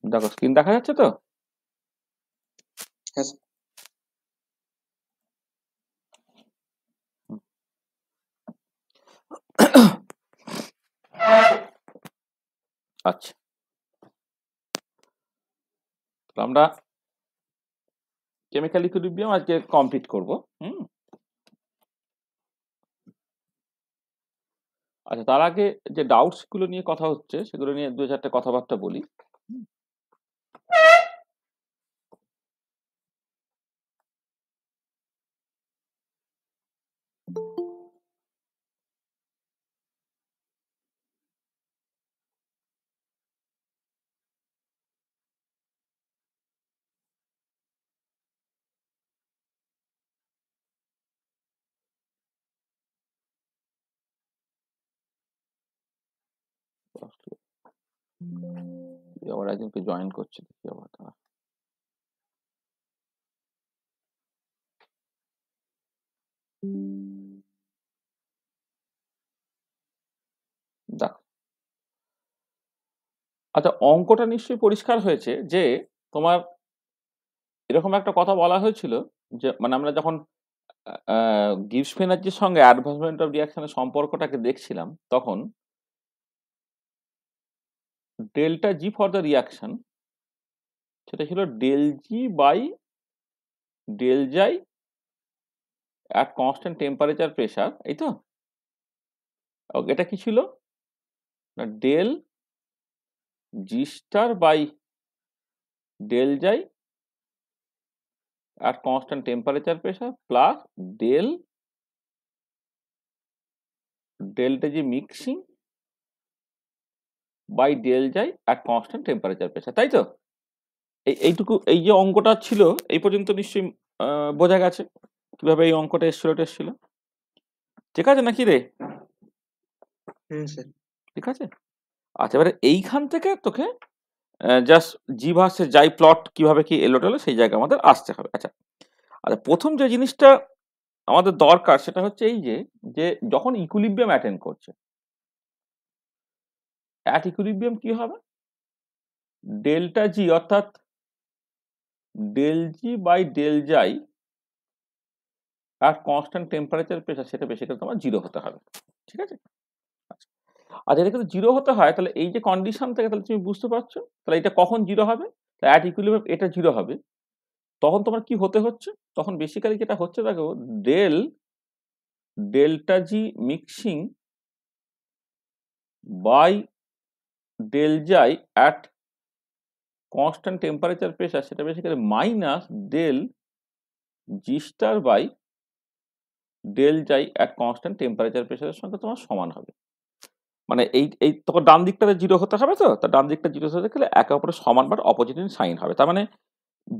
দেখো স্ক্রিন দেখা যাচ্ছে তো? হ্যাঁ স্যার। আচ্ছা, তো আমরা কেমিক্যাল ইকুইলিব্রিয়াম আজকে কমপ্লিট করব। আচ্ছা, তার আগে যে ডাউটস গুলো নিয়ে কথা হচ্ছে সেগুলো নিয়ে দু চারটে কথাবার্তা বলি। আবার একজনকে জয়েন করছে, দেখি আবার তারা। দেখো, আচ্ছা, অঙ্কটা নিশ্চয়ই পরিষ্কার হয়েছে যে তোমার এরকম একটা কথা বলা হয়েছিল যে মানে আমরা যখন গিবস এনার্জির সঙ্গে অ্যাডভান্সমেন্ট অফ রিয়াকশনের সম্পর্কটাকে দেখছিলাম, তখন delta G for the reaction সেটা ছিল del G by del xi at constant temperature pressure, এই তো? এটা কি ছিল না, del G star by del xi at constant temperature pressure plus del delta G mixing by del J at constant temperature pressure, তাই তো? এইটুকু, এই যে অঙ্কটা ছিল এই পর্যন্ত নিশ্চয়ই বোঝা গেছে কিভাবে এই অঙ্কটা এসেছিল। ঠিক আছে নাকি রে? স্যার। ঠিক আছে। আচ্ছা, এবারে এইখান থেকে তোকে জাস্ট জি ভার্সেস জাই প্লট কিভাবে কি এলো টেলো সেই জায়গায় আমাদের আসতে হবে। আচ্ছা আচ্ছা, প্রথম যে জিনিসটা আমাদের দরকার সেটা হচ্ছে এই যে যে যখন ইকুইলিব্রিয়াম অ্যাটেন্ড করছে, অ্যাট ইকুইলিব্রিয়াম কি হবে, ডেল্টা জি অর্থাৎ ডেল জি বাই ডেল জাই আর কনস্ট্যান্ট টেম্পারেচার প্রেসার সেটা বেসিক্যালি তোমার জিরো হতে হবে। ঠিক আছে। আচ্ছা, আর এটা যদি জিরো হতে হয় তাহলে এই যে কন্ডিশন থেকে তাহলে তুমি বুঝতে পারছো তাহলে এটা কখন জিরো হবে, অ্যাট ইকুইলিব্রিয়াম এটা জিরো হবে। তখন তোমার কি হতে হচ্ছে, তখন বেসিক্যালি যেটা হচ্ছে দেখো, del delta G mixing by del xi at constant temperature pressure সেটা basically minus del G star by del xi at constant temperature প্রেসারের সঙ্গে তোমার সমান হবে। মানে এই এই তখন ডান দিকটাতে জিরো হতে হবে, তো তার ডান দিকটা জিরো হতে গেলে একে অপরের সমান বা অপোজিট ইন সাইন হবে। তার মানে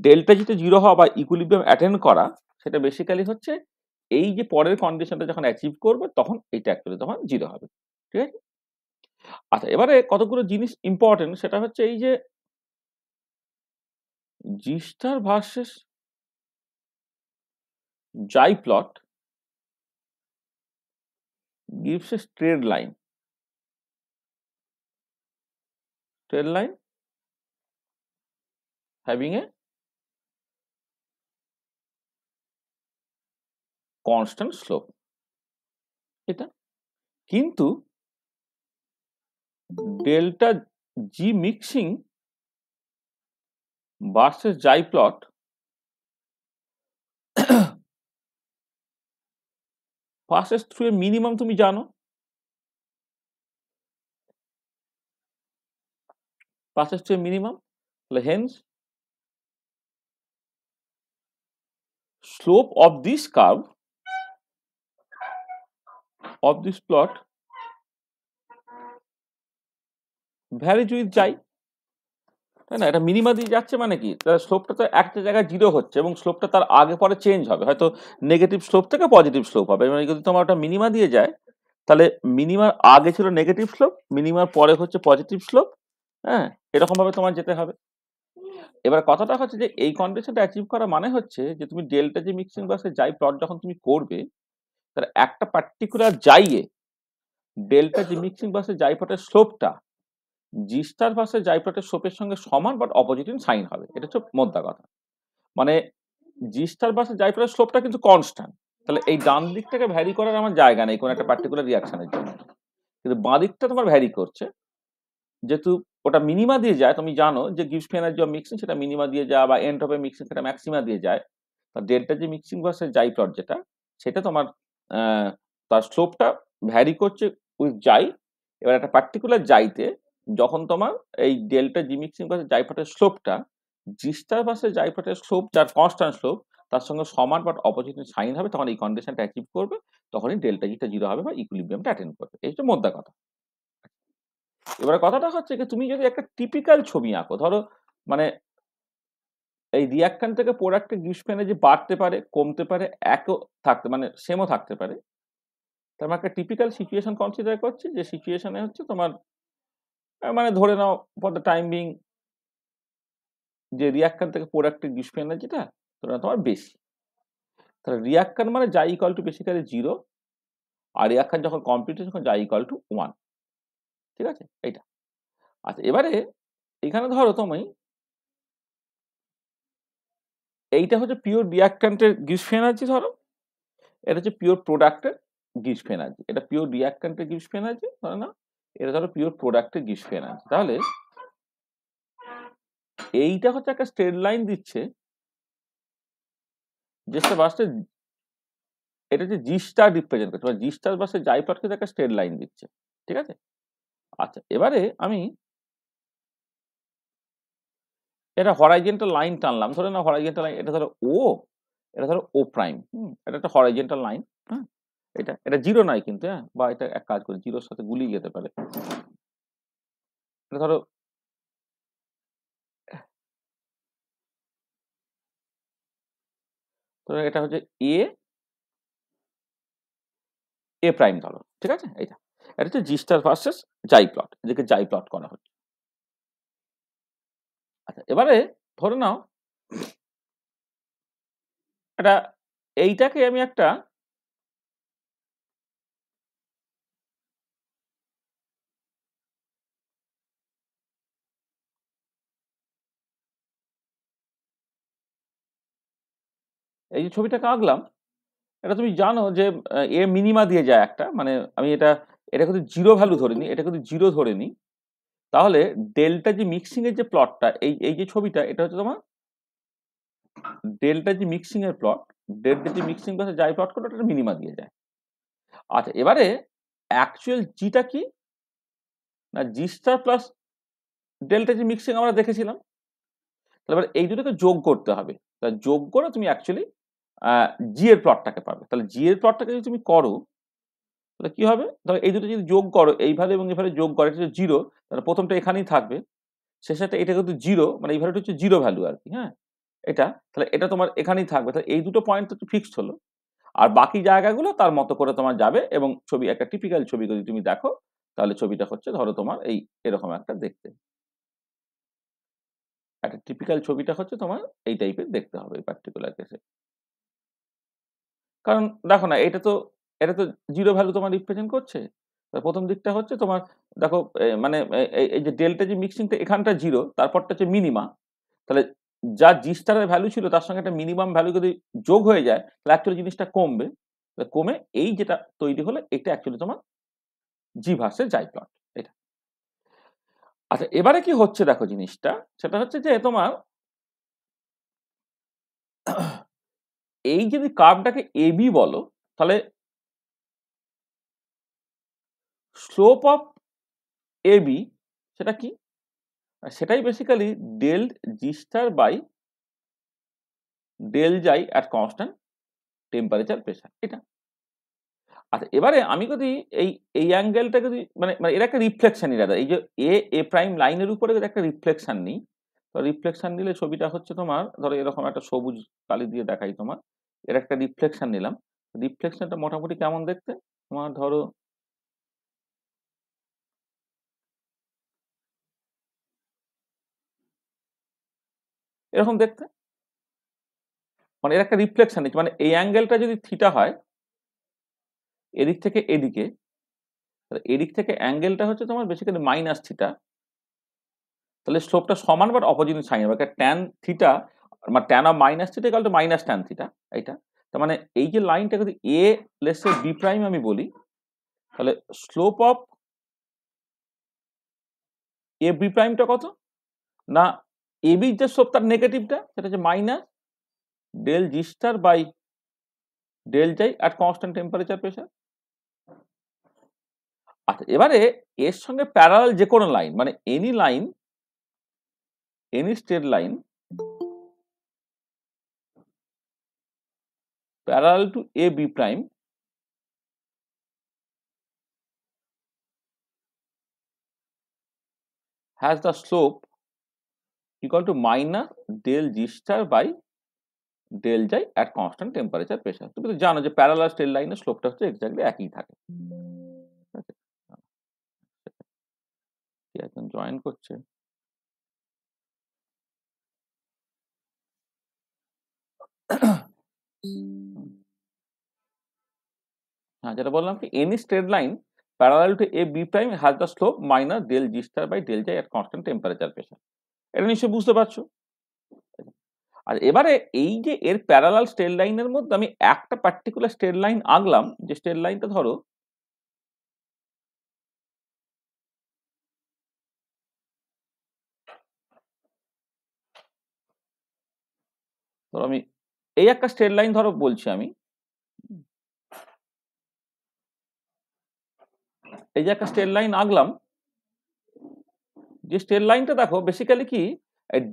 ডেল্টা জিতে জিরো হওয়া বা ইকুইলিব্রিয়াম অ্যাটেন্ড করা সেটা বেসিক্যালি হচ্ছে এই যে পরের কন্ডিশনটা যখন অ্যাচিভ করবে তখন এইটা অ্যাকচুয়ালি তখন জিরো হবে। ঠিক আছে। আচ্ছা, এবারে কতগুলো জিনিস ইম্পর্টেন্ট, সেটা হচ্ছে এই যে জি star versus xi plot gives a straight line having a constant slope, এটা কিন্তু delta G mixing versus xi plot passes through a minimum, তুমি জানো passes through a minimum, hence slope of this curve of this plot varies with জাই, তাই না? এটা minima দিয়ে যাচ্ছে মানে কি, তার স্লোপটা তো একটা জায়গায় জিরো হচ্ছে এবং স্লোপটা তার আগে পরে চেঞ্জ হবে, হয়তো নেগেটিভ স্লোপ থেকে পজিটিভ স্লোপ হবে। মানে যদি তোমার ওটা মিনিমা দিয়ে যায় তাহলে মিনিমার আগে ছিল নেগেটিভ স্লোপ, মিনিমার পরে হচ্ছে পজিটিভ স্লোপ। হ্যাঁ, এরকম ভাবে তোমার যেতে হবে। এবার কথাটা হচ্ছে যে এই কন্ডিশনটা অ্যাচিভ করা মানে হচ্ছে যে তুমি ডেল্টা জি মিক্সিং বাসে জাই প্লট যখন তুমি করবে তাহলে একটা পার্টিকুলার জাইয়ে ডেল্টা জি মিক্সিং বাসে জাই প্লটের স্লোপটা জি স্টার ভার্সেস জাই প্লটের স্লোপের সঙ্গে সমান বাট অপোজিট ইন সাইন হবে, এটা হচ্ছে মোদ্দা কথা। মানে জি স্টার ভার্সেস জাই প্লটের স্লোপটা কিন্তু কনস্ট্যান্ট, তাহলে এই ডান দিকটাকে ভ্যারি করার আমার জায়গা নেই কোনো একটা পার্টিকুলার রিয়াকশনের জন্য, কিন্তু বাঁ দিকটা তোমার ভ্যারি করছে, যেহেতু ওটা মিনিমা দিয়ে যায়, তুমি জানো যে গিবস এনার্জি অফ মিক্সিং সেটা মিনিমা দিয়ে যায় বা এন্ড অফ এ মিক্সিং সেটা ম্যাক্সিমা দিয়ে যায়। Delta G mixing versus xi plot যেটা, সেটা তোমার তার স্লোপটা ভ্যারি করছে উইথ জাই। এবার একটা পার্টিকুলার জাইতে যখন তোমার এই delta G mixing versus xi প্লটের স্লোপটা জি স্টার ভার্সেস জাই প্লটের স্লোপ যার কনস্ট্যান্ট স্লোপ তার সঙ্গে সমান বাট অপোজিট সাইন হবে, তখন এই কন্ডিশনটা অ্যাচিভ করবে, তখনই ডেল্টা জিটা জিরো হবে বা ইকুইলিব্রিয়ামটা অ্যাটেন্ড করবে। এই হচ্ছে মোদ্দা কথা। এবার কথাটা হচ্ছে যে তুমি যদি একটা টিপিক্যাল ছবি আঁকো, ধরো মানে এই রিঅ্যাকট্যান্ট থেকে প্রোডাক্টের গিবস এনার্জি বাড়তে পারে, কমতে পারে, একও থাকতে মানে সেমও থাকতে পারে। তার মানে একটা টিপিক্যাল সিচুয়েশন কনসিডার করছি, যে সিচুয়েশনে হচ্ছে তোমার মানে ধরে নাও ফর দ্য টাইম বিং যে রিঅ্যাকট্যান্ট থেকে প্রোডাক্টের গিবস এনার্জিটা ধরে নাও তোমার বেশি, তাহলে রিঅ্যাকট্যান্ট মানে জাই ইকুয়াল টু বেসিক্যালি 0, আর রিঅ্যাকশন যখন কমপ্লিট হচ্ছে তখন জাই ইকুয়াল টু 1। ঠিক আছে এইটা। আচ্ছা এবারে এখানে ধরো তুমি এইটা হচ্ছে পিওর রিঅ্যাকট্যান্টের গিবস এনার্জি, ধরো এটা হচ্ছে পিওর প্রোডাক্টের গিবস এনার্জি, এটা পিওর রিঅ্যাকট্যান্টের গিবস এনার্জি ধরো না, এটা ধরো পিওর প্রোডাক্টের গিবস এনার্জি। তাহলে এইটা হচ্ছে একটা স্ট্রেট লাইন দিচ্ছে, যেটা বাসে এটা হচ্ছে জি স্টার রিপ্রেজেন্ট করছে, জি স্টার বাসে জাই প্লটকে একটা স্ট্রেট লাইন দিচ্ছে। ঠিক আছে। আচ্ছা এবারে আমি এটা হরাইজেন্টাল লাইন টানলাম, ধরে না হরাইজেন্টাল লাইন, এটা ধরো ও, এটা ধরো ও প্রাইম, এটা একটা হরাইজেন্টাল লাইন। হ্যাঁ, এটা এটা জিরো নাই কিন্তু, হ্যাঁ, বা এটা এক কাজ করে জিরোর সাথে গুলিয়ে যেতে পারে। এটা ধরো এটা হচ্ছে এ এ প্রাইম ধরো। ঠিক আছে, এইটা এটা হচ্ছে জি স্টার ভার্সেস জাই প্লট, এদিকে জাই প্লট করা হচ্ছে। আচ্ছা এবারে ধরে নাও এটা এইটাকে আমি একটা এই যে ছবিটাকে আঁকলাম, এটা তুমি জানো যে এ মিনিমা দিয়ে যায় একটা, মানে আমি এটা এটা কিন্তু জিরো ভ্যালু ধরে নিই, এটা কিন্তু জিরো ধরে নিই, তাহলে ডেল্টা যে মিক্সিং এর যে প্লটটা, এই এই যে ছবিটা, এটা হচ্ছে তোমার ডেল্টা যে মিক্সিং এর প্লট, ডেল্টা যে মিক্সিং প্লাস যাই প্লট করো ওটা মিনিমা দিয়ে যায়। আচ্ছা এবারে অ্যাকচুয়াল জিটা কি না, জি স্টার প্লাস ডেল্টা যে মিক্সিং আমরা দেখেছিলাম, তাহলে এবার এই দুটোকে যোগ করতে হবে, তা যোগ করে তুমি অ্যাকচুয়ালি জি এর প্লটটাকে পাবে। তাহলে জি এর প্লটটাকে যদি তুমি করো তাহলে কি হবে, ধরো এই দুটো যদি যোগ করো, এই ভ্যালু এবং এই ভ্যালু যোগ করে এটা হচ্ছে জিরো, তাহলে প্রথমটা এখানেই থাকবে, শেষেরটা এটা কিন্তু জিরো, মানে এই ভ্যালুটা হচ্ছে জিরো ভ্যালু আর কি। হ্যাঁ, এটা তাহলে এটা তোমার এখানেই থাকবে, তাহলে এই দুটো পয়েন্ট তো ফিক্সড হলো, আর বাকি জায়গাগুলো তার মতো করে তোমার যাবে। এবং ছবি একটা টিপিক্যাল ছবি যদি তুমি দেখো, তাহলে ছবিটা হচ্ছে ধরো তোমার এই এরকম একটা দেখতে, একটা টিপিক্যাল ছবিটা হচ্ছে তোমার এই টাইপের দেখতে হবে এই পার্টিকুলার কেসে। কারণ দেখো না, এটা তো জিরো ভ্যালু তোমার রিপ্রেজেন্ট করছে। প্রথম দিকটা হচ্ছে তোমার দেখো মানে এই যে ডেল্টা যে মিক্সিংটা এখানটা জিরো, তারপরটা হচ্ছে মিনিমা, তাহলে যা জি স্টারের ভ্যালু ছিল তার সঙ্গে একটা মিনিমাম ভ্যালু যদি যোগ হয়ে যায় তাহলে অ্যাকচুয়ালি জিনিসটা কমবে, কমে এই যেটা তৈরি হলো এটা অ্যাকচুয়ালি তোমার জি ভার্সেস জাই প্লট এটা। আচ্ছা এবারে কি হচ্ছে দেখো জিনিসটা, সেটা হচ্ছে যে তোমার এই যদি কার্ভটাকে এবি বলো, তাহলে স্লোপ অফ এবি সেটা কি, সেটাই basically del G star by del xi at constant temperature pressure এটা। আচ্ছা এবারে আমি যদি এই এই অ্যাঙ্গেলটা যদি মানে মানে এর একটা রিফ্লেকশন দাদা, এই যে এ প্রাইম লাইনের উপরে যদি একটা রিফ্লেকশন নিই, তো রিফ্লেকশন নিলে ছবিটা হচ্ছে তোমার ধরো এরকম একটা সবুজ কালি দিয়ে দেখাই তোমার, এর একটা রিফ্লেকশন নিলাম, রিফ্লেকশনটা মোটামুটি কেমন দেখতে তোমার ধরো এরকম দেখতে, মানে এর একটা রিফ্লেকশন নিচ্ছে, মানে এই অ্যাঙ্গেলটা যদি থিটা হয় এদিক থেকে এদিকে, এদিক থেকে অ্যাঙ্গেলটা হচ্ছে তোমার বেসিক্যালি মাইনাস থিটা, তাহলে স্লোপটা সমান বাট অপোজিট সাইন হবে, ট্যান থিটা মানে tan of minus theta equal to minus tan theta, এইটা। তার মানে এই যে লাইনটা যদি এ লেটস সে বি প্রাইম আমি বলি, তাহলে স্লোপ অফ এ বি প্রাইমটা কত না, এ বি যে স্লোপ তার নেগেটিভটা সেটা হচ্ছে minus del G star by del xi at constant temperature pressure. আচ্ছা, এবারে এর সঙ্গে প্যারালাল যে কোনো লাইন মানে any line, any straight line parallel to A B prime has the slope equal to minus del g star by del j at constant temperature pressure। তুমি তো জানো যে প্যারালাল স্ট্রেট লাইনের স্লোপটা হচ্ছে এক্স্যাক্টলি একই থাকে। এখন জয়েন করছে, হ্যাঁ যেটা বললাম কি any straight line parallel to A B prime has the slope minus del G star by del j at constant temperature pressure। এটা নিশ্চয়ই বুঝতে পারছো। আর এবারে এই যে এর প্যারালাল স্ট্রেট লাইনের মধ্যে আমি একটা পার্টিকুলার স্ট্রেট লাইন আঁকলাম, যে স্ট্রেট লাইনটা ধরো আমি এই একটা স্ট্রেট লাইন ধরো বলছি আমি, এই যে একটা স্ট্রেট লাইন আঁকলাম, যে স্ট্রেট লাইনটা দেখো বেসিক্যালি কি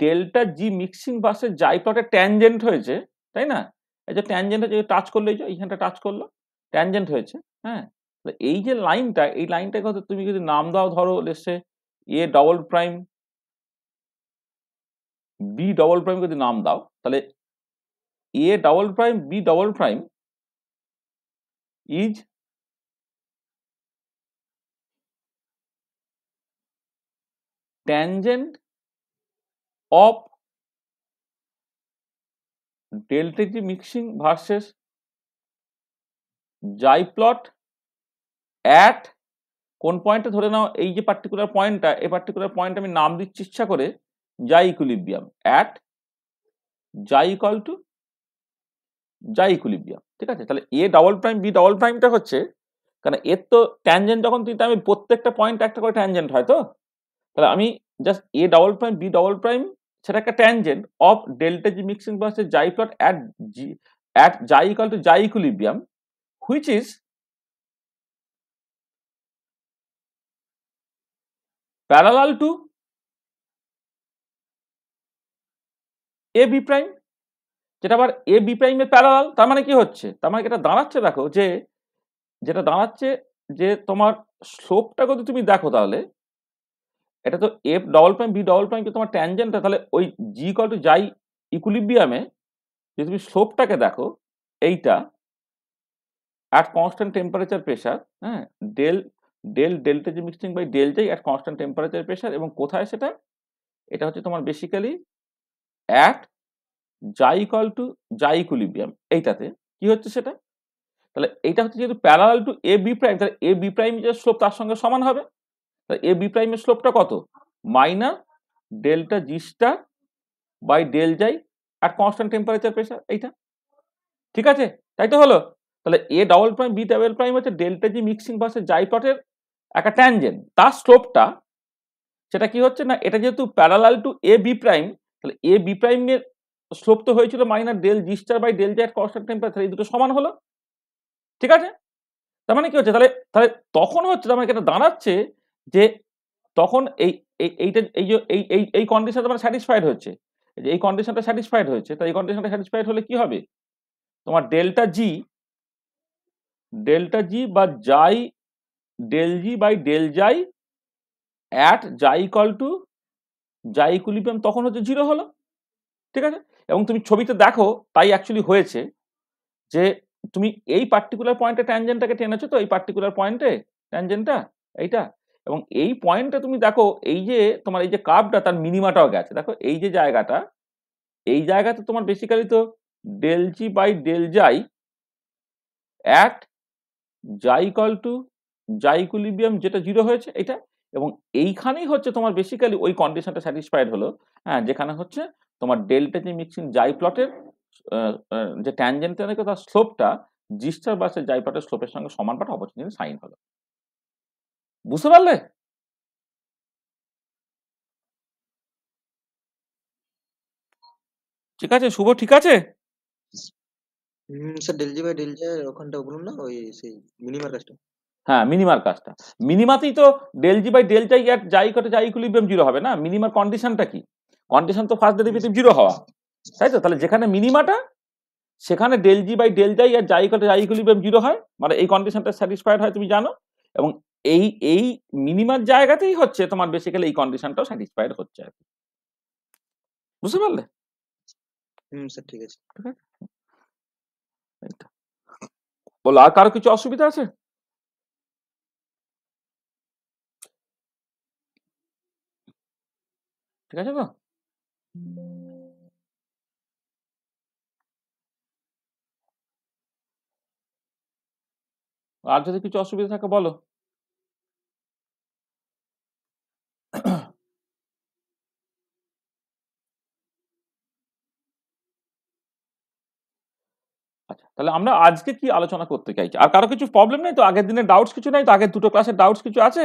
ডেল্টা জি মিক্সিং বাসের জাই প্লটে ট্যানজেন্ট হয়েছে, তাই না? এই যে ট্যানজেন্ট হয়েছে, টাচ করলো, এই যে এইখানটা টাচ করলো, ট্যানজেন্ট হয়েছে। হ্যাঁ, এই যে লাইনটা, এই লাইনটাকে হয়তো তুমি যদি নাম দাও ধরো let's say A double prime B double prime যদি নাম দাও, তাহলে A double prime B double prime is tangent of delta G mixing versus xi plot at কোন পয়েন্টে ধরে নাও, এই যে পার্টিকুলার পয়েন্টটা, এই পার্টিকুলার পয়েন্ট আমি নাম দিচ্ছি ইচ্ছা করে xi equilibrium at xi equal to xi equilibrium. ঠিক আছে, তাহলে A double prime B double প্রাইমটা হচ্ছে, কারণ এর তো ট্যানজেন্ট যখন তুই আমি প্রত্যেকটা পয়েন্ট একটা করে ট্যানজেন্ট হয়, তো তাহলে আমি just A double prime B double prime সেটা একটা tangent of delta G mixing versus xi plot at G at xi equal to xi equilibrium which is parallel to A B prime, যেটা আবার এ B প্রাইমের parallel. তার মানে কি হচ্ছে, তার মানে এটা দাঁড়াচ্ছে দেখো যে, যেটা দাঁড়াচ্ছে যে তোমার স্লোপটা যদি তুমি দেখো, তাহলে এটা তো F double prime B double prime তোমার ট্যানজেন্ট, তাহলে ওই জি ইকুয়াল টু জাই ইকুইলিব্রিয়ামে যদি তুমি স্লোপটাকে দেখো, এইটা অ্যাট কনস্ট্যান্ট টেম্পারেচার প্রেসার, হ্যাঁ del del delta G mixing by del xi at constant temperature pressure, এবং কোথায় সেটা, এটা হচ্ছে তোমার basically at xi equal to xi equilibrium, এইটাতে কি হচ্ছে সেটা, তাহলে এইটা হচ্ছে যেহেতু parallel to A B prime, তাহলে এ বি প্রাইম যে স্লোপ তার সঙ্গে সমান হবে। তাহলে এ বি প্রাইমের স্লোপটা কত, minus delta G star by del xi at constant temperature pressure, এইটা ঠিক আছে, তাই তো হলো। তাহলে A double prime B double prime হচ্ছে delta G mixing versus xi প্লটের একটা ট্যানজেন্ট, তার স্লোপটা সেটা কি হচ্ছে না, এটা যেহেতু parallel to A B prime, তাহলে এ বি প্রাইমের স্লোপ তো হয়েছিল minus del G star by del xi at constant temperature, এই দুটো সমান হলো। ঠিক আছে, তার মানে কি হচ্ছে, তাহলে তাহলে তখন হচ্ছে, তার মানে এটা দাঁড়াচ্ছে যে তখন এইটা এই যে এই কন্ডিশনটা মানে স্যাটিসফাইড হচ্ছে, এই কন্ডিশনটা স্যাটিসফাইড হয়েছে, তাই এই কন্ডিশনটা স্যাটিসফাইড হলে কি হবে, তোমার ডেল্টা জি বা জাই del G by del xi at xi equal to xi equilibrium তখন হচ্ছে 0 হলো। ঠিক আছে, এবং তুমি ছবিতে দেখো তাই অ্যাকচুয়ালি হয়েছে যে তুমি এই পার্টিকুলার পয়েন্টে ট্যানজেন্টটাকে টেনেছো, তো এই পার্টিকুলার পয়েন্টে ট্যানজেন্টটা এইটা, এবং এই পয়েন্টে তুমি দেখো এই যে তোমার এই যে কার্ভটা তার মিনিমাটাও গেছে, দেখো এই যে জায়গাটা, এই জায়গাতে তোমার বেসিক্যালি তো del G by del xi at xi equal to xi equilibrium যেটা 0 হয়েছে, এটা এবং এইখানেই হচ্ছে তোমার বেসিক্যালি ওই কন্ডিশনটা স্যাটিসফাইড হলো, হ্যাঁ, যেখানে হচ্ছে তোমার ডেল্টা জি মিক্সিং জাই প্লটের যে ট্যানজেন্ট থেকে তার স্লোপটা জি স্টার বাসের জাই প্লটের স্লোপের সঙ্গে সমান পাঠ অপরচুনিটি সাইন হলো। বুঝতে পারলে? ঠিক আছে শুভ, ঠিক আছে? Sir del G by del G ওখানটা বলুন না, ওই সেই মিনিমার কাজটা। হ্যাঁ, মিনিমার কাজটা, মিনিমাতেই তো ডেল জি বাই ডেল জাই এট জাই কটে জাই ইকুইলিব্রিয়াম জিরো হবে না। মিনিমার কন্ডিশনটা কি? কন্ডিশন তো ফার্স্ট ডেরিভেটিভ জিরো হওয়া, তাই তো? তাহলে যেখানে মিনিমাটা সেখানে ডেল জি বাই ডেল জাই আর জাই কটে জাই ইকুইলিব্রিয়াম জিরো হয়, মানে এই কন্ডিশনটা স্যাটিসফাইড হয়, তুমি জানো। এবং এই এই মিনিমার জায়গাতেই হচ্ছে তোমার বেসিক্যালি এই কন্ডিশনটাও স্যাটিসফাইড হচ্ছে আর কি। বুঝতে পারলে? স্যার ঠিক আছে। বলো, আর কারো কিছু অসুবিধা আছে? ঠিক আছে তো? আর যদি কিছু অসুবিধা থাকে বলো। আচ্ছা, তাহলে আমরা আজকে কি আলোচনা করতে চাইছি? আর কারো কিছু প্রবলেম নেই তো? আগের দিনের ডাউটস কিছু নাই তো? আগের দুটো ক্লাসের ডাউটস কিছু আছে?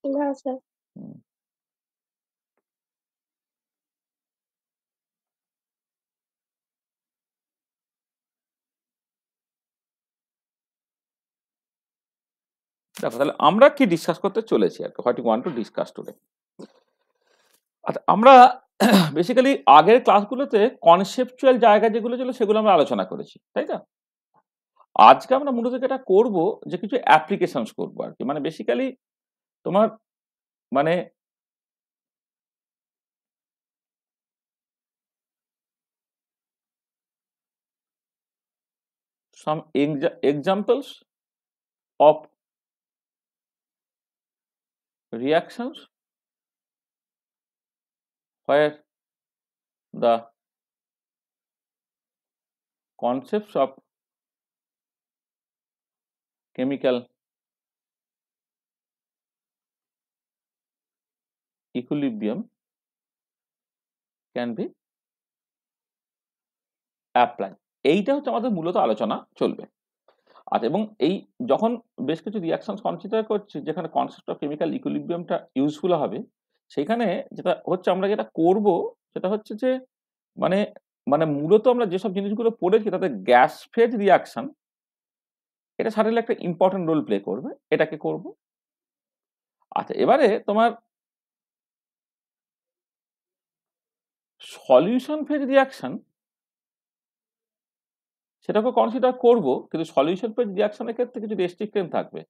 না স্যার। হুম। দেখো, তাহলে আমরা কি ডিসকাস করতে চলেছি আর কি, what you want to discuss today. আচ্ছা, আমরা বেসিক্যালি আগের ক্লাসগুলোতে কনসেপচুয়াল জায়গা যেগুলো ছিল সেগুলো আমরা আলোচনা করেছি, তাই তো? আজকে আমরা মূলত যেটা করব, যে কিছু অ্যাপ্লিকেশনস করবো আর কি, মানে বেসিক্যালি তোমার মানে some examples of reactions where the concepts of chemical equilibrium can be applied। এইটা হচ্ছে আমাদের মূলত আলোচনা চলবে। আচ্ছা, এবং এই যখন বেশ কিছু রিয়াকশন কনসিডার করছি যেখানে কনসেপ্ট অফ কেমিক্যাল ইকুইলিব্রিয়ামটা ইউজফুল হবে, সেখানে যেটা হচ্ছে আমরা যেটা করব সেটা হচ্ছে যে মানে মানে মূলত আমরা যেসব জিনিসগুলো পড়েছি তাতে গ্যাস ফেজ রিয়াকশন এটা সার্টেনলি একটা ইম্পর্টেন্ট রোল প্লে করবে, এটাকে করব। আচ্ছা, এবারে তোমার সলিউশন ফেজ রিয়াকশন সেটাকে কনসিডার করব, কিন্তু সলিউশন ফেজ রিয়াকশনের ক্ষেত্রে কিছু রেস্ট্রিকশন থাকবে।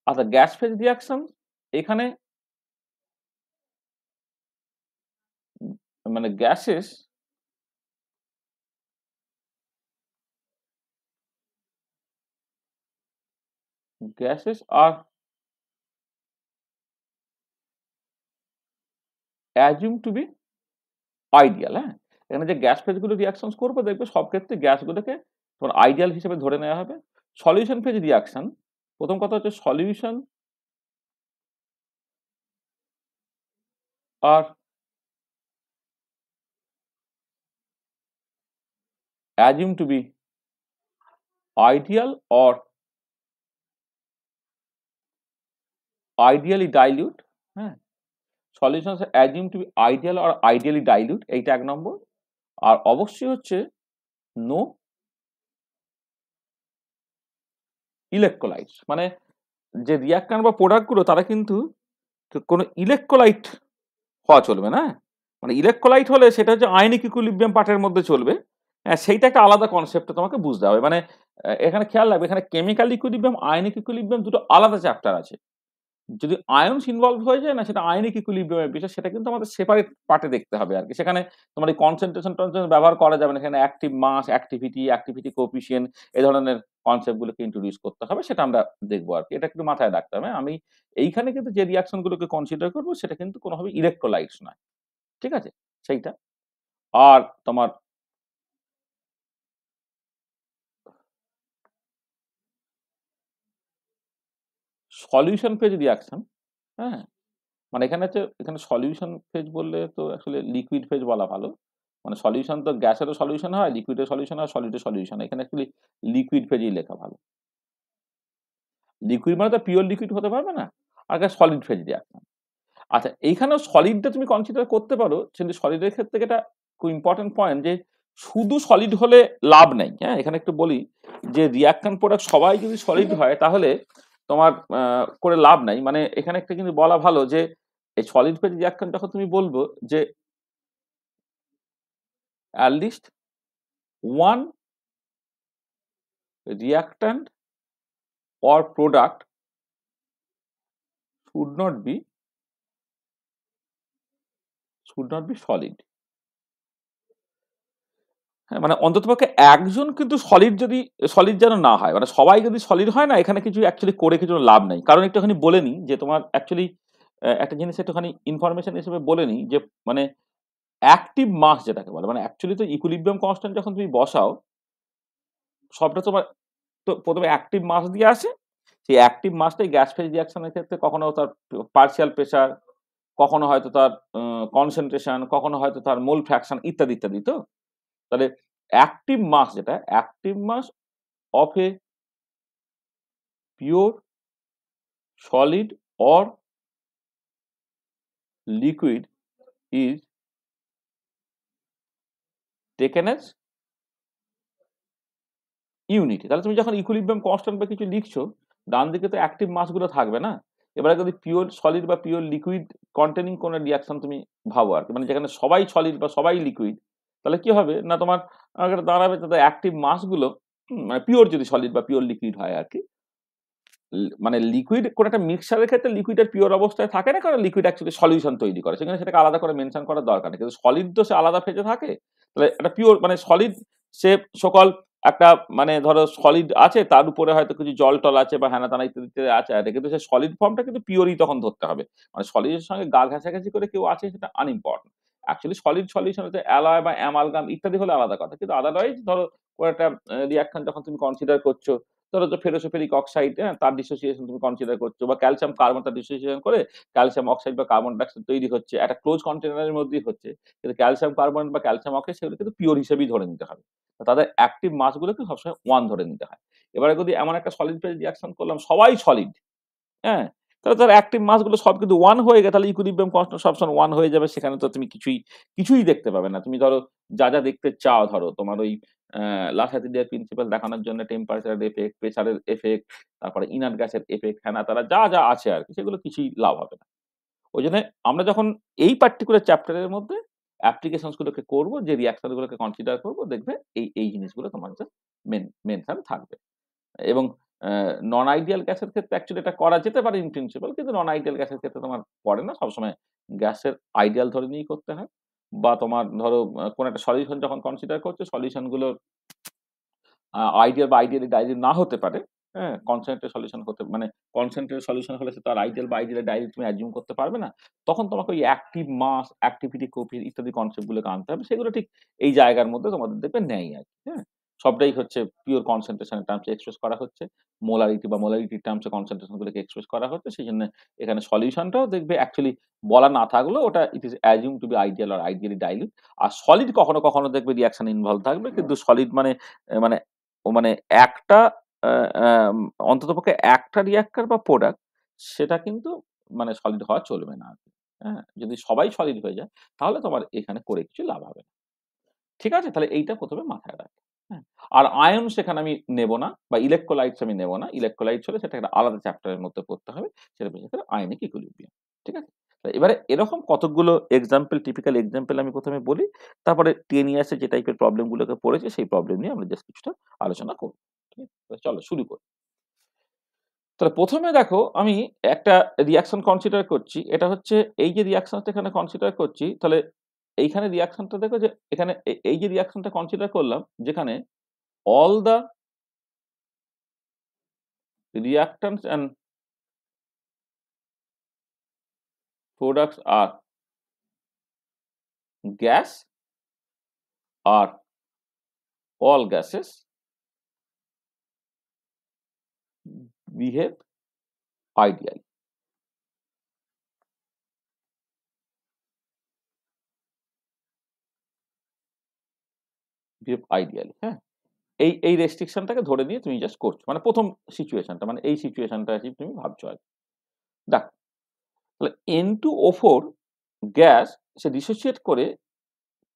আচ্ছা, গ্যাস ফেজ রিয়াকশন এখানে মানে gases are assume to be ideal. হ্যাঁ, এখানে যে গ্যাস ফেজগুলো রিয়াকশন করবো দেখবে সব ক্ষেত্রে গ্যাসগুলোকে তোমার আইডিয়াল হিসেবে ধরে নেওয়া হবে। সলিউশন ফেজ রিয়াকশন, প্রথম কথা হচ্ছে solution are assume to be ideal or ideally dilute। হ্যাঁ, solution assume to be ideal or ideally dilute, এইটা এক নম্বর। আর অবশ্যই হচ্ছে নো ইলেকট্রোলাইটস, মানে যে রিয়াক্ট্যান্ট বা প্রোডাক্টগুলো তারা কিন্তু কোনো ইলেকট্রোলাইট হওয়া চলবে না। মানে ইলেকট্রোলাইট হলে সেটা হচ্ছে আয়নিক ইকুইলিব্রিয়াম পার্টের মধ্যে চলবে। হ্যাঁ, সেইটা একটা আলাদা কনসেপ্ট তোমাকে বুঝতে হবে। মানে এখানে খেয়াল রাখবে, এখানে কেমিক্যাল ইকুইলিব্রিয়াম আয়নিক ইকুইলিব্রিয়াম দুটো আলাদা চ্যাপ্টার আছে। যদি আয়নস ইনভলভ হয়ে যায় না, সেটা আয়নিক ইকুইলিব্রিয়ামের বিষয়, সেটা কিন্তু আমাদের সেপারেট পার্টে দেখতে হবে আর কি। সেখানে তোমার এই কনসেন্ট্রেশন ব্যবহার করা যাবে না, এখানে অ্যাক্টিভ মাস, অ্যাক্টিভিটি কোএফিসিয়েন্ট এই ধরনের কনসেপ্ট গুলোকে ইন্ট্রোডিউস করতে হবে, সেটা আমরা দেখবো আর কি। এটা একটু মাথায় রাখতে হবে। আমি এইখানে কিন্তু যে রিয়াকশন গুলোকে কনসিডার করবো সেটা কিন্তু কোনোভাবে ইলেকট্রোলাইটস নয়, ঠিক আছে সেইটা। আর তোমার সলিউশন ফেজ রিয়াকশন। হ্যাঁ, মানে এখানে সলিউশন ফেজ বললে তো আসলে লিকুইড ফেজ বলা ভালো। মানে সলিউশন তো গ্যাসেরও সলিউশন হয়, লিকুইডের সলিউশন হয়, সলিডের সলিউশন হয়। এখানে অ্যাকচুয়ালি লিকুইড ফেজই লেখা ভালো। লিকুইড মানে তো পিওর লিকুইড হতে পারবে না, আর সলিড ফেজ রিয়াকশন। আচ্ছা, এইখানেও সলিডটা তুমি কনসিডার করতে পারো, কিন্তু সলিডের ক্ষেত্রে এটা খুব ইম্পর্টেন্ট পয়েন্ট যে শুধু সলিড হলে লাভ নেই। হ্যাঁ, এখানে একটু বলি যে রিয়াকশন প্রোডাক্ট সবাই যদি সলিড হয় তাহলে তোমার করে লাভ নাই। মানে এখানে একটা কিন্তু বলা ভালো যে এই সলিড ফেজ রিয়াকশন যখন তুমি বলবো যে at least one reactant or product should not be solid। হ্যাঁ, মানে অন্ততপক্ষে একজন কিন্তু সলিড যেন না হয়। মানে সবাই যদি সলিড হয় না, এখানে কিছু অ্যাকচুয়ালি করে কিছু লাভ নেই। কারণ একটুখানি বলে নিই যে তোমার অ্যাকচুয়ালি একটা জিনিস একটুখানি ইনফরমেশন হিসেবে বলে নিই যে মানে অ্যাক্টিভ মাস যেটাকে বলে, মানে অ্যাকচুয়ালি তো ইকুইলিব্রিয়াম কনস্ট্যান্ট যখন তুমি বসাও, সবটা তোমার তো প্রথমে অ্যাক্টিভ মাস দিয়ে আসে। সেই অ্যাক্টিভ মাসটাই গ্যাস ফেজ রিঅ্যাকশনের ক্ষেত্রে কখনো তার পার্শিয়াল প্রেসার, কখনো হয়তো তার কনসেন্ট্রেশন, কখনো হয়তো তার মোল ফ্র্যাকশন ইত্যাদি ইত্যাদি। তো তাহলে অ্যাক্টিভ মাস যেটা active mass of a pure solid or liquid is taken as unit. তাহলে তুমি যখন ইকুইলিব্রিয়াম কনস্ট্যান্ট বা কিছু লিখছো, ডান দিকে তো অ্যাক্টিভ মাসগুলো থাকবে না। এবারে যদি পিওর সলিড বা পিওর লিকুইড কন্টেনিং কোনো রিয়াকশন তুমি ভাবো আর কি, মানে যেখানে সবাই সলিড বা সবাই লিকুইড, তাহলে কি হবে না তোমার দাঁড়াবে তাদের অ্যাক্টিভ মাসগুলো, মানে পিওর যদি সলিড বা পিওর লিকুইড হয় আর কি। মানে লিকুইড কোন একটা মিক্সচারের ক্ষেত্রে লিকুইড এর পিওর অবস্থায় থাকে না, কারণ লিকুইড অ্যাকচুয়ালি সলিউশন তৈরি করে, সেখানে সেটাকে আলাদা করে মেনশন করার দরকার নেই। কিন্তু সলিড তো সে আলাদা ফেজে থাকে। তাহলে একটা পিওর মানে সলিড সে সকল একটা মানে ধরো সলিড আছে, তার উপরে হয়তো কিছু জল টল আছে বা হ্যানা তানা ইত্যাদি ইত্যাদি আছে, আর কিন্তু সে সলিড ফর্মটা কিন্তু পিওরই তখন ধরতে হবে। মানে সলিডের সঙ্গে গা ঘেঁষাঘেঁষি করে কেউ আছে সেটা আনইম্পর্টেন্ট। অ্যাকচুয়ালি সলিড সলিউশন হচ্ছে অ্যালয় বা অ্যামালগাম ইত্যাদি হলে আলাদা কথা, কিন্তু আদারওয়াইজ ধরো কোনো একটা রিয়াকশন যখন তুমি কনসিডার করছো, ধরো যে ফেরোসোফেরিক অক্সাইড, হ্যাঁ, তার ডিসোসিয়েশন তুমি কনসিডার করছো, বা ক্যালসিয়াম কার্বন তার ডিসোসিয়েশন করে ক্যালসিয়াম অক্সাইড বা কার্বন ডাইঅক্সাইড তৈরি হচ্ছে, একটা ক্লোজ কন্টেনারের মধ্যেই হচ্ছে, কিন্তু ক্যালসিয়াম কার্বন বা ক্যালসিয়াম অক্সাইড সেগুলো কিন্তু পিওর হিসেবেই ধরে নিতে হবে। তাদের অ্যাক্টিভ মাসগুলোকে সবসময় 1 ধরে নিতে হয়। এবারে যদি এমন একটা সলিড ফেজ রিঅ্যাকশন করলাম সবাই সলিড, হ্যাঁ, তাহলে তার অ্যাক্টিভ মাসগুলো সব কিন্তু 1 হয়ে গেছে, তাহলে ইকুইলিব্রিয়াম কনস্ট্যান্ট সবসময় 1 হয়ে যাবে। সেখানে তো তুমি কিছুই দেখতে পাবে না। তুমি ধরো যা দেখতে চাও, ধরো তোমার ওই লাসাতিলিয়ার প্রিন্সিপাল দেখানোর জন্য টেম্পারেচারের এফেক্ট, প্রেসারের এফেক্ট, তারপরে ইনার্ট গ্যাসের এফেক্ট, হ্যানা তারা যা আছে আর কি, সেগুলো কিছুই লাভ হবে না। ওই জন্য আমরা যখন এই পার্টিকুলার চ্যাপ্টারের মধ্যে অ্যাপ্লিকেশনস গুলোকে করবো, যে রিঅ্যাকশন গুলোকে কনসিডার করবো, দেখবে এই জিনিসগুলো তোমার কাছে মেনশন থাকবে। এবং নন আইডিয়াল গ্যাসের ক্ষেত্রে অ্যাকচুয়ালি এটা করা যেতে পারে ইন প্রিন্সিপাল, কিন্তু নন আইডিয়াল গ্যাসের ক্ষেত্রে তোমার পড়ে না। সবসময় গ্যাসের আইডিয়াল ধরে নিয়েই করতে হয়। বা তোমার ধরো কোন একটা সলিউশন যখন কনসিডার করছো, সলিউশন গুলো আইডিয়াল বা আইডিয়ালি ডাইরেক্ট না হতে পারে। হ্যাঁ, কনসেন্ট্রেট সলিউশন হতে মানে কনসেন্ট্রেট সলিউশন হলে সে তো আর আইডিয়াল বা আইডিয়ালি ডাইরেক্ট তুমি অ্যাজিউম করতে পারবে না। তখন তোমাকে ওই অ্যাক্টিভ মাস, অ্যাক্টিভিটি কোএফিসিয়েন্ট ইত্যাদি কনসেপ্ট গুলোকে আনতে হবে। সেগুলো ঠিক এই জায়গার মধ্যে তোমাদের দেখবে নেই আর কি। হ্যাঁ, সবটাই হচ্ছে পিওর কনসেন্ট্রেশনের টার্মসে এক্সপ্রেস করা হচ্ছে। মোলারিটির টার্মসে কনসেন্ট্রেশন গুলোকে এক্সপ্রেস করা হচ্ছে। সেইজন্য এখানে সলিউশনটাও দেখবে অ্যাকচুয়ালি বলা না থাকলেও ওটা it is assume to be ideal or ideally dilute. আর সলিড কখনো দেখবে রিঅ্যাকশন ইনভলভ থাকবে, কিন্তু সলিড মানে মানে একটা আ আম অন্ততপক্ষে একটা রিঅ্যাক্টর বা প্রোডাক্ট সেটা কিন্তু মানে সলিড হওয়া চলবে না আরকি। হ্যাঁ? যদি সবাই সলিড হয়ে যায়, তাহলে তোমার এখানে করে কিছু লাভ হবে না। ঠিক আছে? তাহলে এইটা ১ম এ মাথায় রাখো। হ্যাঁ? আর আয়ন সেখানে আমি নেব না, বা ইলেক্ট্রোলাইটস আমি নেব না। ইলেক্ট্রোলাইটস হলে সেটা একটা আলাদা চ্যাপ্টারের মধ্যে পড়তে হবে। সেটা বিশেষ করে আয়নিক ইকুইলিব্রিয়াম। ঠিক আছে? এবারে এরকম কতকগুলো টিপিক্যাল এক্সাম্পল আমি ১ম এ বলি। তারপরে 10 ইয়ার্স এ যে টাইপের প্রবলেম গুলোকে পড়েছি, সেই প্রবলেম নিয়ে আমরা জাস্ট কিছুটা আলোচনা করব। ঠিক আছে? চলো শুরু করি। তাহলে ১ম এ দেখো আমি একটা রিঅ্যাকশন কনসিডার করছি। এটা হচ্ছে এই যে রিঅ্যাকশনটা এখানে কনসিডার করছি, তাহলে এইখানে রিঅ্যাকশনটা দেখো যে এখানে এই যে রিঅ্যাকশনটা কনসিডার করলাম, যেখানে all the reactants and products are gas, are all gases behave ideally. Behave ideally, হ্যাঁ, এই রেস্ট্রিকশনটাকে ধরে নিয়ে তুমি জাস্ট করছো, মানে প্রথম সিচুয়েশনটা, মানে এই সিচুয়েশনটা তুমি ভাবছো আর দেখ। তাহলে N2O4 গ্যাস সে ডিসোসিয়েট করে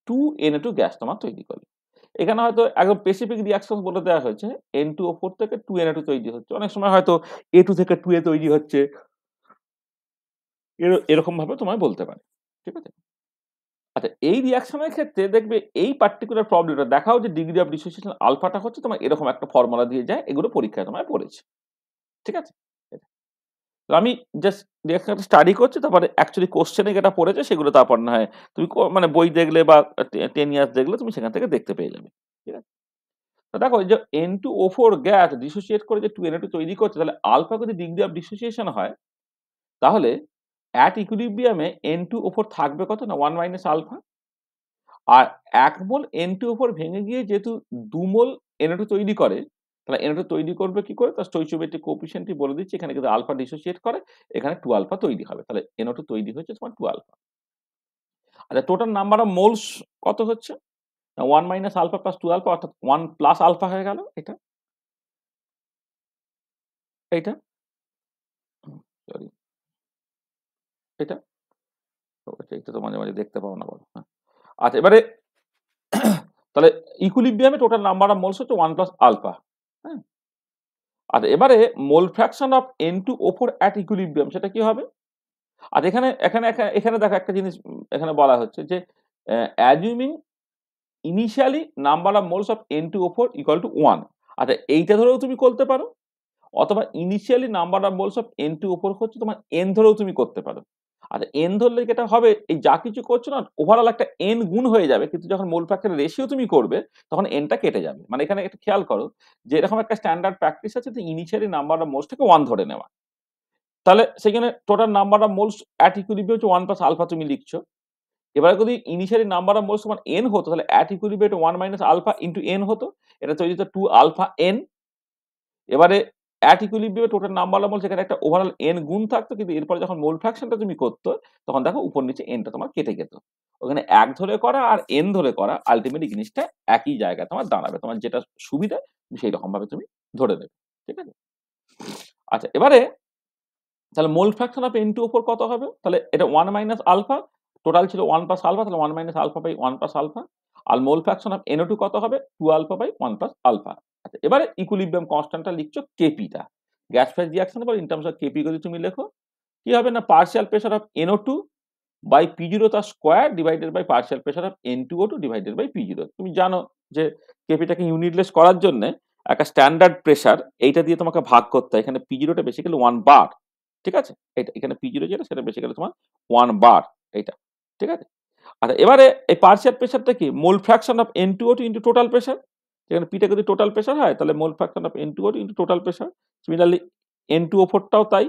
2Na2 গ্যাস তোমার তৈরি করে। এখানে হয়তো একদম স্পেসিফিক রিয়াকশন বলে দেওয়া হয়েছে N2O4 থেকে 2Na2 তৈরি হচ্ছে, অনেক সময় হয়তো A2 থেকে 2A তৈরি হচ্ছে, এরকম ভাবে তোমায় বলতে পারে, ঠিক আছে। আচ্ছা, এই রিয়াকশনের ক্ষেত্রে দেখবে এই পার্টিকুলার প্রবলেমটা দেখাও যে ডিগ্রি অফ ডিসোসিয়েশন আলফাটা হচ্ছে তোমার এরকম একটা ফর্মুলা দিয়ে যায়, এগুলো পরীক্ষায় তোমায় পড়েছে, ঠিক আছে। তো আমি জাস্ট রিয়াকশনটা স্টাডি করছি, তারপরে অ্যাকচুয়ালি কোশ্চেনে যেটা পড়েছে সেগুলো তারপর না হয় তুমি মানে বই দেখলে বা 10 ইয়ার্স দেখলে তুমি সেখান থেকে দেখতে পেয়ে যাবে, ঠিক আছে। তো দেখো এই যে N2O4 গ্যাস ডিসোসিয়েট করে যে 2Na2 তৈরি করছে, তাহলে আলফা যদি ডিগ্রি অফ ডিসোসিয়েশন হয়, তাহলে অ্যাট ইকুইলিব্রিয়ামে N2O4 থাকবে কত না 1 মাইনাস আলফা, আর 1 মোল N2O4 ভেঙে গিয়ে যেহেতু 2 মোল Na2 তৈরি করে, তাহলে Na2 তৈরি করবে কি করে, তার স্টোইচিওমেট্রিক কোএফিসিয়েন্টই বলে দিচ্ছি, এখানে কিন্তু আলফা ডিসোসিয়েট করে, এখানে 2 আলফা তৈরি হবে, তাহলে NO2 তৈরি হচ্ছে তোমার 2 আলফা। আচ্ছা, টোটাল নাম্বার অফ মোলস কত হচ্ছে, 1 মাইনাস আলফা প্লাস 2 আলফা, অর্থাৎ 1 প্লাস আলফা হয়ে গেল এটা, এইটা সরি এটা, তো এটা তো মাঝে মাঝে দেখতে পাও না বলো, হ্যাঁ। আচ্ছা, এবারে তাহলে ইকুইলিব্রিয়ামে টোটাল নাম্বার অফ মোলস হচ্ছে 1 প্লাস আলফা, হ্যাঁ। আচ্ছা, এবারে মোল fraction of N2O4 at equilibrium সেটা কি হবে। আর এখানে এখানে এখানে দেখো একটা জিনিস এখানে বলা হচ্ছে যে assuming initially number of moles of N2O4 equal to 1। আচ্ছা, এইটা ধরেও তুমি করতে পারো, অথবা initially number of moles of N2O4 হচ্ছে তোমার n ধরেও তুমি করতে পারো। আচ্ছা, n ধরলে যেটা হবে, এই যা কিছু করছো না ওভারঅল একটা n গুণ হয়ে যাবে, কিন্তু যখন মোল ফ্র্যাকশনের রেশিও তুমি করবে তখন nটা কেটে যাবে। মানে এখানে একটু খেয়াল করো যে এরকম একটা স্ট্যান্ডার্ড প্র্যাকটিস আছে যে ইনিশিয়ালি নাম্বার অফ মোলস থেকে 1 ধরে নেওয়া, তাহলে সেখানে total number of moles at equilibrium হচ্ছে 1 প্লাস আলফা তুমি লিখছো। এবারে যদি ইনিশিয়ালি নাম্বার অফ মোলস তোমার n হতো, তাহলে at equilibrium 1 minus alpha into n হতো, এটা তৈরি হতো 2 আলফা n। এবারে অ্যাট ইকুইলিব্রিয়ামে টোটাল নাম্বার অফ মোলস সেখানে একটা ওভারঅল n গুণ থাকতো, কিন্তু এরপরে যখন মোল ফ্র্যাকশনটা তুমি করতো তখন দেখো উপর নিচে nটা তোমার কেটে যেত। ওখানে 1 ধরে করা আর n ধরে করা আলটিমেটলি জিনিসটা একই জায়গায় তোমার দাঁড়াবে, তোমার যেটা সুবিধা সেই রকম ভাবে তুমি ধরে নেবে, ঠিক আছে। আচ্ছা, এবারে তাহলে মোল ফ্র্যাকশন অফ N2O4 কত হবে, তাহলে এটা 1 মাইনাস আলফা, টোটাল ছিল 1 প্লাস আলফা, তাহলে 1 minus alpha by 1 plus alpha. আর মোল ফ্র্যাকশন অফ NO2 কত হবে, 2 আলফা বাই 1 প্লাস আলফা। আচ্ছা, এবারে ইকুইলিব্রিয়াম কনস্ট্যান্টটা লিখছো কেপিটা, গ্যাস ফেজ রিঅ্যাকশন বল ইন টার্মস অফ কেপি যদি তুমি লেখো, কি হবে না partial pressure of NO2 by P0 তার square divided by partial pressure of N2O2 divided by P0। তুমি জানো যে কেপিটাকে ইউনিটলেস করার জন্য একটা স্ট্যান্ডার্ড প্রেসার এইটা দিয়ে তোমাকে ভাগ করতে হয়, এখানে P0টা বেসিক্যালি 1 বার, ঠিক আছে। এটা এখানে P0 যেটা সেটা বেসিক্যালি তোমার 1 বার, এইটা, ঠিক আছে। আচ্ছা, এবারে এই পার্শিয়াল প্রেসারটা কি mole fraction of N2O2 into total pressure, যেখানে পিটা যদি টোটাল প্রেসার হয় তাহলে mole fraction of N2O2 into total pressure. Similarly N2O4টাও তাই,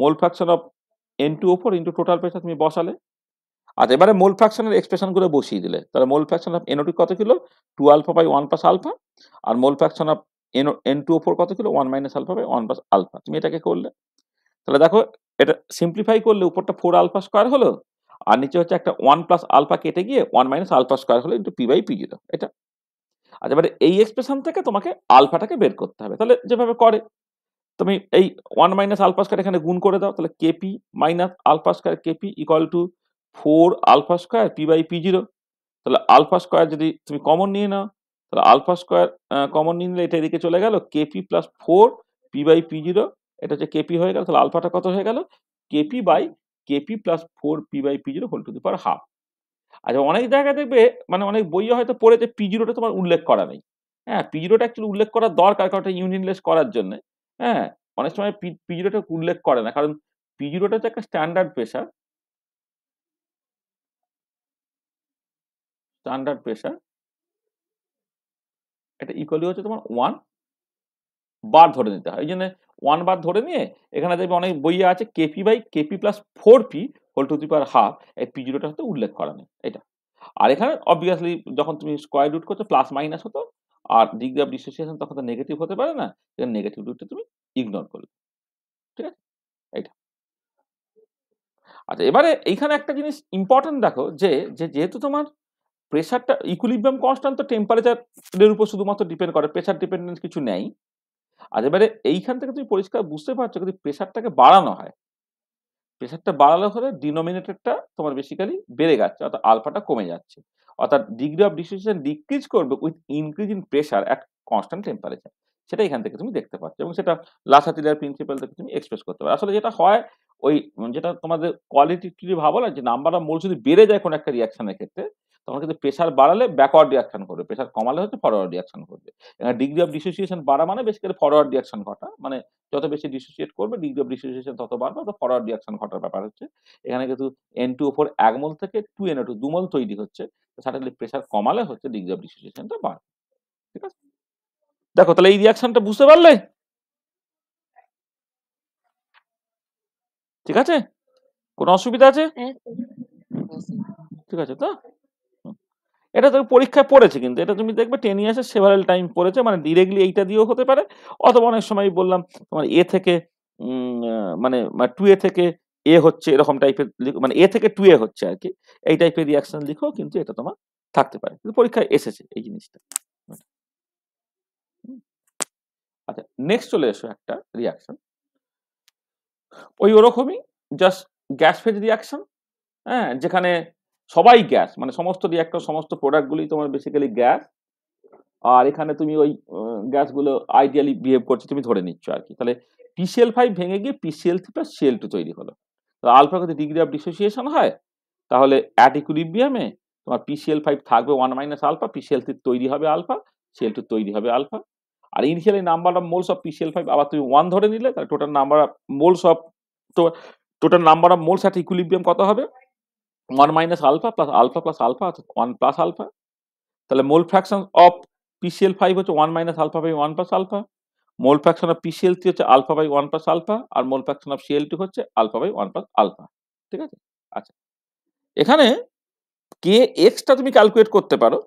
mole fraction of N2O4 into total pressure তুমি বসালে। আচ্ছা, এবারে মোল ফ্র্যাকশনের এক্সপ্রেশন গুলো বসিয়ে দিলে, তাহলে মোল ফ্র্যাকশন অফ NO2 কত কিলো 2 আলফা বাই 1 প্লাস আলফা, আর মোল ফ্র্যাকশন অফ N2O4 কত কিলো 1 minus alpha by 1 plus alpha. তুমি এটাকে করলে, তাহলে দেখো এটা সিম্পলিফাই করলে উপরটা 4 আলফা স্কয়ার হলো, আর নিচে হচ্ছে একটা 1 প্লাস আলফা কেটে গিয়ে 1 মাইনাস আলফা স্কয়ার হলো ইনটু P বাই P0, এটা। আচ্ছা, এবারে এই এক্সপ্রেশন থেকে তোমাকে আলফাটাকে বের করতে হবে, তাহলে যেভাবে করে তুমি এই 1 মাইনাস আলফা স্কয়ার এখানে গুণ করে দাও, তাহলে KP minus alpha square KP equal to 4 alpha square P by P0। তাহলে আলফা স্কয়ার যদি তুমি কমন নিয়ে নাও, তাহলে আলফা স্কয়ার কমন নিয়ে নিলে এটা এদিকে চলে গেল, KP plus 4 P by P0, এটা হচ্ছে কেপি হয়ে গেল। তাহলে আলফাটা কত হয়ে গেল, KP by KP plus 4 P by P0 whole to the power half. আচ্ছা, অনেক জায়গায় দেখবে মানে অনেক বইয়ে হয়তো পড়েছে P0টা তোমার উল্লেখ করা নেই। হ্যাঁ, P0টা অ্যাকচুয়ালি উল্লেখ করার দরকার, কারণ এটা ইউনিটলেস করার জন্য। হ্যাঁ, অনেক সময় P0টা উল্লেখ করে না, কারণ P0টা হচ্ছে একটা স্ট্যান্ডার্ড প্রেসার, এটা ইকুয়ালি হচ্ছে তোমার 1 বার ধরে নিতে হয়। এই জন্য 1 বার ধরে নিয়ে এখানে দেখবে অনেক বইয়ে আছে KP by KP plus 4p whole to the power half, এই P0টা হতে উল্লেখ করা নেই, এটা। আর এখানে অবভিয়াসলি যখন তুমি স্কয়ার রুট করছো প্লাস মাইনাস হতো, আর ডিগ্রি অফ ডিসোসিয়েশন তখন তো নেগেটিভ হতে পারে না, নেগেটিভ রুটটা তুমি ইগনোর করলে, ঠিক আছে। আচ্ছা, এবারে এইখানে একটা জিনিস ইম্পর্টেন্ট দেখো যে যেহেতু তোমার প্রেসারটা ইকুইলিব্রিয়াম কনস্ট্যান্ট তো টেম্পারেচারের উপর শুধুমাত্র ডিপেন্ড করে, প্রেসার ডিপেন্ডেন্ট কিছু নেই। আর এবারে এইখান থেকে তুমি পরিষ্কার বুঝতে পারছো যদি প্রেসারটাকে বাড়ানো হয়, প্রেসারটা বাড়ালে হলে ডিনোমিনেটরটা তোমার বেসিক্যালি বেড়ে যাচ্ছে, অর্থাৎ আলফাটা কমে যাচ্ছে, অর্থাৎ ডিগ্রি অফ ডিসোসিয়েশন ডিক্রিজ করবে with increase in pressure at constant temperature. সেটা এখান থেকে তুমি দেখতে পাচ্ছ এবং সেটা লাসাতিলার প্রিন্সিপাল থেকে তুমি এক্সপ্রেস করতে পারো। আসলে যেটা হয় ওই যেটা তোমাদের কোয়ালিটেটিভ ভাবো না, যে নাম্বার অফ মোল যদি বেড়ে যায় কোনো একটা রিয়াকশনের ক্ষেত্রে, তখন কিন্তু প্রেসার বাড়ালে ব্যাকওয়ার্ড রিয়াকশন করবে, প্রেসার কমালে হচ্ছে ফরওয়ার্ড রিয়াকশন করবে। ডিগ্রি অফ ডিসোসিয়েশন বাড়া মানে বেসিক্যালি ফরওয়ার্ড রিয়াকশন ঘটা, মানে যত বেশি ডিসোসিয়েট করবে ডিগ্রি অফ ডিসোসিয়েশন তত বাড়বে, অর্থাৎ ফরওয়ার্ড রিয়াকশন ঘটার ব্যাপার হচ্ছে। এখানে কিন্তু N2O4 1 মোল থেকে 2NO2 2 মোল তৈরি হচ্ছে, সাডেনলি প্রেসার কমালে হচ্ছে ডিগ্রি অফ ডিসোসিয়েশনটা বাড়বে। ঠিক আছে, দেখো তাহলে এই রিয়াকশনটা বুঝতে পারলে? ঠিক আছে, কোনো অসুবিধা আছে? হ্যাঁ ঠিক আছে তো, এটা তো পরীক্ষায় পড়েছে, কিন্তু এটা তুমি দেখবে 10 ইয়ার্সে সেভারাল টাইম পড়েছে, মানে ডিরেক্টলি এইটা দিয়েও হতে পারে, অথবা অনেক সময় বললাম তোমার এ থেকে মানে 2A থেকে এ হচ্ছে এরকম টাইপের, মানে এ থেকে 2A হচ্ছে আর কি, এই টাইপের রিয়াকশন লিখো, কিন্তু এটা তোমার থাকতে পারে, কিন্তু পরীক্ষায় এসেছে এই জিনিসটা। আচ্ছা, নেক্সট চলে এসো একটা রিয়াকশন, ওই ওরকমই জাস্ট গ্যাস ফেজ রিয়াকশন, হ্যাঁ, যেখানে সবাই গ্যাস, মানে সমস্ত রিয়াক্টর সমস্ত প্রোডাক্টগুলি তোমার বেসিক্যালি গ্যাস, আর এখানে তুমি ওই গ্যাসগুলো আইডিয়ালি বিহেভ করছে তুমি ধরে নিচ্ছ আর কি। তাহলে PCl5 ভেঙে গিয়ে PCl3 প্লাস Cl2 তৈরি হলো। তো আলফা যদি ডিগ্রি অফ ডিসোসিয়েশন হয়, তাহলে অ্যাট ইকুইলিব্রিয়ামে তোমার PCl5 থাকবে 1 মাইনাস আলফা, PCl3 তৈরি হবে আলফা, Cl2 তৈরি হবে আলফা। আর initially number of moles of PCl5 আবার তুমি 1 ধরে নিলে, তাহলে total number of moles of total number of moles at equilibrium কত হবে? 1 minus alpha plus alpha plus alpha, অর্থাৎ 1 প্লাস আলফা। তাহলে মোল ফ্র্যাকশন অফ PCl5 হচ্ছে 1 minus alpha by 1 plus alpha, mole fraction of PCl3 হচ্ছে alpha by 1 plus alpha, আর mole fraction of Cl2 হচ্ছে alpha by 1 plus alpha. ঠিক আছে, আচ্ছা, এখানে kx টা তুমি ক্যালকুলেট করতে পারো।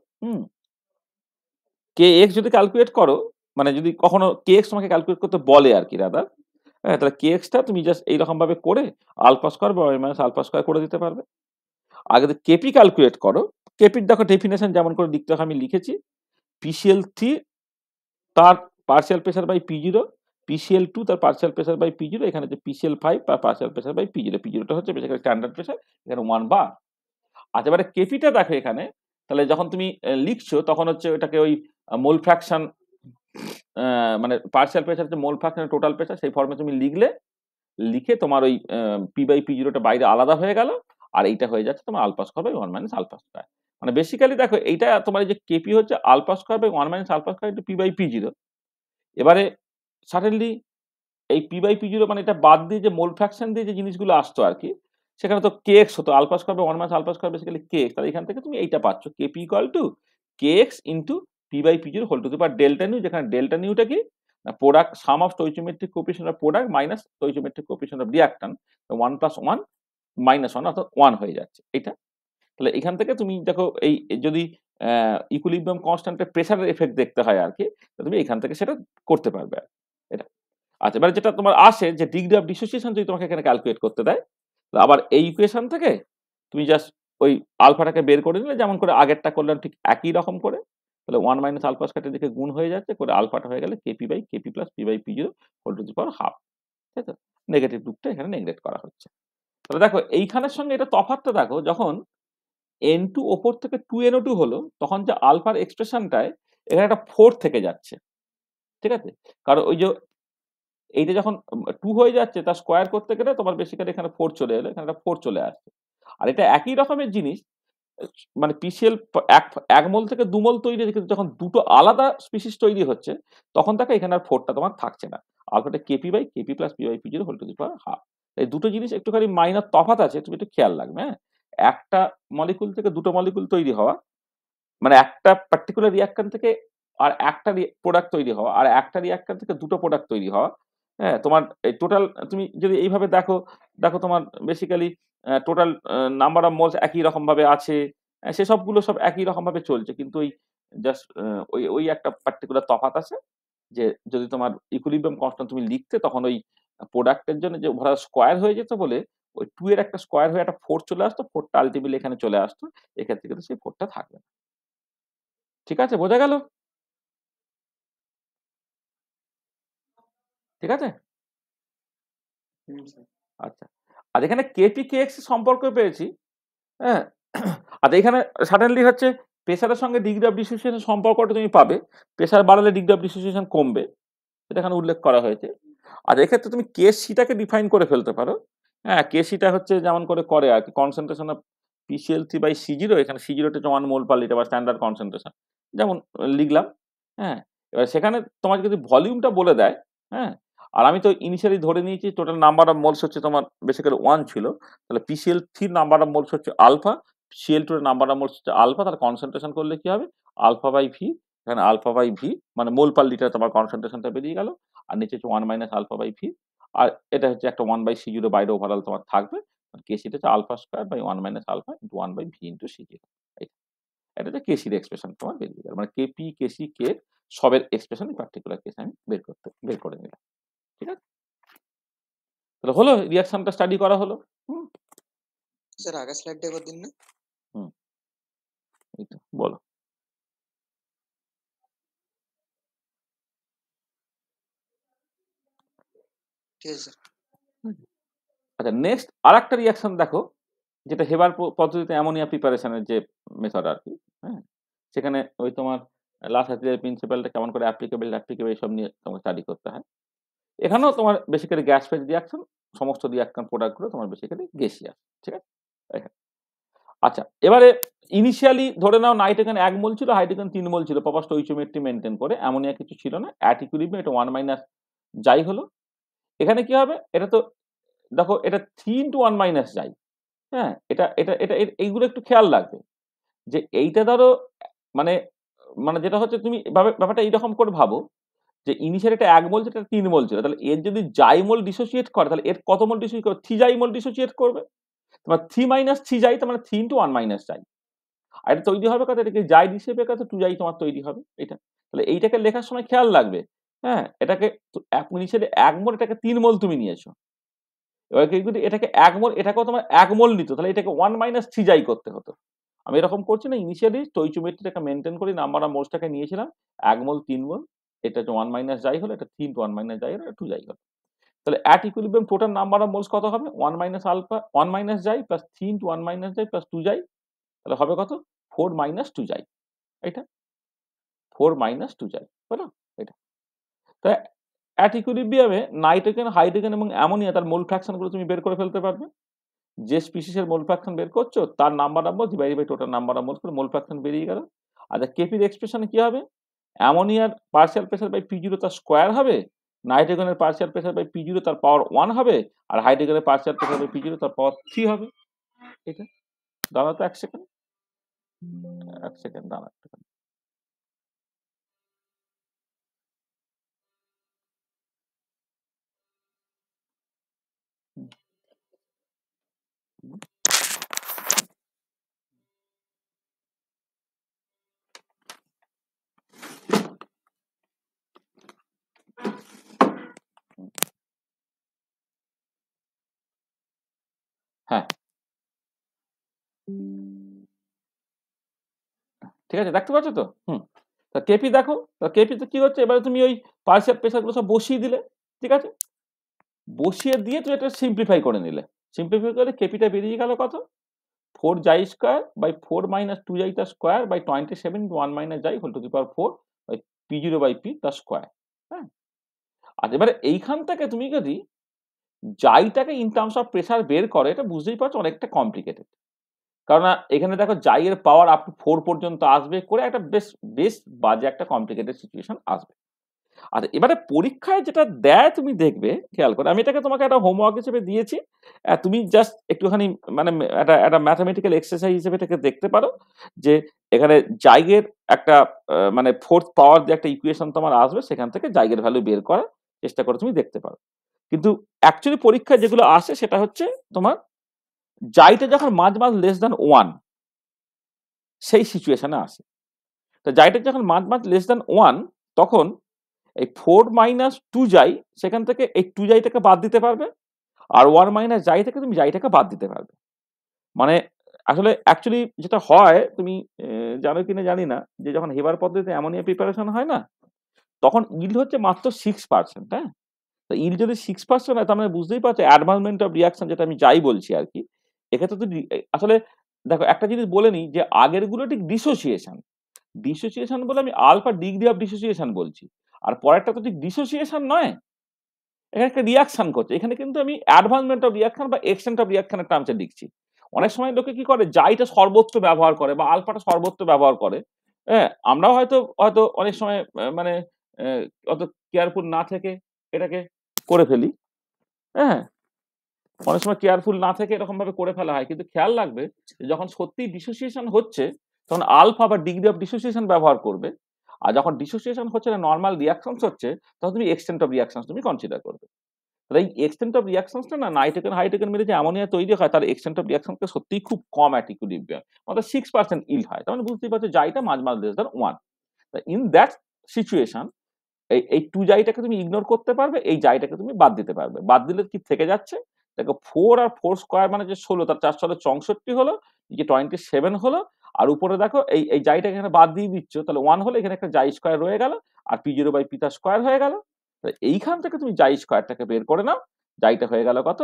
kx যদি ক্যালকুলেট করো, মানে যদি কখনো kx তোমাকে ক্যালকুলেট করতে বলে আর কি রাদার, হ্যাঁ, তাহলে kx টা তুমি জাস্ট এইরকম ভাবে করে আলফা স্কয়ার বা মাইনাস আলফা স্কয়ার করে দিতে পারবে। আগে যদি kp ক্যালকুলেট করো, kp দেখো ডেফিনেশন যেমন করে লিখতে হয় আমি লিখেছি, PCl3 তার partial pressure by P0, PCl2 তার পার্শিয়াল প্রেসার বাই P0, এখানে যে PCl5 তার পার্শিয়াল প্রেসার বাই P0, P0টা হচ্ছে বেসিক্যালি স্ট্যান্ডার্ড প্রেসার, এখানে 1 বার। আচ্ছা, এবারে কেপিটা দেখো এখানে, তাহলে যখন তুমি লিখছো তখন হচ্ছে ওটাকে ওই মোল ফ্র্যাকশন, মানে পার্শিয়াল প্রেসার হচ্ছে মোল ফ্র্যাকশন টোটাল প্রেসার, সেই ফর্মে তুমি লিখলে, লিখে তোমার ওই P/P0টা বাইরে আলাদা হয়ে গেল, আর এইটা হয়ে যাচ্ছে তোমার alpha square by 1 minus alpha square. মানে বেসিক্যালি দেখো এইটা তোমার এই যে কেপি হচ্ছে alpha square by 1 minus alpha square into P/P0। এবারে সাডেনলি এই P/P0 মানে এটা বাদ দিয়ে যে মোল ফ্র্যাকশন দিয়ে যে জিনিসগুলো আসতো আর কি, সেখানে তো kx হতো, alpha square by 1 minus alpha square basically kx, তাহলে এখান থেকে তুমি এইটা পাচ্ছ kp equal to kx into P/P0 whole to the power delta nu, যেখানে ডেল্টা নিউটা কি না product sum of stoichiometric coefficient of product minus stoichiometric coefficient of reactant, 1 plus 1 minus 1 অর্থাৎ 1 হয়ে যাচ্ছে এটা। তাহলে এখান থেকে তুমি দেখো এই যদি ইকুইলিব্রিয়াম কনস্ট্যান্টের প্রেসারের এফেক্ট দেখতে হয় আর কি, তুমি এখান থেকে সেটা করতে পারবে এটা। আচ্ছা, এবারে যেটা তোমার আসে যে ডিগ্রি অফ ডিসোসিয়েশন যদি তোমাকে এখানে ক্যালকুলেট করতে দেয়, আবার এই ইকুয়েশন থেকে তুমি জাস্ট ওই আলফাটাকে বের করে নিলে, যেমন করে আগেরটা করলাম ঠিক একই রকম করে, তাহলে 1 মাইনাস আলফা স্কয়ারের দিকে গুণ হয়ে যাচ্ছে করে আলফাটা হয়ে গেলে KP by KP plus P/P0 whole to the power half. তাই তো, নেগেটিভ রূপটা এখানে নেগলেক্ট করা হচ্ছে। তাহলে দেখো এইখানের সঙ্গে এটা তফাৎটা দেখো, যখন N2 ওপর থেকে 2NO2 হলো, তখন যে আলফার এক্সপ্রেশনটায় এখানে একটা 4 থেকে যাচ্ছে। ঠিক আছে, কারণ ওই যে এইটা যখন 2 হয়ে যাচ্ছে তার স্কয়ার করতে গেলে তোমার বেসিক্যালি এখানে 4 চলে এলো, এখানে একটা 4 চলে আসছে। আর এটা একই রকমের জিনিস, মানে PCl এক মোল থেকে 2 মোল তৈরি হয়েছে, কিন্তু যখন দুটো আলাদা স্পিসিস তৈরি হচ্ছে তখন দেখো এখানে আর 4টা তোমার থাকছে না, আলফাটা KP by KP plus P/P0 whole to the power half. এই দুটো জিনিস একটুখানি মাইনর তফাৎ আছে, তুমি একটু খেয়াল রাখবে। হ্যাঁ, একটা মলিকুল থেকে দুটো মলিকুল তৈরি হওয়া, মানে একটা পার্টিকুলার রিঅ্যাকট্যান্ট থেকে আর একটা প্রোডাক্ট তৈরি হওয়া, আর একটা রিঅ্যাকট্যান্ট থেকে দুটো প্রোডাক্ট তৈরি হওয়া, হ্যাঁ, তোমার এই টোটাল তুমি যদি এইভাবে দেখো, দেখো তোমার basically total number of moles একই রকম ভাবে আছে, সেসবগুলো সব একই রকম ভাবে চলছে, কিন্তু ওই জাস্ট ওই ওই একটা পার্টিকুলার তফাৎ আছে, যে যদি তোমার ইকুইলিব্রিয়াম কনস্ট্যান্ট তুমি লিখতে তখন ওই প্রোডাক্টের জন্য যে ওরা স্কয়ার হয়ে যেত বলে ওই 2 এর একটা স্কোয়ার হয়ে একটা 4 চলে আসতো, 4টা আলটিমেটলি এখানে চলে আসতো, এক্ষেত্রে কিন্তু সেই 4টা থাকবে না। ঠিক আছে, বোঝা গেল? ঠিক আছে, স্যার। আচ্ছা। আর এখানে কেপি কেএক্স সম্পর্ক পেয়েছি, হ্যাঁ। আর এখানে সাডেনলি হচ্ছে প্রেসারের সঙ্গে ডিগ্রি অফ ডিসোসিয়েশন সম্পর্কটা তুমি পাবে, প্রেসার বাড়ালে ডিগ্রি অফ ডিসোসিয়েশন কমবে, এটা এখানে উল্লেখ করা হয়েছে। আর এক্ষেত্রে তুমি কেসিটাকে ডিফাইন করে ফেলতে পারো, হ্যাঁ। কেসিটা হচ্ছে যেমন করে আর কি, কনসেন্ট্রেশন অফ PCl3/C0, এখানে C0 টা 1 মোল পার লিটার বা স্ট্যান্ডার্ড কনসেন্ট্রেশন, যেমন লিখলাম, হ্যাঁ। এবার সেখানে তোমাকে যদি ভলিউমটা বলে দেয়, হ্যাঁ, আর আমি তো ইনিশিয়ালি ধরে নিয়েছি টোটাল নাম্বার অফ মোলস হচ্ছে তোমার বেসিক্যালি 1 ছিল, তাহলে PCl3 নাম্বার অফ মোলস হচ্ছে আলফা, Cl2 এর নাম্বার অফ মোলস হচ্ছে আলফা, তাহলে কনসেন্ট্রেশন করলে কি হবে, আলফা/ভি, এখানে আলফা/ভি মানে মোল পার লিটার তোমার কনসেন্ট্রেশনটা বেরিয়ে গেল, আর নিচে হচ্ছে 1 মাইনাস আলফা/ভি, আর এটা হচ্ছে একটা 1/C0 বাইরে ওভারঅল তোমার থাকবে, কেসিটা হচ্ছে alpha square by 1 minus alpha into 1/ভি ইন্টু C0। এটা হচ্ছে কেসির এক্সপ্রেশন তোমার বেরিয়ে গেল, মানে কেপি কেসি কে সবের এক্সপ্রেশন পার্টিকুলার কেস আমি বের করে নিলাম। ঠিক আছে, তাহলে হলো রিঅ্যাকশনটা স্টাডি করা হলো। স্যার আগের স্লাইডটা একবার দিন না। এই তো বলো। ঠিক আছে স্যার। আচ্ছা, নেক্সট আরেকটা রিঅ্যাকশন দেখো, যেটা হেবার পদ্ধতিতে অ্যামোনিয়া প্রিপারেশনের যে মেথড আর কি, হ্যাঁ। সেখানে ওই তোমার লাসাতির প্রিন্সিপালটা কেমন করে অ্যাপ্লিকেবল সব নিয়ে তোমাকে স্টাডি করতে হয়। এখানেও তোমার বেসিক্যালি গ্যাস ফেজ রিঅ্যাকশন, সমস্ত রিঅ্যাকশন প্রোডাক্টগুলো তোমার বেসিক্যালি গ্যাসিয়াস। ঠিক আছে, আচ্ছা। এবারে ইনিশিয়ালি ধরে নাও নাইট্রোজেন 1 মোল ছিল, হাইড্রোজেন 3 মোল ছিল, প্রপার স্টোইচিওমেট্রি মেনটেন করে, অ্যামোনিয়া কিছু ছিল না, অ্যাট ইকুইলিব্রিয়াম এটা 1 মাইনাস যাই হলো। এখানে কি হবে, এটা তো দেখো এটা 3 ইনটু 1 মাইনাস যাই, হ্যাঁ। এটা এটা এটা এইগুলো একটু খেয়াল রাখবে, যে এইটা ধরো মানে মানে যেটা হচ্ছে তুমি ব্যাপারটা এইরকম করে ভাবো, যে ইনিশিয়াল এটা 1 মোল, যেটা 3 মোল ছিল, তাহলে এর যদি জাইমোল ডিসোসিয়েট করে, তাহলে এর কত মোল ডিসোসিয়েট করবে, 3 জাইমোল ডিসোসিয়েট করবে, তোমার 3 মাইনাস 3 যাই, তার মানে 3 ইনটু 1 মাইনাস যাই। আর এটা তৈরি হবে কত, এটাকে যাই হিসেবে কত 2 যাই তোমার তৈরি হবে এটা। তাহলে এইটাকে লেখার সময় খেয়াল রাখবে, হ্যাঁ। এটাকে নিচে 1 মোল, এটাকে 3 মোল তুমি নিয়েছো, এবার কিন্তু এটাকে 1 মোল, এটাকেও তোমার 1 মোল নিত, তাহলে এটাকে 1 মাইনাস 3 যাই করতে হতো। আমি এরকম করছি না, ইনিশিয়ালি স্টোইচিওমেট্রিটাকে মেনটেন করে নাম্বার অফ মোলসটাকে নিয়েছিলাম, 1 মোল 3 মোল, এটা হচ্ছে 1 মাইনাস যাই হলো, এটা 3 ইনটু 1 মাইনাস যাই হলো, 2 যাই হলো। তাহলে at equilibrium total number of moles কত হবে, 1 মাইনাস আলফা 1 মাইনাস যাই প্লাস 3 ইনটু 1 মাইনাস যাই প্লাস 2 যাই, তাহলে হবে কত 4 মাইনাস 2 যাই, এটা 4 মাইনাস 2 যাই হলো এটা। তাই অ্যাট ইকুইলিব্রিয়ামে নাইট্রোজেন, হাইড্রোজেন এবং অ্যামোনিয়া তার মোল ফ্র্যাকশন গুলো তুমি বের করে ফেলতে পারবে। যে স্পিসিসের মোল ফ্র্যাকশন বের করছো তার number of moles divided by total number of moles করে মোল ফ্র্যাকশন বেরিয়ে গেল। আচ্ছা, কেপির এক্সপ্রেশনে কি হবে, অ্যামোনিয়ার পার্শিয়াল প্রেসার বাই P0 তার স্কোয়ার হবে, নাইট্রোজেনের পার্শিয়াল প্রেসার বাই P0 তার পাওয়ার 1 হবে, আর হাইড্রোজেনের পার্শিয়াল প্রেসার বাই P0 তার পাওয়ার 3 হবে। এটা দাঁড়াও তো 1 সেকেন্ড, 1 সেকেন্ড দাঁড়াও। হ্যাঁ, ঠিক আছে, দেখতে পাচ্ছ তো। তা কেপি দেখো, কেপিতে কি হচ্ছে, এবারে তুমি ওই পার্শিয়াল প্রেসারগুলো সব বসিয়ে দিলে, ঠিক আছে, বসিয়ে দিয়ে তুমি এটা সিম্পলিফাই করে নিলে, সিম্পলিফাই করে কেপিটা বেরিয়ে গেল কত, 4 জাই স্কোয়ার বাই 4 মাইনাস 2 জাইটা square by 27 1 minus xi whole to the power 4 by P0 by P তার স্কোয়ার, হ্যাঁ। আর এবারে এইখান থেকে তুমি যদি জাইটাকে ইন টার্মস অফ প্রেসার বের করে, এটা বুঝতেই পারছো অনেকটা কমপ্লিকেটেড, কারণ এখানে দেখো জাইয়ের পাওয়ার আপ টু 4 পর্যন্ত আসবে করে একটা বেশ বাজে একটা কমপ্লিকেটেড সিচুয়েশন আসবে। আর এবারে পরীক্ষায় যেটা দেয় তুমি দেখবে খেয়াল করে, আমি এটাকে তোমাকে একটা হোমওয়ার্ক হিসেবে দিয়েছি, তুমি জাস্ট একটুখানি মানে একটা ম্যাথামেটিক্যাল এক্সারসাইজ হিসেবে এটাকে দেখতে পারো, যে এখানে জাইগের একটা মানে ফোর্থ পাওয়ার যে একটা ইকুয়েশন তোমার আসবে, সেখান থেকে জাইগের ভ্যালু বের করার চেষ্টা করে তুমি দেখতে পারো। কিন্তু অ্যাকচুয়ালি পরীক্ষায় যেগুলো আসে সেটা হচ্ছে তোমার জাইটা যখন মাঝ লেস দ্যান 1 সেই সিচুয়েশনে আসে। তো জাইটা যখন মাঝ লেস দ্যান 1 তখন এই 4 মাইনাস 2 যাই, সেখান থেকে এই 2 যাইটাকে বাদ দিতে পারবে, আর 1 মাইনাস জাই থেকে তুমি জাইটাকে বাদ দিতে পারবে। মানে আসলে অ্যাকচুয়ালি যেটা হয় তুমি জানো কিনা জানি না, যে যখন হেবার পদ্ধতিতে অ্যামোনিয়া প্রিপারেশন হয় না, তখন ইল্ড হচ্ছে মাত্র 6%, হ্যাঁ? তো ইল্ড যদি 6% হয়, তার মানে বুঝতেই পারছো অ্যাডভান্সমেন্ট অফ রিঅ্যাকশন, যেটা আমি যাই বলছি আর কি, এক্ষেত্রে তো আসলে দেখো একটা জিনিস বলে নিই, যে আগের গুলো ঠিক ডিসোসিয়েশন। ডিসোসিয়েশন বলে আমি আলফা ডিগ্রি অফ ডিসোসিয়েশন বলছি, আর পরেরটা তো ঠিক ডিসোসিয়েশন নয়, এখানে একটা রিয়াকশন করছে। এখানে কিন্তু আমি অ্যাডভান্সমেন্ট অফ রিয়াকশন বা এক্সটেন্ট অফ রিয়াকশনের টার্মসে লিখছি। অনেক সময় লোকে কি করে, জাইটা সর্বোচ্চ ব্যবহার করে বা আলফাটা সর্বোচ্চ ব্যবহার করে। হ্যাঁ, আমরাও হয়তো হয়তো অনেক সময় মানে অত কেয়ারফুল না থেকে এটাকে করে ফেলি। হ্যাঁ, অনেক সময় কেয়ারফুল না থেকে এরকম ভাবে করে ফেলা হয়, কিন্তু খেয়াল রাখবে যে যখন সত্যি ডিসোসিয়েশন হচ্ছে, তখন আলফা বা ডিগ্রি অফ ডিসোসিয়েশন ব্যবহার করবে। আর যখন ডিসোসিয়েশন হচ্ছে না, নর্মাল রিয়াকশনস হচ্ছে, তখন তুমি এক্সটেন্ট অফ রিয়াকশনস তুমি কনসিডার করবে। তাহলে এই এক্সটেন্ট অফ রিয়াকশনসটা না, নাইট্রোজেন হাইড্রোজেন মিলে যে অ্যামোনিয়া তৈরি হয়, তার এক্সটেন্ট অফ রিয়াকশনটা সত্যিই খুব কম অ্যাট ইকুইলিব্রিয়াম, অর্থাৎ 6% ইল্ড হয়। তার মানে বুঝতেই পারছো জাইটা মাঝ মাঝ less than 1। In that situation এই 2 জাইটাকে তুমি ইগনোর করতে পারবে, এই জাইটাকে তুমি বাদ দিতে পারবে। বাদ দিলে কি থেকে যাচ্ছে, দেখো 4 আর 4 স্কয়ার মানে যে 16, তার 4 হলো 64 হলো, যে 27 হলো, আর উপরে দেখো এই জাইটাকে এখানে বাদ দিয়ে দিচ্ছ, তাহলে 1 হলো, এখানে একটা জাই স্কয়ার রয়ে গেল, আর p0 বাই পিটা স্কয়ার হয়ে গেল। এইখান থেকে তুমি জাই স্কয়ারটাকে বের করে নাও, জাইটা হয়ে গেল কত,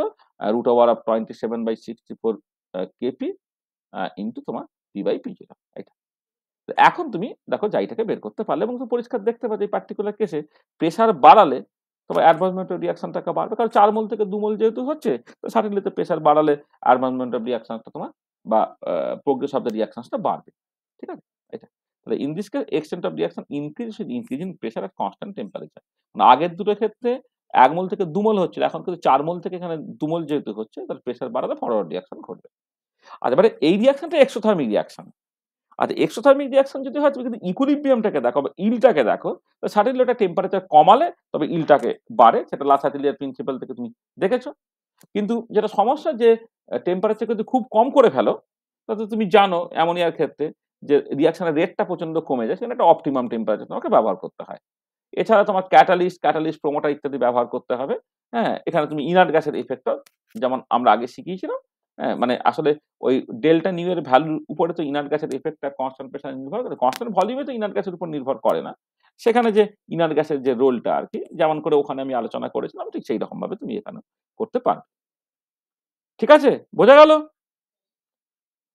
root over of 27/64 KP into তোমার পি বাই p0। এখন তুমি দেখো জাইটাকে বের করতে পারলে, এবং তুমি পরিষ্কার দেখতে পাচ্ছ এই পার্টিকুলার কেসে প্রেসার বাড়ালে তোমার অ্যাডভান্সমেন্ট অফ রিয়াকশনটাকে বাড়বে, কারণ 4 মোল থেকে 2 মোল যেহেতু হচ্ছে, তো সার্টেনলি তো প্রেসার বাড়ালে অ্যাডভান্সমেন্ট অফ রিয়াকশনটা তোমার বা প্রোগ্রেস অফ দ্য রিয়াকশনটা বাড়বে। ঠিক আছে, এটা তাহলে in this case extent of reaction increase with increase in pressure at constant temperature. আগের দুটো ক্ষেত্রে 1 মোল থেকে 2 মোল হচ্ছিল, এখন কিন্তু 4 মোল থেকে এখানে 2 মোল যেহেতু হচ্ছে, তাহলে প্রেসার বাড়ালে ফরওয়ার্ড রিয়াকশন ঘটবে। আর এবারে এই রিয়াকশনটা এক্সোথার্মিক রিয়াকশন। আচ্ছা, এক্সোথার্মিক রিয়াকশন যদি হয়, তুমি যদি ইকুইলিব্রিয়ামটাকে দেখো বা ইলটাকে দেখো, তো সার্টেনলি ওটা টেম্পারেচার কমালে তবে ইলটাকে বাড়ে, সেটা লাসাতিলিয়ার প্রিন্সিপাল থেকে তুমি দেখেছো। কিন্তু যেটা সমস্যা, যে টেম্পারেচার যদি খুব কম করে ফেলো, তাতে তুমি জানো অ্যামোনিয়ার ক্ষেত্রে যে রিয়াকশনের রেটটা প্রচন্ড কমে যায়, সেখানে একটা অপটিমাম টেম্পারেচার তোমাকে ব্যবহার করতে হয়। এছাড়া তোমার ক্যাটালিস্ট প্রমোটার ইত্যাদি ব্যবহার করতে হবে। হ্যাঁ, এখানে তুমি ইনার্ট গ্যাসের ইফেক্টও, যেমন আমরা আগে শিখিয়েছিলাম, হ্যাঁ, মানে আসলে ওই ডেল্টা নিউ এর ভ্যালুর উপরে তো ইনার্ট গ্যাসের ইফেক্টটা কনস্ট্যান্ট প্রেসার নির্ভর করে, কনস্ট্যান্ট ভলিউমে তো ইনার্ট গ্যাসের উপর নির্ভর করে না। সেখানে যে ইনার্ট গ্যাসের যে রোলটা আর কি, যেমন করে ওখানে আমি আলোচনা করেছিলাম, ঠিক সেই রকম ভাবে তুমি এখানে করতে পারবে। ঠিক আছে, বোঝা গেল?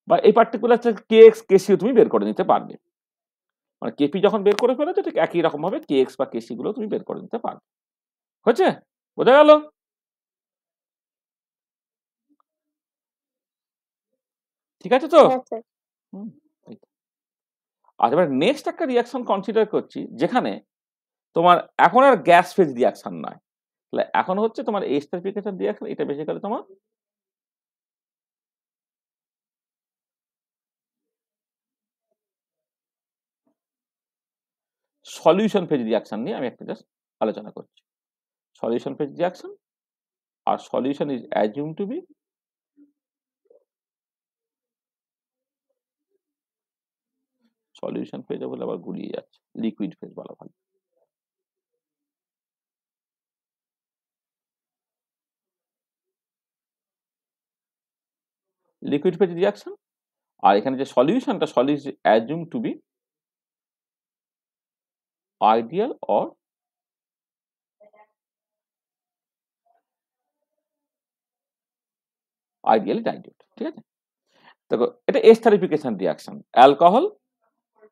বা এই পার্টিকুলার কেএক্স কেসিও তুমি বের করে নিতে পারবে। মানে কেপি যখন বের করে ফেলেছো, ঠিক একই রকম ভাবে কেএক্স বা কেসি গুলো তুমি বের করে নিতে পারবে। হয়েছে? বোঝা গেল? ঠিক আছে তো? হ্যাঁ স্যার। হুম, এই তো। আর এবার নেক্সট একটা রিয়াকশন কনসিডার করছি, যেখানে তোমার এখন আর গ্যাস ফেজ রিয়াকশন নয়, তাহলে এখন হচ্ছে তোমার এস্টারিফিকেশন রিয়াকশন। এটা বেসিক্যালি তোমার সলিউশন ফেজ রিয়াকশন নিয়ে আমি একটা জাস্ট আলোচনা করছি। সলিউশন ফেজ রিয়াকশন, আর solution is assume to be solution ফেজে বলে আবার গুলিয়ে যাচ্ছে, লিকুইড ফেজ বলা ভালো। লিকুইড ফেজ রিয়াকশন, আর এখানে যে সলিউশনটা, solution assume to be ideal or ideally dilute. ঠিক আছে, দেখো এটা এস্টারিফিকেশন রিয়াকশন, অ্যালকোহল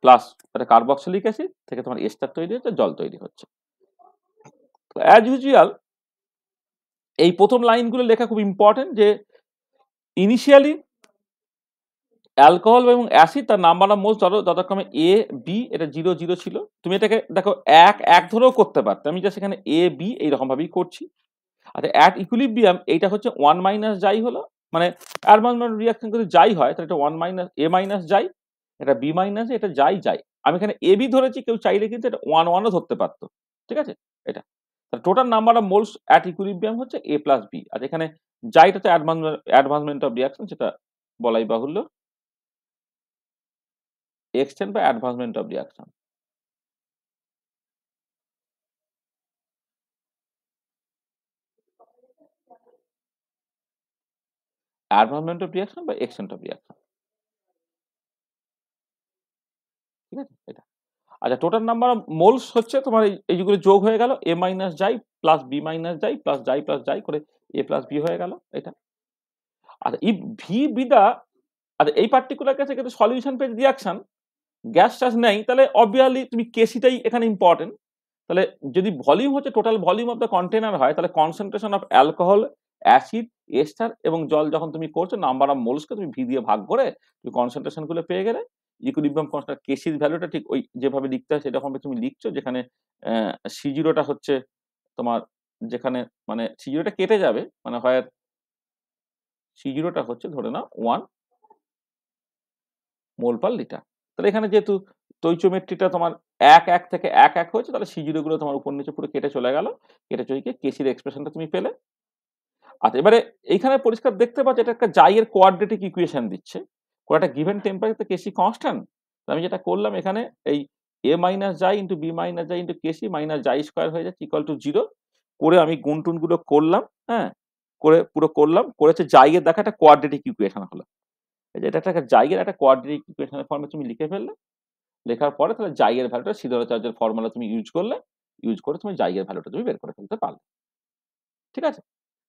প্লাস একটা কার্বক্সিলিক অ্যাসিড থেকে তোমার এস্টার তৈরি হচ্ছে, জল তৈরি হচ্ছে। অ্যাজ ইউজুয়াল এই প্রথম লাইনগুলো লেখা খুব ইম্পর্টেন্ট, যে ইনিশিয়ালি অ্যালকোহল এবং অ্যাসিড তার নাম্বার অফ মোলস যথাক্রমে এ বি, এটা 0 0 ছিল। তুমি এটাকে দেখো 1 1 ধরেও করতে পারতে, আমি জাস্ট এখানে এ বি এইরকম ভাবেই করছি। আচ্ছা, অ্যাট ইকুইলিব্রিয়াম এইটা হচ্ছে 1 মাইনাস যাই হলো, মানে অ্যাডভান্সমেন্ট রিয়াকশন যদি যাই হয়, তাহলে এটা 1 মাইনাস এ মাইনাস যাই, এটা বি মাইনাস, এটা যাই যাই। আমি এখানে এ বি ধরেছি, কেউ চাইলে কিন্তু এটা 1 1ও ধরতে পারতো। ঠিক আছে, এটা total number of moles at equilibrium হচ্ছে এ প্লাস বি। আর এখানে যাইটা হচ্ছে অ্যাডভান্সমেন্ট অফ রিয়াকশন, সেটা বলাই বাহুল্য, এক্সটেন্ট বা advancement of reaction. Advancement of reaction বা এক্সটেন্ট অফ রিয়াকশন। ঠিক আছে এটা। আচ্ছা টোটাল নাম্বার অফ মোলস হচ্ছে তোমার এই যেগুলো যোগ হয়ে গেল, এ মাইনাস যাই প্লাস বি মাইনাস যাই প্লাস যাই করে এ প্লাস বি হয়ে গেল এটা। আচ্ছা ইফ ভি বি দা, আচ্ছা এই পার্টিকুলার কেসে কিন্তু সলিউশন পেজ রিয়াকশন গ্যাস টাস নেই, তাহলে অবভিয়াসলি তুমি কেসিটাই এখানে ইম্পর্টেন্ট। তাহলে যদি ভলিউম হচ্ছে total volume of the container হয়, তাহলে concentration of alcohol, acid, ester এবং জল যখন তুমি করছো, নাম্বার অফ মোলসকে তুমি ভি দিয়ে ভাগ করে তুমি কনসেন্ট্রেশন গুলো পেয়ে গেলে। ইকুইলিব্রিয়াম কনস্ট্যান্ট কেসির ভ্যালুটা ঠিক ওই যেভাবে লিখতে হয় সেরকম তুমি লিখছো, যেখানে সি জিরোটা হচ্ছে তোমার, যেখানে মানে সি জিরোটা কেটে যাবে, মানে হয় সি জিরোটা হচ্ছে ধরে নাও 1 মোল পার লিটার। তাহলে এখানে যেহেতু স্টোইচিওমেট্রিটা তোমার 1 থেকে 1 হয়েছে, তাহলে সি জিরো গুলো তোমার উপর নিচে পুরো কেটে চলে গেল, কেটে চলে গিয়ে কেসির এক্সপ্রেশনটা তুমি পেলে। আচ্ছা এবারে এইখানে পরিষ্কার দেখতে পাচ্ছ এটা একটা জাইয়ের কোয়াড্রেটিক ইকুয়েশন দিচ্ছে, একটা গিভেন টেম্পারেচার কেসি কনস্ট্যান্ট। আমি যেটা করলাম এখানে এই এ মাইনাস জাই ইন্টু বি মাইনাস জাই ইন্টু কেসি মাইনাস জাই স্কোয়ার হয়ে যাচ্ছে ইকুয়াল টু 0 করে আমি গুণ টুন গুলো করলাম, হ্যাঁ করে পুরো করলাম, করেছে জাইয়ের দেখা একটা কোয়াড্রেটিক ইকুয়েশন হলো। এটা একটা জাইয়ের একটা কোয়াড্রেটিক ইকুয়েশনের ফর্মে তুমি লিখে ফেললে, লেখার পরে তাহলে জাইয়ের ভ্যালুটা সিডর চার্জের ফর্মুলা তুমি ইউজ করলে, ইউজ করে তুমি জাইয়ের ভ্যালুটা তুমি বের করে ফেলতে পারলে। ঠিক আছে,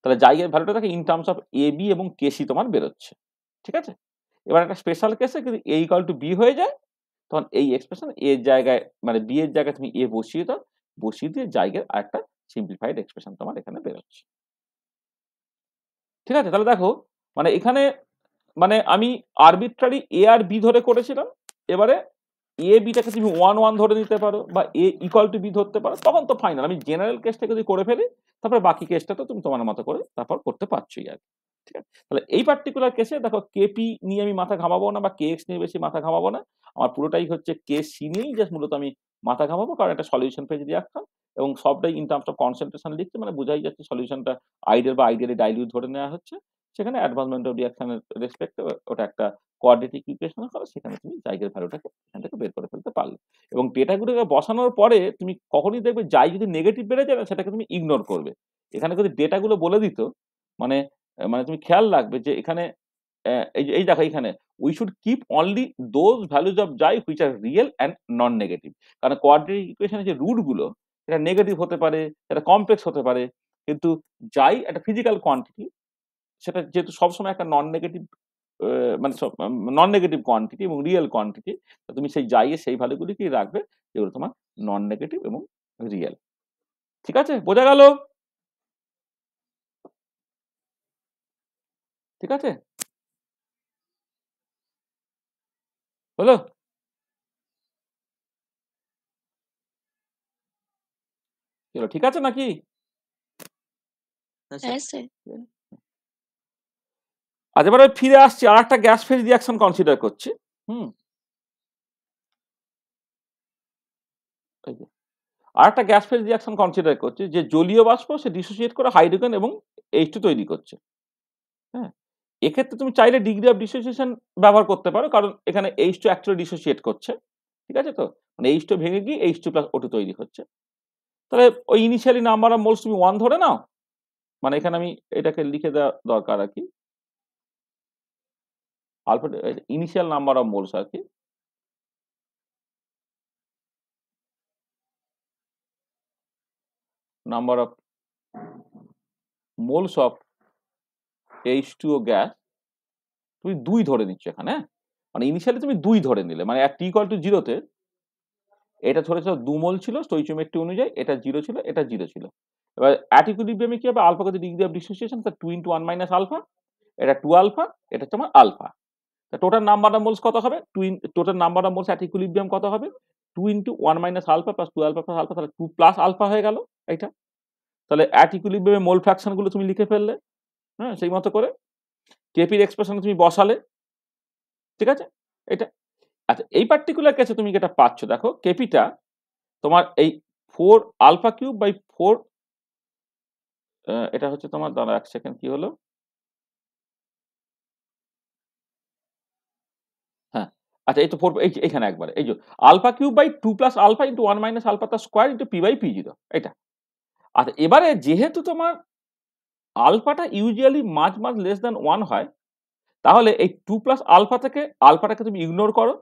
তাহলে জাইয়ের ভ্যালুটা থাকে in terms of A B এবং কেসি তোমার বেরোচ্ছে। ঠিক আছে, এবার একটা স্পেশাল কেসে কিন্তু এ ইকুয়াল টু বি হয়ে যায়, তখন এই এক্সপ্রেশন এর জায়গায় মানে বি এর জায়গায় তুমি এ বসিয়ে দাও, বসিয়ে দিয়ে জাইয়ের আরেকটা সিম্পলিফাইড এক্সপ্রেশন তোমার এখানে বেরোচ্ছে। ঠিক আছে, তাহলে দেখো মানে এখানে মানে আমি আরবিট্রারি এ আর বি ধরে করেছিলাম, এবারে এ বিটাকে তুমি 1 ধরে নিতে পারো বা এ ইকুয়াল টু বি ধরতে পারো, তখন তো ফাইনাল। আমি জেনারেল কেসটাকে যদি করে ফেলি, তারপরে বাকি কেসটা তো তুমি তোমার মতো করে তারপর করতে পারছোই আর। ঠিক আছে, তাহলে এই পার্টিকুলার কেসে দেখো কেপি নিয়ে আমি মাথা ঘামাবো না বা কে এক্স নিয়ে বেশি মাথা ঘামাবো না, আমার পুরোটাই হচ্ছে কে সি নিয়েই জাস্ট মূলত আমি মাথা ঘামাবো, কারণ একটা সলিউশন পেজ রিয়াকশন এবং সবটাই ইন টার্মস অফ কনসেন্ট্রেশন লিখছে, মানে বোঝাই যাচ্ছে সলিউশনটা আইডিয়াল বা আইডিয়ালি ডাইলিউট ধরে নেওয়া হচ্ছে। সেখানে অ্যাডভান্সমেন্ট অফ রিয়াকশনের রেসপেক্টে ওটা একটা কোয়াড্রেটিক ইকুয়েশন করে, সেখানে তুমি জাইগের ভ্যালুটাকে এখান থেকে বের করে ফেলতে পারলে। এবং ডেটাগুলোকে বসানোর পরে তুমি কখনই দেখবে যাই যদি নেগেটিভ বেড়ে যায় না, সেটাকে তুমি ইগনোর করবে। এখানে যদি ডেটাগুলো বলে দিত, মানে মানে তুমি খেয়াল রাখবে যে এখানে এই দেখো এখানে we should keep only those values of xi which are real and non negative. কারণ কোয়াড্রেটিক ইকুয়েশনের যে রুট গুলো, এটা নেগেটিভ হতে পারে, এটা কমপ্লেক্স হতে পারে, কিন্তু জাই একটা ফিজিক্যাল কোয়ান্টিটি, সেটা যেহেতু সবসময় একটা নন নেগেটিভ মানে নন নেগেটিভ কোয়ান্টিটি এবং রিয়েল কোয়ান্টিটি, তুমি সেই জাইয়ে সেই ভ্যালুগুলিকেই রাখবে যেগুলো তোমার নন নেগেটিভ এবং রিয়েল। ঠিক আছে, বোঝা গেল? ঠিক আছে, হলো? চলো ঠিক আছে নাকি? হ্যাঁ হ্যাঁ স্যার। স্যার। আজ এবারে ফিরে আসছি, আর একটা গ্যাস ফেজ রিয়াকশন কনসিডার করছি। আর একটা গ্যাস ফেজ রিয়াকশন কনসিডার করছি, যে জলীয় বাষ্প সে ডিসোসিয়েট করে হাইড্রোজেন এবং H2 তৈরি করছে। হ্যাঁ, এক্ষেত্রে তুমি চাইলে ডিগ্রি অফ ডিসোসিয়েশন ব্যবহার করতে পারো, কারণ এখানে H2 অ্যাকচুয়ালি ডিসোসিয়েট করছে। ঠিক আছে, তো মানে H2 ভেঙে গিয়ে H2 প্লাস O2 তৈরি হচ্ছে। তাহলে ওই ইনিশিয়ালি নাম্বার অফ মোলস তুমি 1 ধরে নাও, মানে এখানে আমি এটাকে লিখে দেওয়া দরকার আর কি, alpha initial number of moles আর কি, number of moles of H2O gas তুমি 2 ধরে নিচ্ছ এখানে, মানে ইনিশিয়ালি তুমি 2 ধরে নিলে, মানে at t = 0 তে এটা ধরেছ 2 মোল ছিল স্টোইচিওমেট্রি অনুযায়ী, এটা 0 ছিল, এটা 0 ছিল। এবার অ্যাট ইকুইলিব্রিয়ামে কি হবে, আলফা কত ডিগ্রি অফ ডিসোসিয়েশন, তা 2 × 1 - আলফা, এটা 2 আলফা, এটা হচ্ছে আমার আলফা। তা টোটাল নাম্বার অফ মোলস কত হবে, total number of moles at equilibrium কত হবে, 2 × 1 - alpha plus 2 alpha plus alpha, তাহলে 2 প্লাস আলফা হয়ে গেল এটা। তাহলে অ্যাট ইকুইলিব্রিয়ামে মোল ফ্র্যাকশন গুলো তুমি লিখে ফেললে, হ্যাঁ সেই মতো করে কেপির এক্সপ্রেশনে তুমি বসালে। ঠিক আছে, এটা আচ্ছা এই পার্টিকুলার কেসে তুমি যেটা পাচ্ছ দেখো, কেপিটা তোমার এই 4 আলফা কিউব বাই 4, এটা হচ্ছে তোমার, দাঁড়া 1 সেকেন্ড, কি হলো, হ্যাঁ আচ্ছা এই তো 4 এইখানে একবারে এই যে alpha cube by 2 plus alpha into 1 - alpha তার square into P by P 0, এটা। আচ্ছা এবারে যেহেতু তোমার আলফাটা ইউজুয়ালি মাচ লেস দ্যান 1 হয়, তাহলে এই 2 প্লাস আলফা থেকে আলফাটাকে তুমি ইগনোর করো,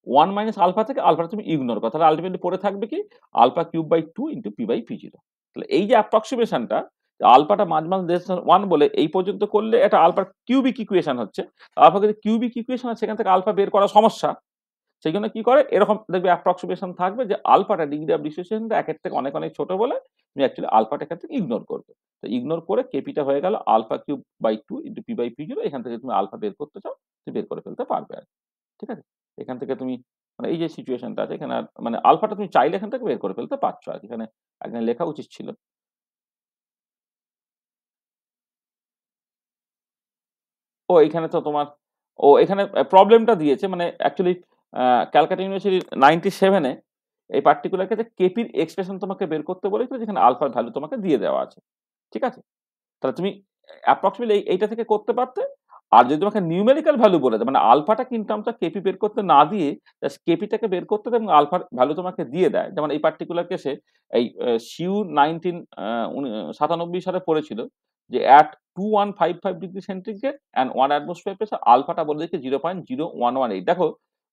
1 মাইনাস আলফা থেকে আলফাটা তুমি ইগনোর করো, তাহলে আলটিমেটলি পড়ে থাকবে কি alpha cube by 2 into P by P zero. তাহলে এই যে অ্যাপ্রক্সিমেশনটা আলফাটা মাঝ মাঝ লেস দেন 1 বলে এই পর্যন্ত করলে এটা আলফার কিউবিক ইকুয়েশন হচ্ছে। আলফা যদি কিউবিক ইকুয়েশন হয় সেখান থেকে আলফা বের করা সমস্যা। সেই জন্য কি করে এরকম দেখবে অ্যাপ্রক্সিমেশন থাকবে যে আলফাটা ডিগ্রি অফ ডিসোসিয়েশনটা একের থেকে অনেক অনেক ছোট বলে তুমি অ্যাকচুয়ালি আলফাটা এখান থেকে ইগনোর করবে। তো ইগনোর করে কেপিটা হয়ে গেল alpha cube by 2 into P by P zero. এখান থেকে তুমি আলফা বের করতে চাও তুমি বের করে ফেলতে পারবে আর কি। ঠিক আছে, এখান থেকে তুমি মানে এই যে সিচুয়েশনটা আছে এখানে মানে আলফাটা তুমি চাইলে এখান থেকে বের করে ফেলতে পারছো আর কি। এখানে একদিন লেখা উচিত ছিল। ও এখানে তো তোমার ও এখানে প্রবলেমটা দিয়েছে মানে অ্যাকচুয়ালি ক্যালকাটা ইউনিভার্সিটি 97-এ এই পার্টিকুলার ক্ষেত্রে কেপির এক্সপ্রেশন তোমাকে বের করতে বলেছিল যেখানে আলফার ভ্যালু তোমাকে দিয়ে দেওয়া আছে। ঠিক আছে, তাহলে তুমি অ্যাপ্রক্সিমেটলি এইটা থেকে করতে পারতে। আর যদি তোমাকে নিউমেরিক্যাল ভ্যালু বলে দেয় মানে আলফাটা কিন্তু আমরা কেপি বের করতে না দিয়ে জাস্ট কেপিটাকে বের করতে দেয় এবং আলফার ভ্যালু তোমাকে দিয়ে দেয়, যেমন এই পার্টিকুলার কেসে এই শিউ 97 সালে পড়েছিল যে at 2155 degree centigrade and 1 atmosphere pressure আলফাটা বলে দিচ্ছে 0.0118। দেখো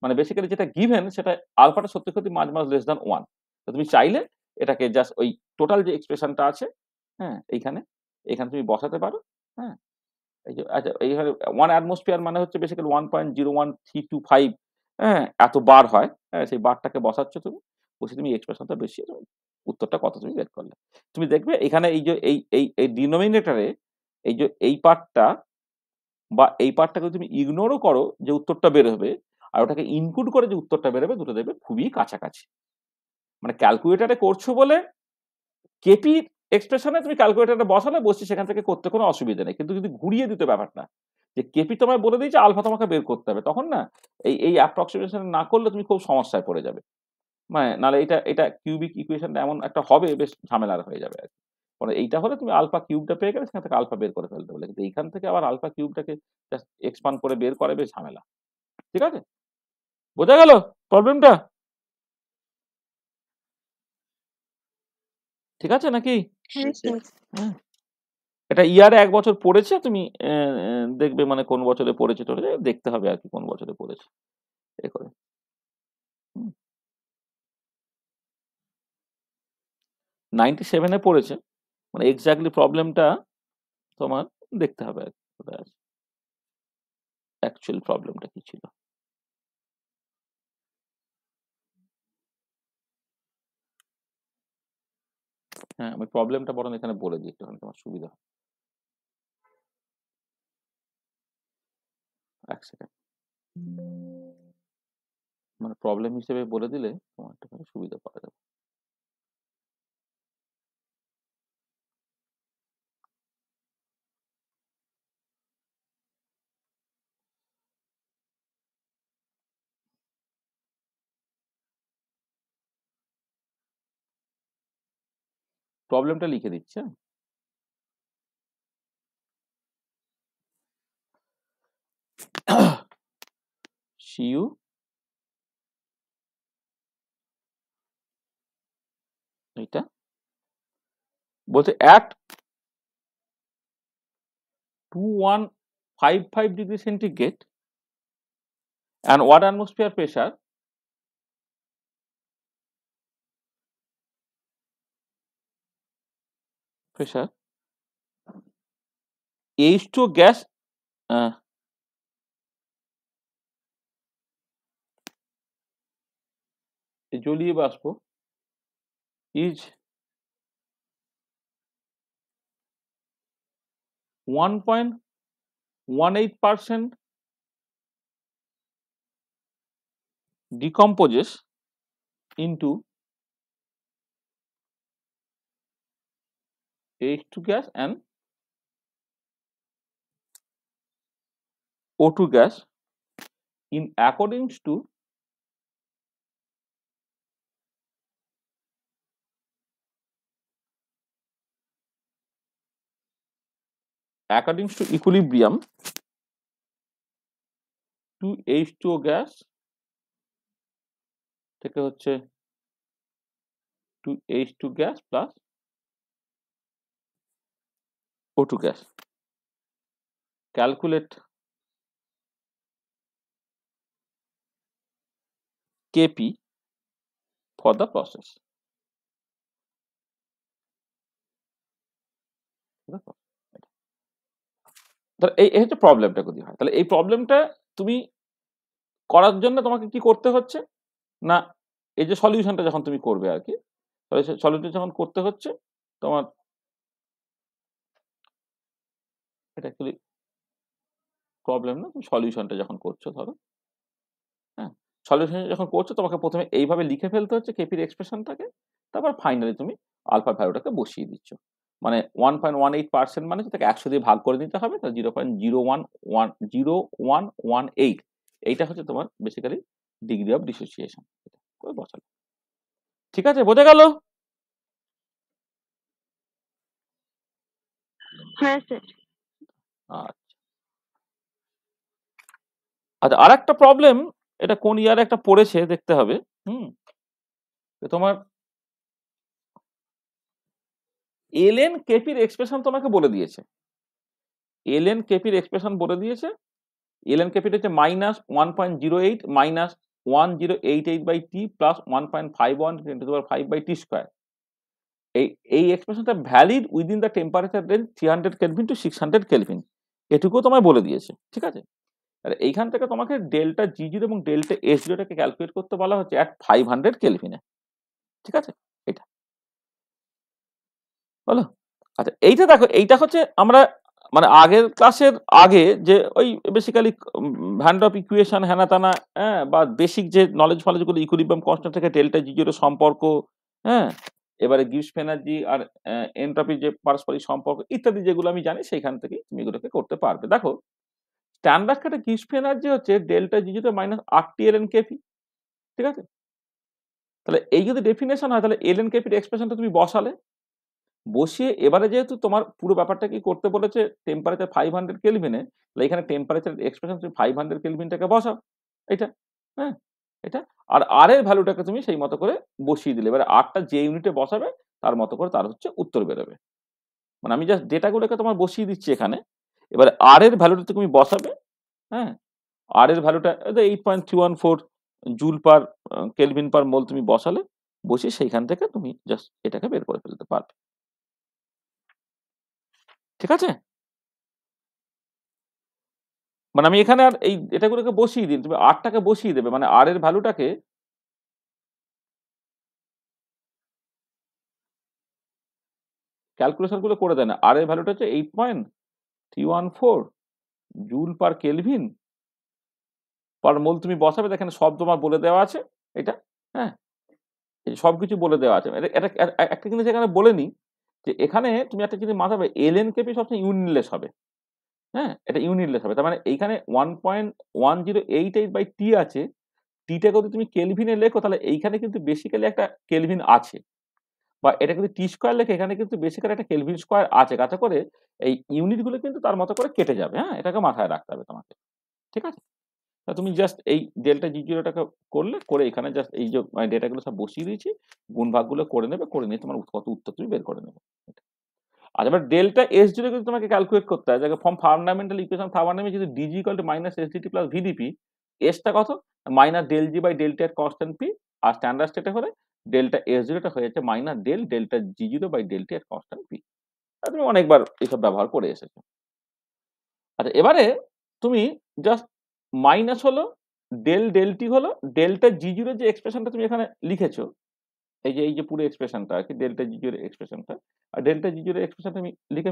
মানে বেসিক্যালি যেটা গিভেন সেটা আলফাটা সত্যি সত্যি মাঝ মাঝ লেস দ্যান 1। তো তুমি চাইলে এটাকে জাস্ট ওই টোটাল যে এক্সপ্রেশনটা আছে হ্যাঁ এইখানে এখানে তুমি বসাতে পারো। হ্যাঁ, এই যে আচ্ছা এইখানে 1 অ্যাটমসফিয়ার মানে হচ্ছে বেসিক্যালি 1.01325 হ্যাঁ এত বার হয়। হ্যাঁ, সেই বারটাকে বসাচ্ছ তুমি, বসে তুমি এক্সপ্রেশনটা বেশি উত্তরটা কত তুমি বের করলে। তুমি দেখবে এখানে এই যে এই ডিনোমিনেটরে এই যে এই পার্টটা বা এই পার্টটাকে তুমি ইগনোরও করো যে উত্তরটা বের হবে, আর ওটাকে ইনক্লুড করে যে উত্তরটা বেরোবে দুটো দেখবে খুবই কাছাকাছি। মানে ক্যালকুলেটারে করছো বলে কেপি এক্সপ্রেশনে তুমি ক্যালকুলেটরে বসালে বসছি সেখান থেকে করতে কোনো অসুবিধা নেই, কিন্তু যদি ঘুরিয়ে দিতে ব্যাপারটা যে কেপি তোমায় বলে দিয়েছে আলফা তোমাকে বের করতে হবে, তখন না এই অ্যাপ্রক্সিমেশন না করলে তুমি খুব সমস্যায় পড়ে যাবে। মানে নাহলে এটা কিউবিক ইকুয়েশনটা এমন একটা হবে বেশ ঝামেলার হয়ে যাবে আর কি। পরে এইটা হলে তুমি আলফা কিউবটা পেয়ে গেলে সেখান থেকে আলফা বের করে ফেলতে বলে, কিন্তু এইখান থেকে আবার আলফা কিউবটাকে জাস্ট এক্সপান্ড করে বের করে বেশ ঝামেলা। ঠিক আছে, বোঝা গেল প্রবলেমটা? ঠিক আছে নাকি? হ্যাঁ স্যার। হ্যাঁ, এটা ইয়ারে 1 বছর পড়েছে তুমি দেখবে মানে কোন বছরে পড়েছে টড়েছে দেখতে হবে আর কি কোন বছরে পড়েছে এ করে। 97-এ পড়েছে মানে এক্স্যাক্টলি প্রবলেমটা তোমার দেখতে হবে আর কি কোথায় আছে অ্যাকচুয়াল প্রবলেমটা কি ছিল। হ্যাঁ, আমি প্রবলেমটা বরং এখানে বলে দিই একটুখানি তোমার সুবিধা হয়। এক সেকেন্ড, মানে প্রবলেম হিসেবে বলে দিলে তোমার একটুখানি সুবিধা পাওয়া যাবে। প্রবলেমটা লিখে দিচ্ছি। শিউ এটা বলছে at 2155 degree centigrade and 1 atmosphere pressure H2 gas জলীয় বাষ্প is 1.18% decomposes into H2 gas and O2 gas in accordance to equilibrium to H2O gas থেকে হচ্ছে to H2 gas plus O2 gas. Calculate KP for the process. তাহলে এই হচ্ছে প্রবলেমটা যদি হয়, তাহলে এই প্রবলেমটা তুমি করার জন্য তোমাকে কি করতে হচ্ছে না, এই যে সলিউশনটা যখন তুমি করবে আর কি, তাহলে সলিউশন যখন করতে হচ্ছে তোমার, এটা অ্যাকচুয়ালি প্রবলেম না, তুমি সলিউশনটা যখন করছো ধরো, হ্যাঁ, সলিউশন যখন করছো তোমাকে প্রথমে এইভাবে লিখে ফেলতে হচ্ছে কেপির এক্সপ্রেশনটাকে, তারপর ফাইনালি তুমি আলফা ভ্যালুটাকে বসিয়ে দিচ্ছ। মানে 1.18% মানে তাকে 100 দিয়ে ভাগ করে দিতে হবে, তাহলে 0.0118, এইটা হচ্ছে তোমার বেসিক্যালি ডিগ্রি অফ ডিসোসিয়েশন। বসালো, ঠিক আছে, বোঝা গেল? হ্যাঁ স্যার। আচ্ছা, আচ্ছা, আর একটা প্রবলেম, এটা কোন ইয়ারে একটা পড়েছে দেখতে হবে। তোমার এলএন কেপির এক্সপ্রেশন তোমাকে বলে দিয়েছে, এলএন কেপির এক্সপ্রেশন বলে দিয়েছে। এলএন কেপিটা হচ্ছে -1.08 -1088/t প্লাস 1.51 × 10⁵/t²। এই এক্সপ্রেশনটা valid within the temperature range 300 kelvin to 600 kelvin, এটুকুও তোমায় বলে দিয়েছে, ঠিক আছে। আর এইখান থেকে তোমাকে ডেল্টা জি0 এবং ডেল্টা এস0টাকে ক্যালকুলেট করতে বলা হচ্ছে অ্যাট 500 কেলভিনে, ঠিক আছে, এটা বলো। আচ্ছা, এইটা দেখো, এইটা হচ্ছে আমরা মানে আগের ক্লাসের আগে যে ওই বেসিক্যালি ভ্যান ড্রপ ইকুয়েশন হ্যানা তানা, হ্যাঁ, বা বেসিক যে নলেজ ফলেজগুলো ইকুইলিব্রিয়াম কনস্ট্যান্ট থেকে ডেল্টা জি0 সম্পর্ক, হ্যাঁ, এবারে গিবস এনার্জি আর এনট্রপির যে পারস্পরিক সম্পর্ক ইত্যাদি যেগুলো আমি জানি, সেইখান থেকে তুমি এগুলোকে করতে পারবে। দেখো, স্ট্যান্ডার্ড কাটে গিবস এনার্জি হচ্ছে ডেল্টা জি0 মাইনাস RT ln কেপি, ঠিক আছে। তাহলে এই যদি ডেফিনেশন হয়, তাহলে ln কেপির এক্সপ্রেশনটা তুমি বসালে, বসিয়ে এবারে যেহেতু তোমার পুরো ব্যাপারটা কি করতে বলেছে টেম্পারেচার 500 কেলভিনে, তাহলে এখানে টেম্পারেচার এক্সপ্রেশন তুমি 500 কেলভিনটাকে বসাও, এটা, হ্যাঁ, এটা, আর আর এর ভ্যালুটাকে তুমি সেই মতো করে বসিয়ে দিলে, এবারে আরটা যে ইউনিটে বসাবে তার মতো করে তার হচ্ছে উত্তর বেরোবে। মানে আমি জাস্ট ডেটাগুলোকে তোমার বসিয়ে দিচ্ছি এখানে, এবারে আর এর ভ্যালুটা তুমি বসাবে, হ্যাঁ, আর এর ভ্যালুটা 8.314 জুল পার কেলভিন পার মোল তুমি বসালে, বসিয়ে সেইখান থেকে তুমি জাস্ট এটাকে বের করে ফেলতে পারবে, ঠিক আছে। মানে আমি এখানে আর এই এটাগুলোকে বসিয়ে দিন, তুমি আরটাকে বসিয়ে দেবে, মানে আর এর ভ্যালুটাকে ক্যালকুলেশন গুলো করে দেয় না, আর এর ভ্যালুটা হচ্ছে 8.314 জুল পার কেলভিন পার মোল তুমি বসাবে, দেখেন সব তোমার বলে দেওয়া আছে এটা, হ্যাঁ, এই সবকিছু বলে দেওয়া আছে। এটা একটা জিনিস এখানে বলে নি যে এখানে তুমি একটা জিনিস মাথাবে, এলএন কেপি সবসময় ইউনিটলেস হবে, হ্যাঁ, এটা ইউনিটলেস হবে, তার মানে এইখানে 1.1088/t আছে, টিটাকে যদি তুমি কেলভিনে লেখো তাহলে এইখানে কিন্তু বেসিক্যালি একটা কেলভিন আছে, বা এটা কিন্তু টি স্কোয়ার লেখে এখানে কিন্তু বেসিক্যালি একটা কেলভিন স্কোয়ার আছে, যাতে করে এই ইউনিটগুলো কিন্তু তার মতো করে কেটে যাবে, হ্যাঁ, এটাকে মাথায় রাখতে হবে তোমাকে, ঠিক আছে। তা তুমি জাস্ট এই ডেল্টা জি0টাকে করলে, করে এখানে জাস্ট এই যে ডেটাগুলো সব বসিয়ে দিয়েছি, গুণ ভাগগুলো করে নেবে, করে নিয়ে তোমার কত উত্তর তুমি বের করে নেবে। আর এবার ডেল্টা এস0 কিন্তু তোমাকে ক্যালকুলেট করতে হয়, যাকে ফ্রম ফান্ডামেন্টাল ইকুয়েশন থার্মানামে যদি dG equal to minus SdT plus VdP, এসটা কত minus del G by delta এর কনস্ট্যান্ট পি, আর স্ট্যান্ডার্ড স্টেটে হলে ডেল্টা এস0টা হয়ে যাচ্ছে মাইনাস ডেল্টা জি0 বাই ডেল্টা এর কনস্ট্যান্ট পি। তুমি অনেকবার এসব ব্যবহার করে এসেছো। আচ্ছা, এবারে তুমি জাস্ট মাইনাস হলো ডেলটি হলো ডেল্টা জি0 যে এক্সপ্রেশনটা তুমি এখানে লিখেছো, এই যে পুরো এক্সপ্রেশনটা আর কি, ডেল্টা জি0 এক্সপ্রেশনটা, আর ডেল্টা জি0 এক্সপ্রেশনটা আমি লিখে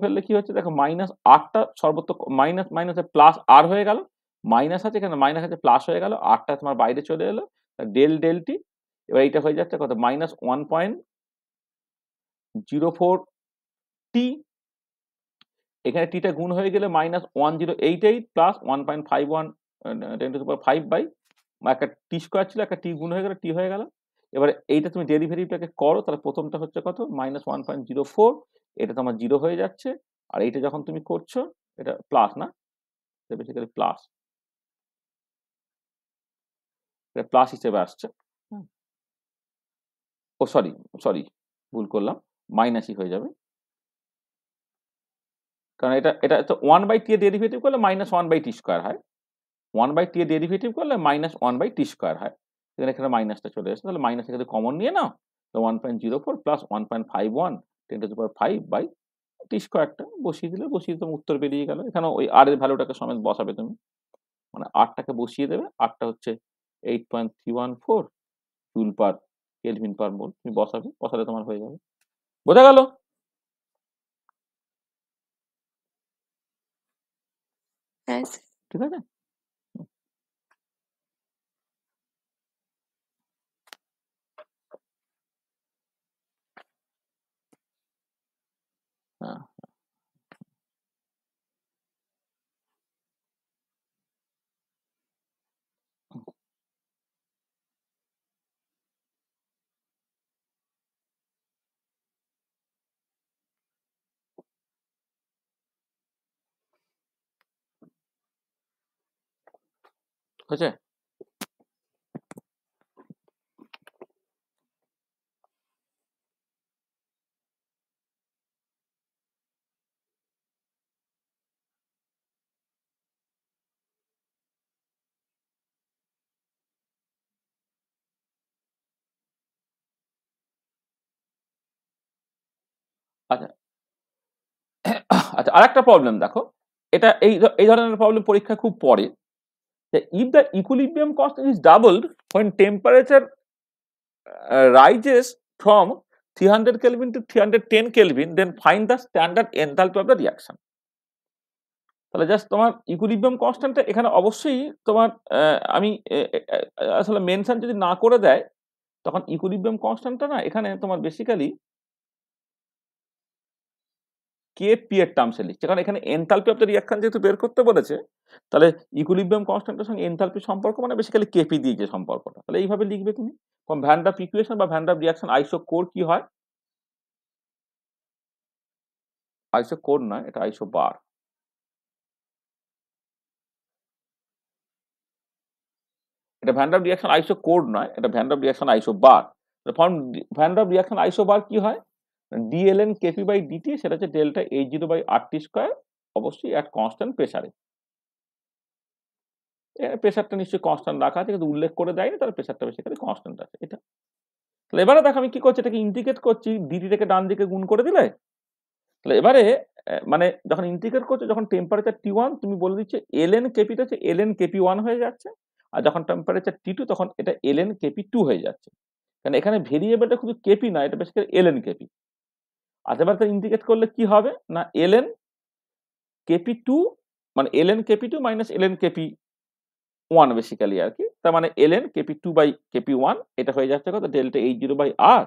ফেললে কি হচ্ছে দেখো, মাইনাস আরটা সর্বত্র মাইনাস মাইনাসে প্লাস আর হয়ে গেল, মাইনাস আছে এখানে, মাইনাস আছে প্লাস হয়ে গেল, আরটা তোমার বাইরে চলে এলো, ডেলটি, এবার এইটা হয়ে যাচ্ছে কত -1.04t, এখানে টিটা গুণ হয়ে গেলে -1088 প্লাস 1.51 10⁵ বাই একটা টি স্কোয়ার ছিল, একটা টি গুণ হয়ে গেল, টি হয়ে গেল। এবারে এইটা তুমি ডেরিভেটিভটাকে করো, তাহলে প্রথমটা হচ্ছে কত -1.04, এটা তোমার 0 হয়ে যাচ্ছে, আর এইটা যখন তুমি করছো এটা প্লাস না, এটা বেসিক্যালি প্লাস, এটা প্লাস হিসেবে আসছে, ও সরি ভুল করলাম, মাইনাসই হয়ে যাবে, কারণ এটা তো 1/t এর ডেরিভেটিভ করলে -1/t স্কোয়ার হয়, 1/t এর ডেরিভেটিভ করলে -1/t² হয়। এখানে মাইনাসটা চলে এসেছে, তাহলে মাইনাস এখানে কমন নিয়ে নাও, তো 1.04 প্লাস 1.51 10⁻5/t²টা বসিয়ে দিলে তোমার উত্তর বেরিয়ে গেল। এখানে ওই আর এর ভ্যালুটাকে সমেত বসাবে তুমি, মানে আরটাকে বসিয়ে দেবে, আরটা হচ্ছে 8.314 জুল পার কেলভিন পার মোল, তুমি বসালে তোমার হয়ে যাবে। বোঝা গেল? হ্যাঁ স্যার। ঠিক আছে। হ্যাঁ, হয়েছে? আচ্ছা আচ্ছা, আরেকটা প্রবলেম দেখো, এটা এই ধরনের প্রবলেম পরীক্ষা খুব পড়ে, যে if the equilibrium constant is doubled when temperature rises from 300 Kelvin to 310 Kelvin, then find the standard enthalpy of the reaction. তাহলে জাস্ট তোমার ইকুইলিব্রিয়াম কনস্ট্যান্টটা এখানে অবশ্যই তোমার আমি আসলে মেনশন যদি না করে দেয়, তখন ইকুইলিব্রিয়াম কনস্ট্যান্টটা না এখানে তোমার বেসিক্যালি কেপি এর টার্মসে লিখছে, কারণ এখানে এনথালপি অফ দ্য রিঅ্যাকশন যেহেতু বের করতে বলেছে, তাহলে ইকুইলিব্রিয়াম কনস্ট্যান্টের সঙ্গে এনথালপি সম্পর্ক মানে বেসিক্যালি কেপি দিয়ে যে সম্পর্কটা, তাহলে এইভাবে লিখবে তুমি। ফ্রম ভ্যান ডাফ ইকুয়েশন বা ভ্যান ডাফ রিঅ্যাকশন আইসো কোর কি হয়, আইসো কোর নয়, এটা আইসো বার। এটা ভ্যান ডাফ রিঅ্যাকশন আইসো কোড নয়, এটা ভ্যান ডাফ রিঅ্যাকশন আইসো বার। ফর্ম ভ্যান ডাফ রিঅ্যাকশন আইসো বার কি হয়, ডিএলএন কেপি বাই ডিটি, সেটা হচ্ছে ডেল্টা H0/RT², অবশ্যই অ্যাট কনস্ট্যান্ট প্রেসারে। প্রেসারটা নিশ্চয়ই কনস্ট্যান্ট রাখা আছে, কিন্তু উল্লেখ করে দেয়নি, তাহলে প্রেসারটা বেসিক্যালি কনস্ট্যান্ট আছে এটা। তাহলে এবারে দেখো আমি কি করছি, এটাকে ইন্টিগ্রেট করছি, ডিটিটাকে ডান দিকে গুণ করে দিলে, তাহলে এবারে মানে যখন ইন্টিগ্রেট করছো, যখন টেম্পারেচার T1 তুমি বলে দিচ্ছ এলএন কেপিটা হচ্ছে এলএন কেপি1 হয়ে যাচ্ছে, আর যখন টেম্পারেচার T2 তখন এটা এলএন কেপি2 হয়ে যাচ্ছে, কারণ এখানে ভেরিয়েবলটা শুধু কেপি না, এটা বেসিক্যালি এলএন কেপি। আর এবার তো ইন্টিগ্রেট করলে কি হবে না, এলএন কেপি2 মানে এলএন কেপি2 মাইনাস এলএন কেপি1 বেসিক্যালি আর কি, তার মানে এলএন কেপি2/কেপি1, এটা হয়ে যাচ্ছে কত, ডেল্টা H0/R।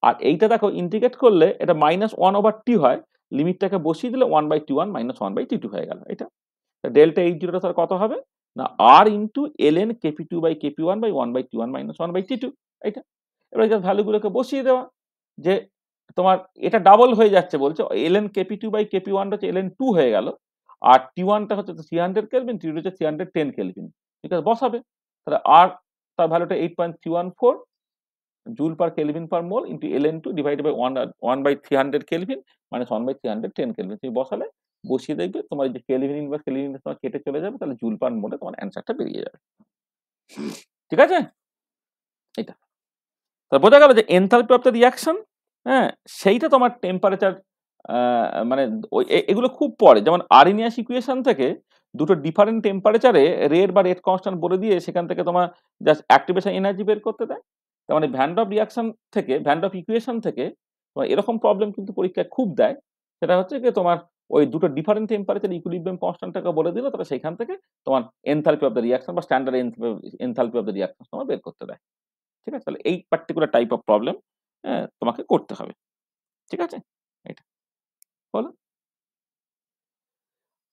আর এইটা দেখো ইন্টিগ্রেট করলে এটা -1/T হয়, লিমিটটাকে বসিয়ে দিলে 1/T1 - 1/T2 হয়ে গেল। এটা ডেল্টা H0 তার কত হবে না, R ইন্টু এলএন কেপি2/কেপি1/1/T1 - 1/T2। এটা এবার জাস্ট ভ্যালুগুলোকে বসিয়ে দেওয়া, যে তোমার এটা ডাবল হয়ে যাচ্ছে বলছে, এলএন কেপি2/কেপি1 হচ্ছে এলএন2 হয়ে গেল, আর T1টা হচ্ছে 300 কেলভিন, T2 হচ্ছে 310 কেলভিন, ঠিক আছে, বসাবে। তাহলে আর তার ভ্যালুটা 8.314 joule per kelvin per mole into এলএন2 divided by 1/300 kelvin minus 1/310 kelvin, তুমি বসালে, বসিয়ে দেখবে তোমার যে কেলভিন ইনভার্স তোমার কেটে চলে যাবে, তাহলে জুল পার মোলে তোমার অ্যান্সারটা বেরিয়ে যাবে। ঠিক আছে, এটা তাহলে বোঝা গেল যে এনথালপি অফ দ্য রিঅ্যাকশন, হ্যাঁ, সেইটা তোমার টেম্পারেচার, মানে এগুলো খুব পড়ে, যেমন আরিনিয়াস ইকুয়েশন থেকে দুটো ডিফারেন্ট টেম্পারেচারে রেট বা রেট কনস্ট্যান্ট বলে দিয়ে সেখান থেকে তোমার জাস্ট অ্যাক্টিভেশন এনার্জি বের করতে দেয়। তার মানে ভ্যান ডফ রিঅ্যাকশন থেকে, ভ্যান ডফ ইকুয়েশন থেকে তোমার এরকম প্রবলেম কিন্তু পরীক্ষায় খুব দেয়, সেটা হচ্ছে কি তোমার ওই দুটো ডিফারেন্ট টেম্পারেচার ইকুইলিব্রিয়াম কনস্ট্যান্টটাকে বলে দিল, তাহলে সেখান থেকে তোমার এনথালপি অফ দ্য রিঅ্যাকশন বা standard enthalpy of the reaction তোমার বের করতে দেয়। ঠিক আছে, তাহলে এই পার্টিকুলার টাইপ অফ প্রবলেম তোমাকে করতে হবে। ঠিক আছে, এটা বলো।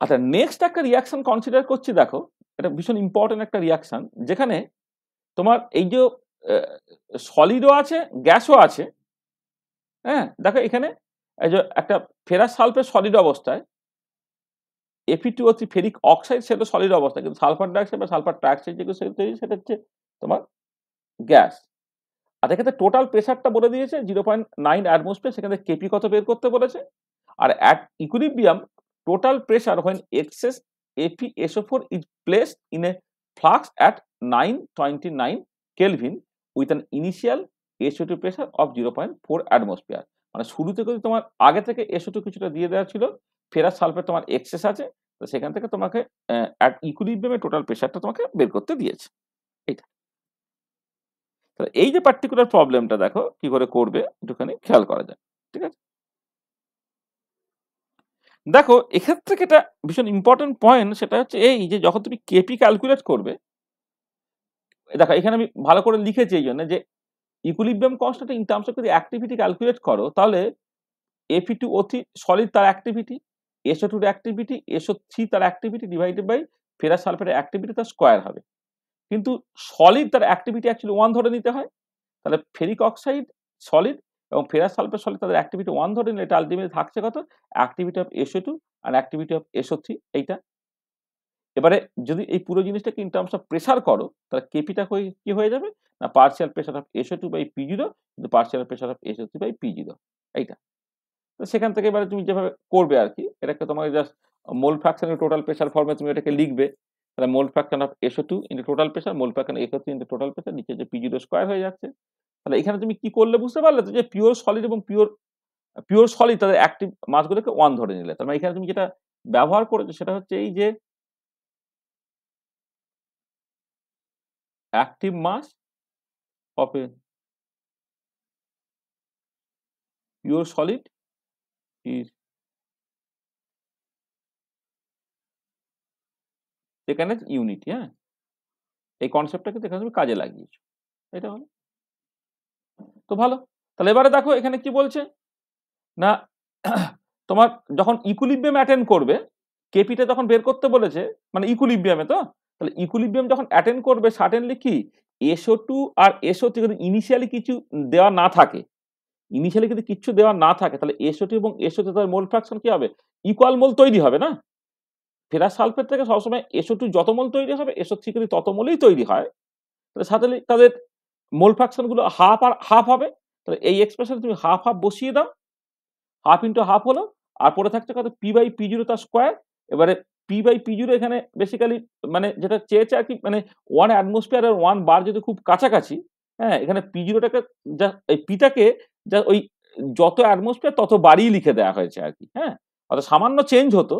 আচ্ছা, নেক্সট একটা রিঅ্যাকশন কনসিডার করছি, দেখো এটা ভীষণ ইম্পর্টেন্ট একটা রিঅ্যাকশন, যেখানে তোমার এই যে সলিডও আছে, গ্যাসও আছে। হ্যাঁ, দেখো এখানে এই যে একটা ফেরাস সালফেট সলিড অবস্থায়, Fe2O3 ফেরিক অক্সাইড সেটা সলিড অবস্থায়, কিন্তু সালফার ডাইঅক্সাইড বা সালফার ট্রাইঅক্সাইড যেগুলো সেটা হচ্ছে তোমার গ্যাস। আর এক্ষেত্রে টোটাল প্রেসারটা বলে দিয়েছে 0.9 অ্যাটমসফিয়ার, সেখানে কেপি কত বের করতে বলেছে। আর at equilibrium total pressure when excess FeSO4 is placed in a flux at 929 Kelvin with an initial SO2 pressure of 0.4 atmosphere। মানে শুরু থেকে তোমার আগে থেকে SO2 কিছুটা দিয়ে দেওয়া ছিল, ফেরাস সালফেট তোমার এক্সেস আছে, তো সেখান থেকে তোমাকে অ্যাট ইকুইলিব্রিয়ামে টোটাল প্রেশারটা তোমাকে বের করতে দিয়েছে। এইটা তাহলে এই যে পার্টিকুলার প্রবলেমটা দেখো কি করে করবে একটুখানি খেয়াল করা যায়, ঠিক আছে? দেখো এক্ষেত্রে এটা ভীষণ ইম্পর্টেন্ট পয়েন্ট, সেটা হচ্ছে এই যে যখন তুমি কেপি ক্যালকুলেট করবে, দেখো এখানে আমি ভালো করে লিখেছি এই জন্য যে equilibrium constant in terms of যদি অ্যাক্টিভিটি ক্যালকুলেট করো, তাহলে Fe2O3 সলিড তার অ্যাক্টিভিটি, SO2 এর অ্যাক্টিভিটি, SO3 তার অ্যাক্টিভিটি ডিভাইডেড বাই ফেরাস সালফেটের অ্যাক্টিভিটি তার স্কয়ার হবে। কিন্তু সলিড তার অ্যাক্টিভিটি অ্যাকচুয়ালি 1 ধরে নিতে হয়, তাহলে ফেরিক অক্সাইড সলিড এবং ফেরাস সালফেট সলিড তাদের অ্যাক্টিভিটি 1 ধরে নিলে এটা আলটিমেটলি থাকছে কত, অ্যাক্টিভিটি অফ SO2 আর অ্যাক্টিভিটি অফ SO3 এইটা। এবারে যদি এই পুরো জিনিসটাকে ইন টার্মস অফ প্রেসার করো, তাহলে কেপিটা কি হয়ে যাবে না, partial pressure of SO2 by P0 কিন্তু partial pressure of SO3 by P0 এইটা। তো সেখান থেকে এবারে তুমি যেভাবে করবে আর কি, এটাকে তোমাকে জাস্ট মোল ফ্র্যাকশনের টোটাল প্রেসার ফর্মে তুমি এটাকে লিখবে, তাহলে mole fraction of SO2 into total pressure, mole fraction SO3 into total pressure, নিচে যে P0 স্কয়ার হয়ে যাচ্ছে। তাহলে এখানে তুমি কি করলে বুঝতে পারলে তো, যে পিওর সলিড এবং পিওর সলিড তাদের অ্যাক্টিভ মাসগুলোকে 1 ধরে নিলে, তার মানে এখানে তুমি যেটা ব্যবহার করেছো সেটা হচ্ছে এই যে active mass of a pure solid is এখানে ইউনিট। হ্যাঁ, এই কনসেপ্টটাকে এখানে তুমি কাজে লাগিয়েছো, এটা হলো তো ভালো। তাহলে এবারে দেখো এখানে কি বলছে না, তোমার যখন ইকুইলিব্রিয়াম অ্যাটেন্ড করবে, কেপিটা যখন বের করতে বলেছে, মানে ইকুইলিব্রিয়ামে, তো তাহলে ইকুইলিব্রিয়াম যখন অ্যাটেন্ড করবে সার্টেনলি কি SO2 আর SO3 যদি ইনিশিয়ালি কিছু দেওয়া না থাকে, ইনিশিয়ালি যদি কিছু দেওয়া না থাকে, তাহলে SO2 এবং SO3 তার মোল ফ্র্যাকশন কি হবে, ইকুয়াল মোল তৈরি হবে না। ফেরাস সালফেট থেকে সবসময় SO2 যত মোল তৈরি হবে, SO3 কিন্তু তত মোলই তৈরি হয়, তাহলে সাথে তাদের মোল ফ্র্যাকশন গুলো হাফ আর হাফ হবে। তাহলে এই এক্সপ্রেশনে তুমি হাফ হাফ বসিয়ে দাও, হাফ ইন্টু হাফ হলো, আর পরে থাকছে কত, P/P0 তার স্কয়ার। এবারে P/P0 এখানে বেসিক্যালি মানে যেটা চেয়েছে আর কি, মানে 1 অ্যাটমসফিয়ার আর 1 বার যদি খুব কাছাকাছি, হ্যাঁ, এখানে P0টাকে যা এই পিটাকে যা ওই যত অ্যাটমসফিয়ার তত বাড়িই লিখে দেওয়া হয়েছে আর কি। হ্যাঁ, অর্থাৎ সামান্য চেঞ্জ হতো,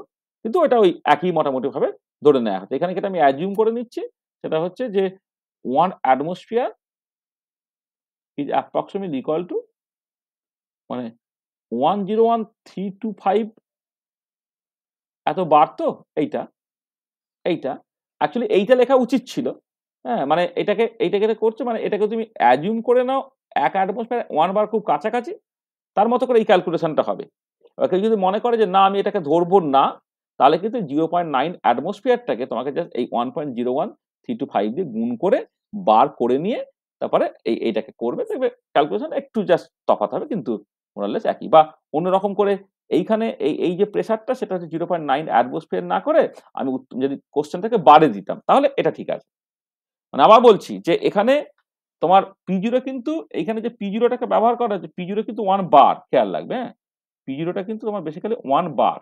কিন্তু ওটা ওই একই মোটামুটি ভাবে ধরে নেওয়া হতো। এখানে যেটা আমি অ্যাজিউম করে নিচ্ছি সেটা হচ্ছে যে 1 atmosphere is approximately equal to মানে 101,325 এত বার, তো এইটা অ্যাকচুয়ালি এইটা লেখা উচিত ছিল। হ্যাঁ, মানে এইটাকে করছে, মানে এটাকে তুমি অ্যাজিউম করে নাও 1 অ্যাটমসফিয়ার 1 বার খুব কাছাকাছি, তার মতো করে এই ক্যালকুলেশনটা হবে। এবার কেউ যদি মনে করে যে না আমি এটাকে ধরবো না, তাহলে কিন্তু 0.9 অ্যাটমসফিয়ারটাকে তোমাকে জাস্ট এই 1.01325 দিয়ে গুণ করে বার করে নিয়ে তারপরে এইটাকে করবে, দেখবে ক্যালকুলেশন একটু জাস্ট তফাৎ হবে, কিন্তু মোরালেস একই। বা অন্যরকম করে এইখানে এই যে প্রেসারটা সেটা হচ্ছে 0.9 অ্যাটমসফিয়ার না করে আমি যদি কোশ্চেনটাকে বারে দিতাম, তাহলে এটা ঠিক আছে। মানে আবার বলছি যে এখানে তোমার P0 কিন্তু এইখানে যে P0টাকে ব্যবহার করা হচ্ছে, P0 কিন্তু 1 বার, খেয়াল রাখবে। হ্যাঁ, P0টা কিন্তু তোমার বেসিক্যালি 1 বার,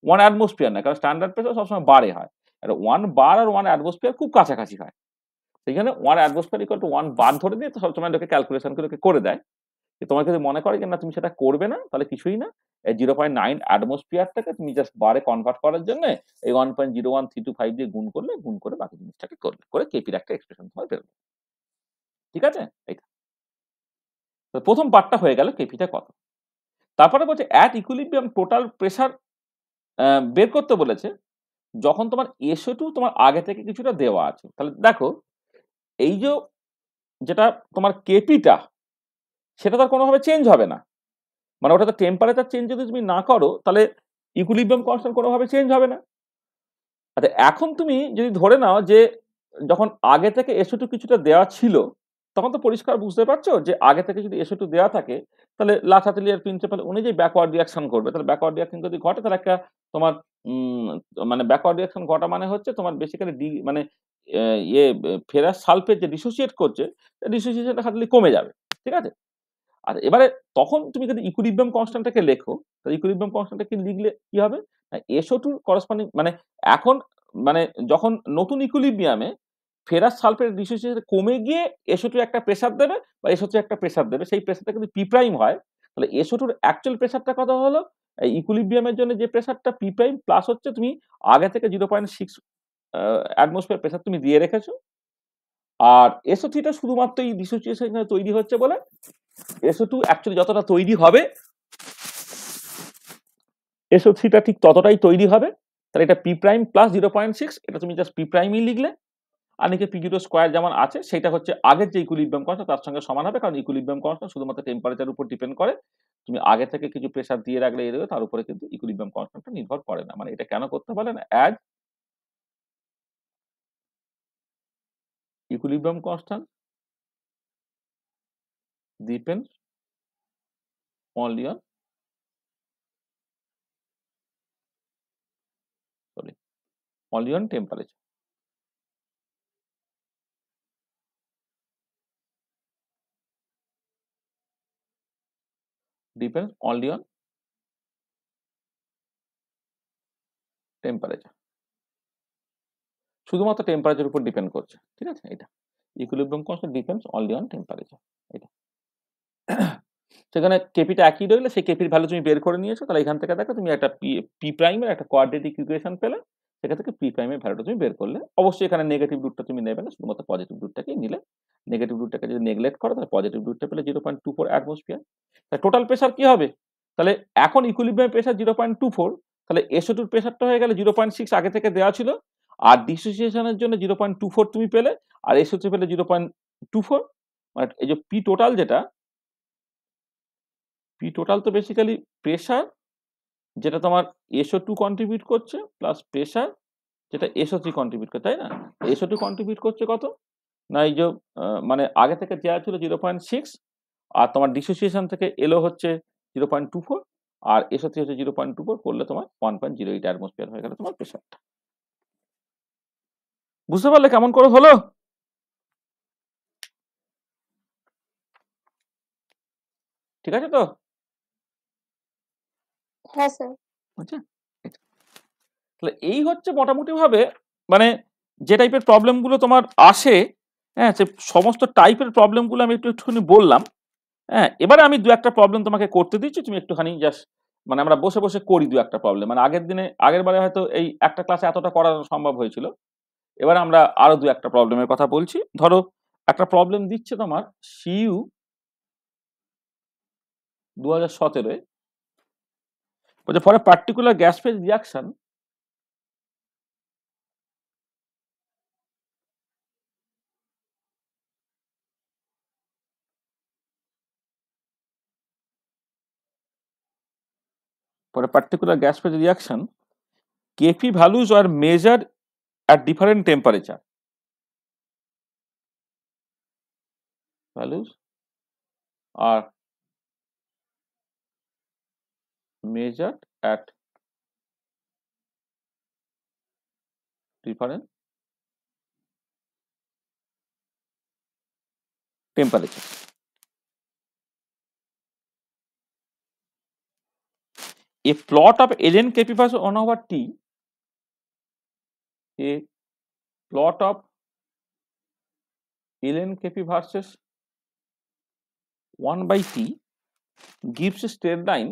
1 অ্যাটমসফিয়ার না, কারণ স্ট্যান্ডার্ড প্রেসার সবসময় বারে হয়, আর 1 বার আর 1 অ্যাটমসফিয়ার খুব কাছাকাছি হয়। সেখানে 1 অ্যাটমসফিয়ার ইকুয়াল টু 1 বার ধরে দিয়ে সবসময় লোকে ক্যালকুলেশন করে দেয়। তোমাকে যদি মনে করে যে না তুমি সেটা করবে না, তাহলে কিছুই না, এই 0.9 অ্যাটমসফিয়ারটাকে তুমি জাস্ট বারে কনভার্ট করার জন্য এই 1.01325 দিয়ে গুণ করে বাকি জিনিসটাকে করবে, করে কেপির একটা এক্সপ্রেশন তোমার বেরোবে। ঠিক আছে, এইটা তো প্রথম পার্টটা হয়ে গেল কেপিটা কত। তারপরে বলছে অ্যাট ইকুইলিব্রিয়াম টোটাল প্রেসার বের করতে বলেছে যখন তোমার SO2 তোমার আগে থেকে কিছুটা দেওয়া আছে। তাহলে দেখো এই যে যেটা তোমার কেপিটা সেটা তার কোনোভাবে চেঞ্জ হবে না, মানে ওটাতে টেম্পারেচার চেঞ্জ যদি তুমি না করো তাহলে ইকুইলিব্রিয়াম কনস্ট্যান্ট কোনোভাবে চেঞ্জ হবে না। আচ্ছা, এখন তুমি যদি ধরে নাও যে যখন আগে থেকে SO2 কিছুটা দেওয়া ছিল, তখন তো পরিষ্কার বুঝতে পারছো যে আগে থেকে যদি SO2 দেওয়া থাকে, তাহলে লা চাতেলিয়ার প্রিন্সিপাল অনুযায়ী ব্যাকওয়ার্ড রিঅ্যাকশন করবে। তাহলে ব্যাকওয়ার্ড রিঅ্যাকশন যদি ঘটে, তাহলে একটা তোমার মানে ব্যাকওয়ার্ড রিঅ্যাকশন ঘটা মানে হচ্ছে তোমার বেসিক্যালি মানে ফেরাস সালফেট যে ডিসোসিয়েট করছে, ডিসোসিয়েশনটা খালি কমে যাবে। ঠিক আছে, আর এবারে তখন তুমি যদি ইকুইলিব্রিয়াম কনস্ট্যান্টটাকে লেখো, তাহলে ইকুইলিব্রিয়াম কনস্ট্যান্টটাকে লিখলে কি হবে, SO2 করসপন্ডিং মানে এখন মানে যখন নতুন ইকুইলিব্রিয়ামে ফেরাস সালফেট ডিসোসিয়েশন কমে গিয়ে SO2 একটা প্রেসার দেবে বা SO3 একটা প্রেসার দেবে, সেই প্রেসারটা কিন্তু পি প্রাইম হয়, তাহলে SO2 এর অ্যাকচুয়াল প্রেসারটা কত হলো? এই ইকুইলিব্রিয়ামের জন্য যে প্রেসারটা পি প্রাইম প্লাস হচ্ছে তুমি আগে থেকে 0.6 অ্যাটমসফিয়ার প্রেসার তুমি দিয়ে রেখেছো, আর SO3 টা শুধুমাত্র এই ডিসোসিয়েশন তৈরি হচ্ছে বলে SO2 অ্যাকচুয়ালি যতটা তৈরি হবে SO3 টা ঠিক ততটাই তৈরি হবে, তাহলে এটা পি প্রাইম প্লাস 0.6, এটা তুমি জাস্ট পি প্রাইমই লিখলে, আর নিচে P0 স্কয়ার যেমন আছে সেটা হচ্ছে আগের যে ইকুইলিব্রিয়াম কনস্ট্যান্ট তার সঙ্গে সমান হবে, কারণ ইকুইলিব্রিয়াম কনস্ট্যান্ট শুধুমাত্র টেম্পারেচার উপর ডিপেন্ড করে, তুমি আগে থেকে কিছু প্রেসার দিয়ে রাখলে এর তার উপরে কিন্তু ইকুইলিব্রিয়াম কনস্ট্যান্টটা নির্ভর করে না। মানে এটা কেন করতে পারে না, as equilibrium constant depends only on temperature. Depends only on temperature, শুধুমাত্র টেম্পারেচার উপর ডিপেন্ড করছে, ঠিক আছে? এটা equilibrium constant depends only on temperature. এটা সেখানে কেপিটা একই রইলে সেই কেপির ভ্যালু তুমি বের করে নিয়েছো, তাহলে এখান থেকে দেখো তুমি একটা পি প্রাইমের একটা কোয়াড্রেটিক ইকুয়েশন পেলে, সেখান থেকে পি প্রাইমের ভ্যালুটা তুমি বের করলে। অবশ্যই এখানে নেগেটিভ রুটটা তুমি নেবে না, শুধুমাত্র পজিটিভ রুটটাকেই নিলে। নেগেটিভ রুটটাকে যদি নেগলেক্ট করো তাহলে পজিটিভ রুটটা পেলে 0.24 অ্যাটমসফিয়ার। তাহলে টোটাল প্রেসার কি হবে? তাহলে এখন ইকুইলিব্রিয়াম প্রেসার 0.24, তাহলে SO2 প্রেসারটা হয়ে গেলে 0.6 আগে থেকে দেওয়া ছিল, আর ডিসোসিয়েশনের জন্য 0.24 তুমি পেলে, আর SO3 পেলে 0.24, মানে এই যে পি টোটাল যেটা, পি টোটাল তো বেসিক্যালি প্রেসার যেটা তোমার SO2 কন্ট্রিবিউট করছে প্লাস প্রেসার যেটা SO3 কন্ট্রিবিউট করছে, তাই না? SO2 কন্ট্রিবিউট করছে কত না, এই যে মানে আগে থেকে দেওয়া ছিল 0.6, আর তোমার ডিসোসিয়েশন থেকে এলো হচ্ছে 0.24, আর SO3 হচ্ছে 0.24, করলে তোমার 1.08 অ্যাটমসফিয়ার হয়ে গেল তোমার প্রেসারটা। বুঝতে পারলে কেমন করে হলো? ঠিক আছে তো? হ্যাঁ স্যার। আচ্ছা, তাহলে এই হচ্ছে মোটামুটি ভাবে মানে যে টাইপের প্রবলেমগুলো তোমার আসে, হ্যাঁ, সে সমস্ত টাইপের প্রবলেমগুলো আমি একটুখানি বললাম। হ্যাঁ, এবারে আমি দু একটা প্রবলেম তোমাকে করতে দিচ্ছি, তুমি একটুখানি জাস্ট মানে আমরা বসে বসে করি দু একটা প্রবলেম, মানে আগের বারে হয়তো এই একটা ক্লাসে এতটা করা সম্ভব হয়েছিল, এবার আমরা আরো দু একটা প্রবলেমের কথা বলছি। ধরো একটা প্রবলেম দিচ্ছে তোমার CU 2017, বলছে for a particular gas phase reaction for a particular gas phase reaction, Kp values are measured at different temperature. Values are measured at different temperature. A plot of ln Kp versus 1/T, a plot of ln Kp versus 1/T gives a straight line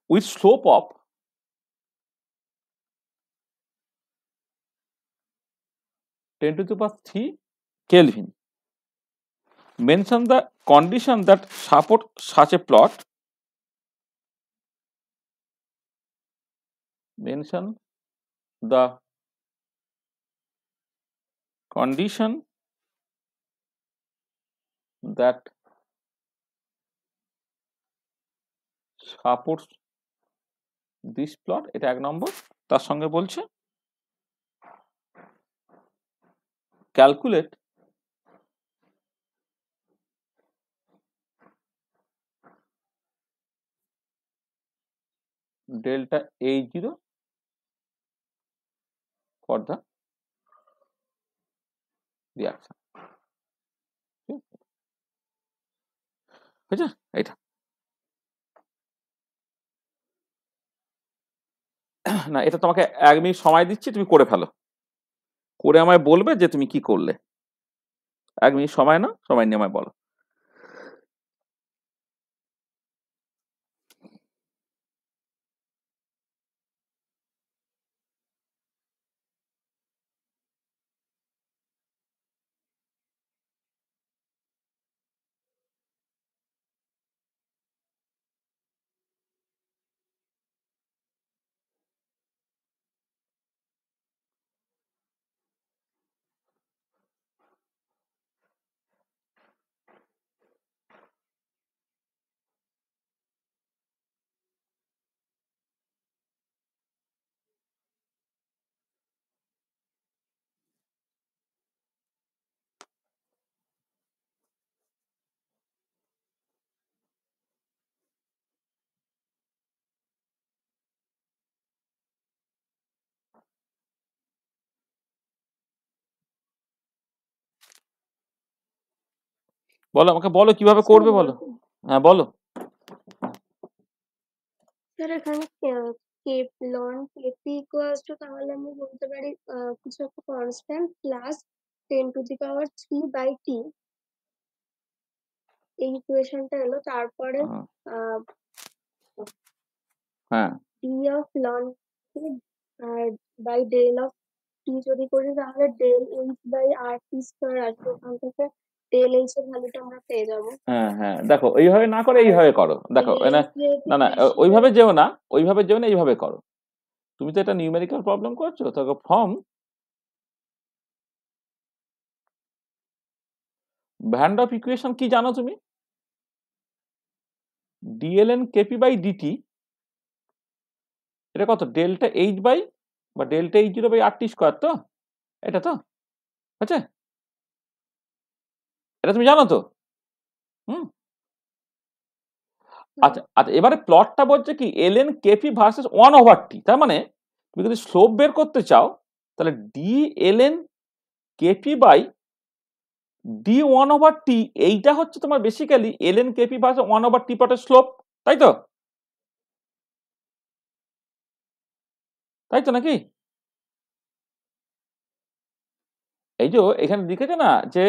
with slope of 10⁻³ Kelvin. Mention the condition that support such a plot. Mention the condition that supports this plot, এটা এক নম্বর। তার সঙ্গে বলছে calculate delta A0 for the reaction. বুঝছো এটা? না, এটা তোমাকে 1 মিনিট সময় দিচ্ছি, তুমি করে ফেলো, করে আমায় বলবে যে তুমি কি করলে। 1 মিনিট সময় না, সময় নিয়ে আমায় বলো। বলো, আমাকে বলো কিভাবে স্যার করবে, বলো। বলবো হ্যাঁ বলো। স্যার এখানে লন কেপি ইকুয়ালস টু, তাহলে আমি বলতে পারি কিছু একটা কনস্ট্যান্ট প্লাস 10⁻³ এই ইকুয়েশনটা এলো। তারপরে হ্যাঁ D of ln by del of T যদি করি, তাহলে del H by R T square আসবে। ওখান থেকে ডেল এইচ এর ভ্যালুটা আমরা পেয়ে যাবো। হ্যাঁ হ্যাঁ, দেখো এইভাবে না করে আর এইভাবে করো, দেখো ডেল না, এইচ যেহেতু না না, বেশি ওইভাবে যেও না, ওইভাবে যেও না, এইভাবে করো। তুমি তো এটা নিউমেরিক্যাল প্রবলেম করছো, তো ফর্ম ভ্যান ডফ ইকুয়েশন কি জানো তুমি? ডিএলএন কেপি বাই ডিটি, এটা কত? ডেল্টা এইচ বাই বা delta H zero by R T square, তো এটা তো আচ্ছা, এটা তুমি জানো তো? হুম, আচ্ছা আচ্ছা, এবারে প্লটটা বলছে কি এলএন কেপি ভার্সেস 1/t, তার মানে তুমি যদি স্লোপ বের করতে চাও, তাহলে D ln KP by d1/t, এইটা হচ্ছে তোমার basically LN KP versus 1/t প্লটের স্লোপ, তাই তো? তাই তো নাকি? এই যে এখানে লিখেছে না যে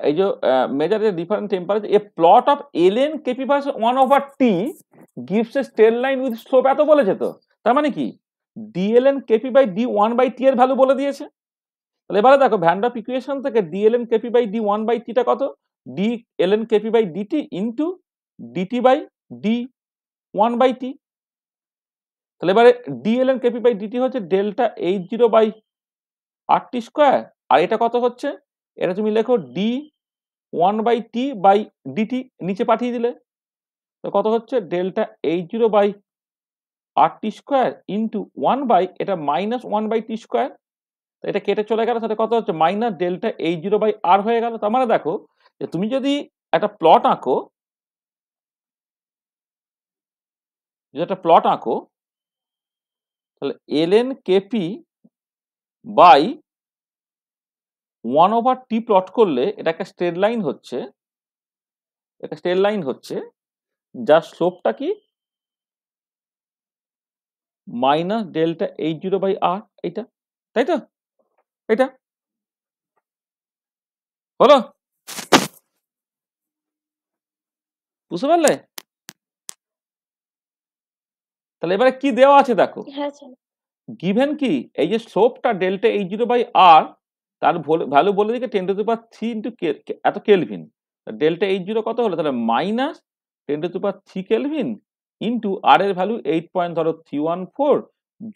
এই যে measure different temperature, a plot of LN KP versus 1/t gives a straight line with slope, এত বলেছে তো। তার মানে কি ডিএলএন কেপি বাই d1/t এর ভ্যালু বলে দিয়েছে। তাহলে এবারে দেখো ভ্যান ডফ ইকুয়েশন থেকে ডিএলএন কেপি বাই d1/t টা কত? D ln KP by DT into DT by d1/t। তাহলে এবারে ডিএলএন কেপি বাই ডিটি হচ্ছে delta H zero by R T square, আর এটা কত হচ্ছে? এটা তুমি লেখো d1/t বাই ডিটি, নিচে পাঠিয়ে দিলে তো কত হচ্ছে? Delta H zero by R T square into 1 by এটা -1/t স্কোয়ার, এটা কেটে চলে গেল, তাহলে কত হচ্ছে? Minus delta H zero by R হয়ে গেল। তার মানে দেখো যে তুমি যদি একটা প্লট আঁকো, তাহলে LN KP by 1/t plot করলে এটা একটা স্ট্রেট লাইন হচ্ছে, যার স্লোপটা কি minus delta H zero by R, এইটা, তাই তো? এটা হলো, বুঝতে পারলে? তাহলে এবারে কি দেওয়া আছে দেখো, হ্যাঁ স্যার। গিভেন কি এই যে স্লোপটা ডেল্টা এইচ জিরো বাই আর, তার ভ্যালু বলে দিকে 10⁻³ ইন্টু এত কেলভিন। ডেল্টা এইচ জিরো কত হলো? তাহলে মাইনাস 10⁻³ কেলভিন ইন্টু আর এর value 8.314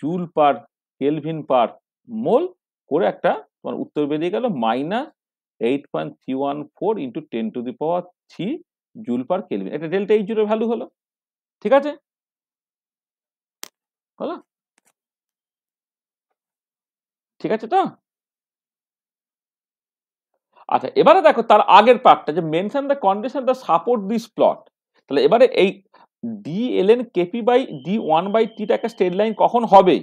joule per kelvin per mole করে একটা তোমার উত্তর বেরিয়ে গেল minus 8.314 into 10⁻³ joule per kelvin. এটা ডেল্টা এইচ জিরোর ভ্যালু হলো, ঠিক আছে? হলো, ঠিক আছে তো? আচ্ছা, এবারে দেখো তার আগের পার্টটা যে mention the condition the support this plot. তাহলে এবারে এই D ln KP by d1/t টা একটা স্ট্রেট লাইন কখন হবে?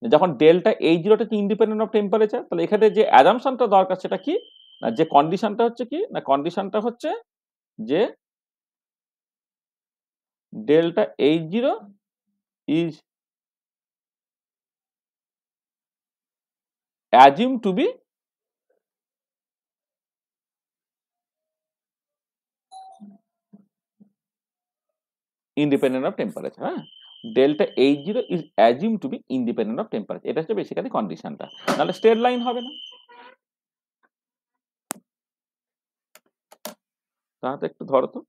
যখন ডেল্টা এইচ জিরোটা কি ইন্ডিপেন্ডেন্ট অফ টেম্পারেচার। তাহলে এখানে যে অ্যাজাম্পশনটা দরকার সেটা কি, না যে কন্ডিশনটা হচ্ছে কি, না কন্ডিশনটা হচ্ছে যে delta H zero is assume to be independent of temperature. হ্যাঁ, delta H0 is assume to be independent of temperature, এটা হচ্ছে বেসিক্যালি কন্ডিশনটা, নাহলে স্ট্রেট লাইন হবে না। তাহলে একটু ধরো তো।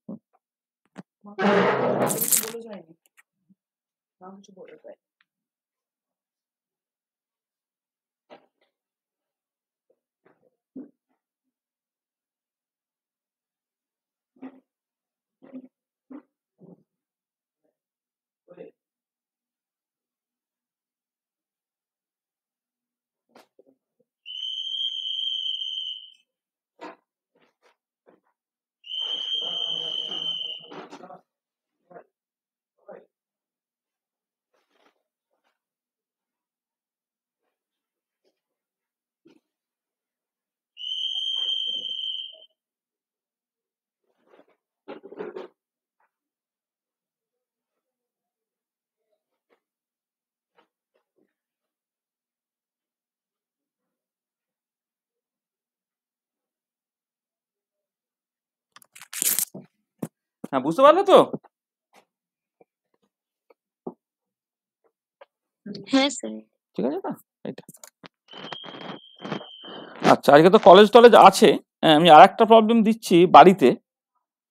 হ্যাঁ, বুঝতে পারলে তো? হ্যাঁ স্যার। ঠিক আছে না? এটা আচ্ছা, আজকে তো কলেজ টলেজ আছে। হ্যাঁ, আমি আর একটা প্রবলেম দিচ্ছি বাড়িতে।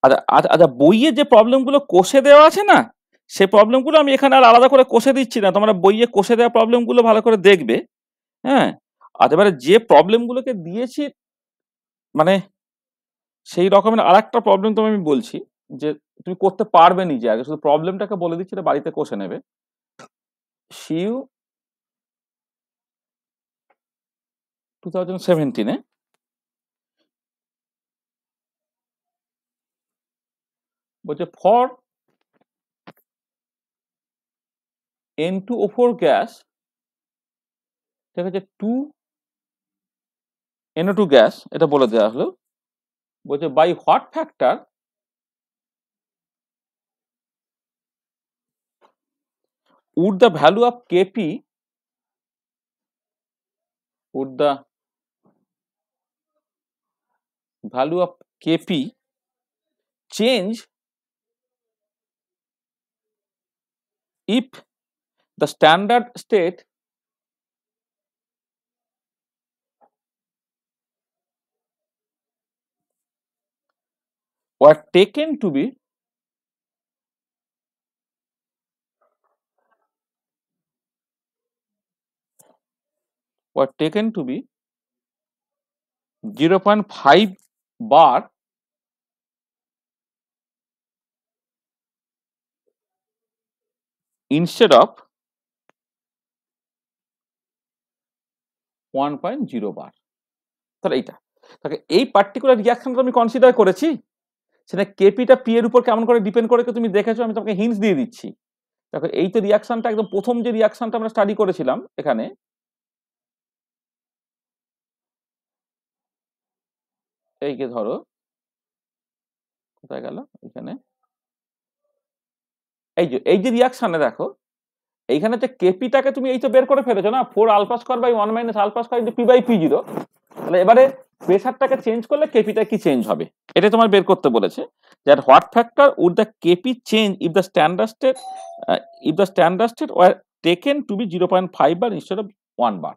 আচ্ছা আচ্ছা আচ্ছা, বইয়ে যে প্রবলেমগুলো কষে দেওয়া আছে না, সেই প্রবলেমগুলো আমি এখানে আর আলাদা করে কষে দিচ্ছি না, তোমরা বইয়ে কষে দেওয়া প্রবলেমগুলো ভালো করে দেখবে। হ্যাঁ, আর এবারে যে প্রবলেমগুলোকে দিয়েছি মানে সেই রকমের আর একটা প্রবলেম তোমায় আমি বলছি, যে তুমি করতে পারবে নিজে, আগে শুধু প্রবলেমটাকে বলে দিচ্ছি, এটা বাড়িতে কষে নেবে। শিউ 2017-এ বলছে ফর N2O4 গ্যাস, ঠিক আছে, 2NO2 গ্যাস, এটা বলে দেওয়া হলো। বলছে by what factor would the value of Kp would the value of Kp change if the standard state were taken to be were taken to be 0.5 bar instead of 1.0 বার। তাহলে এইটা, তাহলে এই particular রিয়াকশনটা আমি কনসিডার করেছি, সেটা কেপিটা P এর উপর কেমন করে ডিপেন্ড করে তুমি দেখেছো, আমি তোমাকে হিন্টস দিয়ে দিচ্ছি। দেখো, এই তো রিয়াকশনটা একদম প্রথম যে রিয়াকশনটা আমরা স্টাডি করেছিলাম এখানে, এই যে ধরো কোথায় গেল, এখানে এই যে রিয়াকশনে দেখো, এইখানে যে কেপিটাকে তুমি এই তো বের করে ফেলেছো না, 4 alpha square by 1 minus alpha square into P by পি0। তাহলে এবারে প্রেসারটাকে চেঞ্জ করলে কেপিটা কি চেঞ্জ হবে, এটা তোমার বের করতে বলেছে। That what factor would the KP change if the standard state were taken to be 0.5 bar instead of 1 bar.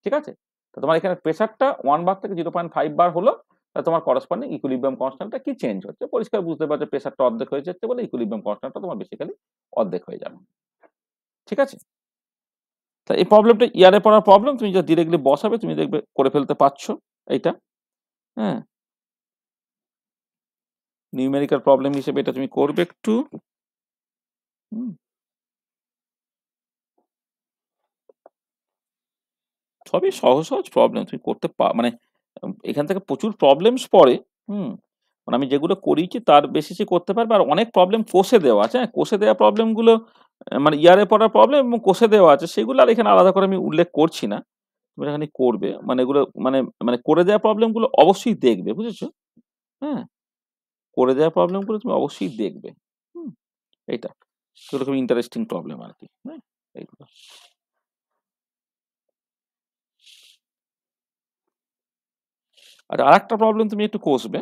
ঠিক আছে, তো তোমার এখানে প্রেসারটা 1 বার থেকে 0.5 বার হলো, তাহলে তোমার করসপন্ডিং ইকুইলিব্রিয়াম কনস্ট্যান্টটা কি চেঞ্জ হচ্ছে, পরিষ্কার বুঝতে পারছো প্রেসারটা অর্ধেক হয়ে যাচ্ছে বলে ইকুইলিব্রিয়াম কনস্ট্যান্টটা তোমার বেসিক্যালি অর্ধেক হয়ে যাবে। ঠিক আছে, তা এই প্রবলেমটা ইয়ারে পড়ার প্রবলেম, তুমি যা ডিরেক্টলি বসাবে তুমি দেখবে করে ফেলতে পারছো এইটা। হ্যাঁ, নিউমেরিক্যাল প্রবলেম হিসেবে এটা তুমি করবে একটু। সবই সহজ সহজ প্রবলেম, তুমি করতে মানে এখান থেকে প্রচুর প্রবলেমস পড়ে। মানে আমি যেগুলো করিয়েছি তার বেসিসে করতে পারবে, আর অনেক প্রবলেম কোষে দেওয়া আছে। কোষে দেওয়া প্রবলেমগুলো মানে ইয়ারে পড়ার প্রবলেম এবং কোষে দেওয়া আছে, সেগুলো আর এখানে আলাদা করে আমি উল্লেখ করছি না, তুমি এখানে করবে। মানে এগুলো মানে মানে করে দেওয়া প্রবলেমগুলো অবশ্যই দেখবে, বুঝেছো? হ্যাঁ, করে দেওয়া প্রবলেমগুলো তুমি অবশ্যই দেখবে। এইটা সেগুলো খুব ইন্টারেস্টিং প্রবলেম আর কি। হ্যাঁ, এইগুলো। আচ্ছা, আর একটা প্রবলেম তুমি একটু কষবে।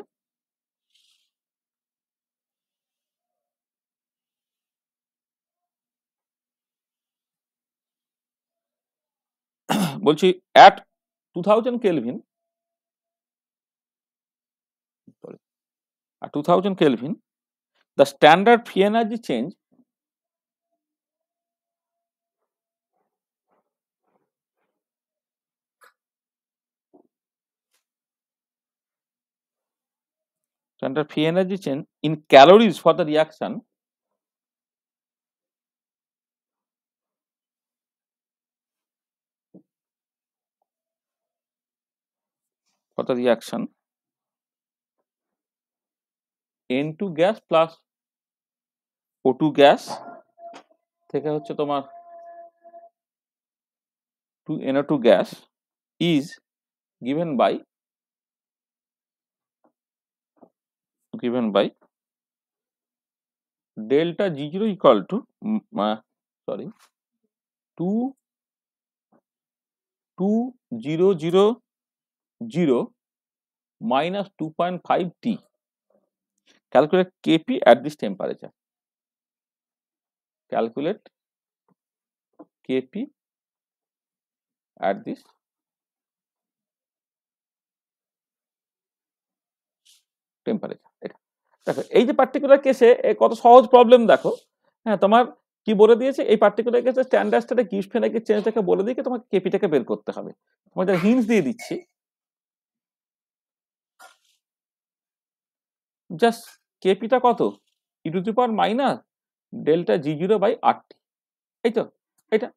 বলছি at 2000 Kelvin, sorry, at 2000 Kelvin, the standard free energy change in calories for the reaction N2 gas plus O2 gas থেকে হচ্ছে তোমার 2NO2 gas is given by delta G0 equal to 2000 minus 2.5 T. Calculate Kp at this temperature. Calculate Kp at this temperature. এটা দেখো, এই যে particular কেসে কত সহজ প্রবলেম দেখো। হ্যাঁ, তোমার কি বলে দিয়েছে, এই পার্টিকুলার কেসে স্ট্যান্ডার্ড স্টেটে গিভস ফেনাইকের চেঞ্জটাকে বলে দিয়ে তোমাকে কেপিটাকে বের করতে হবে। তোমাদের হিন্টস দিয়ে দিচ্ছি, জাস্ট কেপিটা কত, e to the power minus delta G0 by RT, এই তো এটা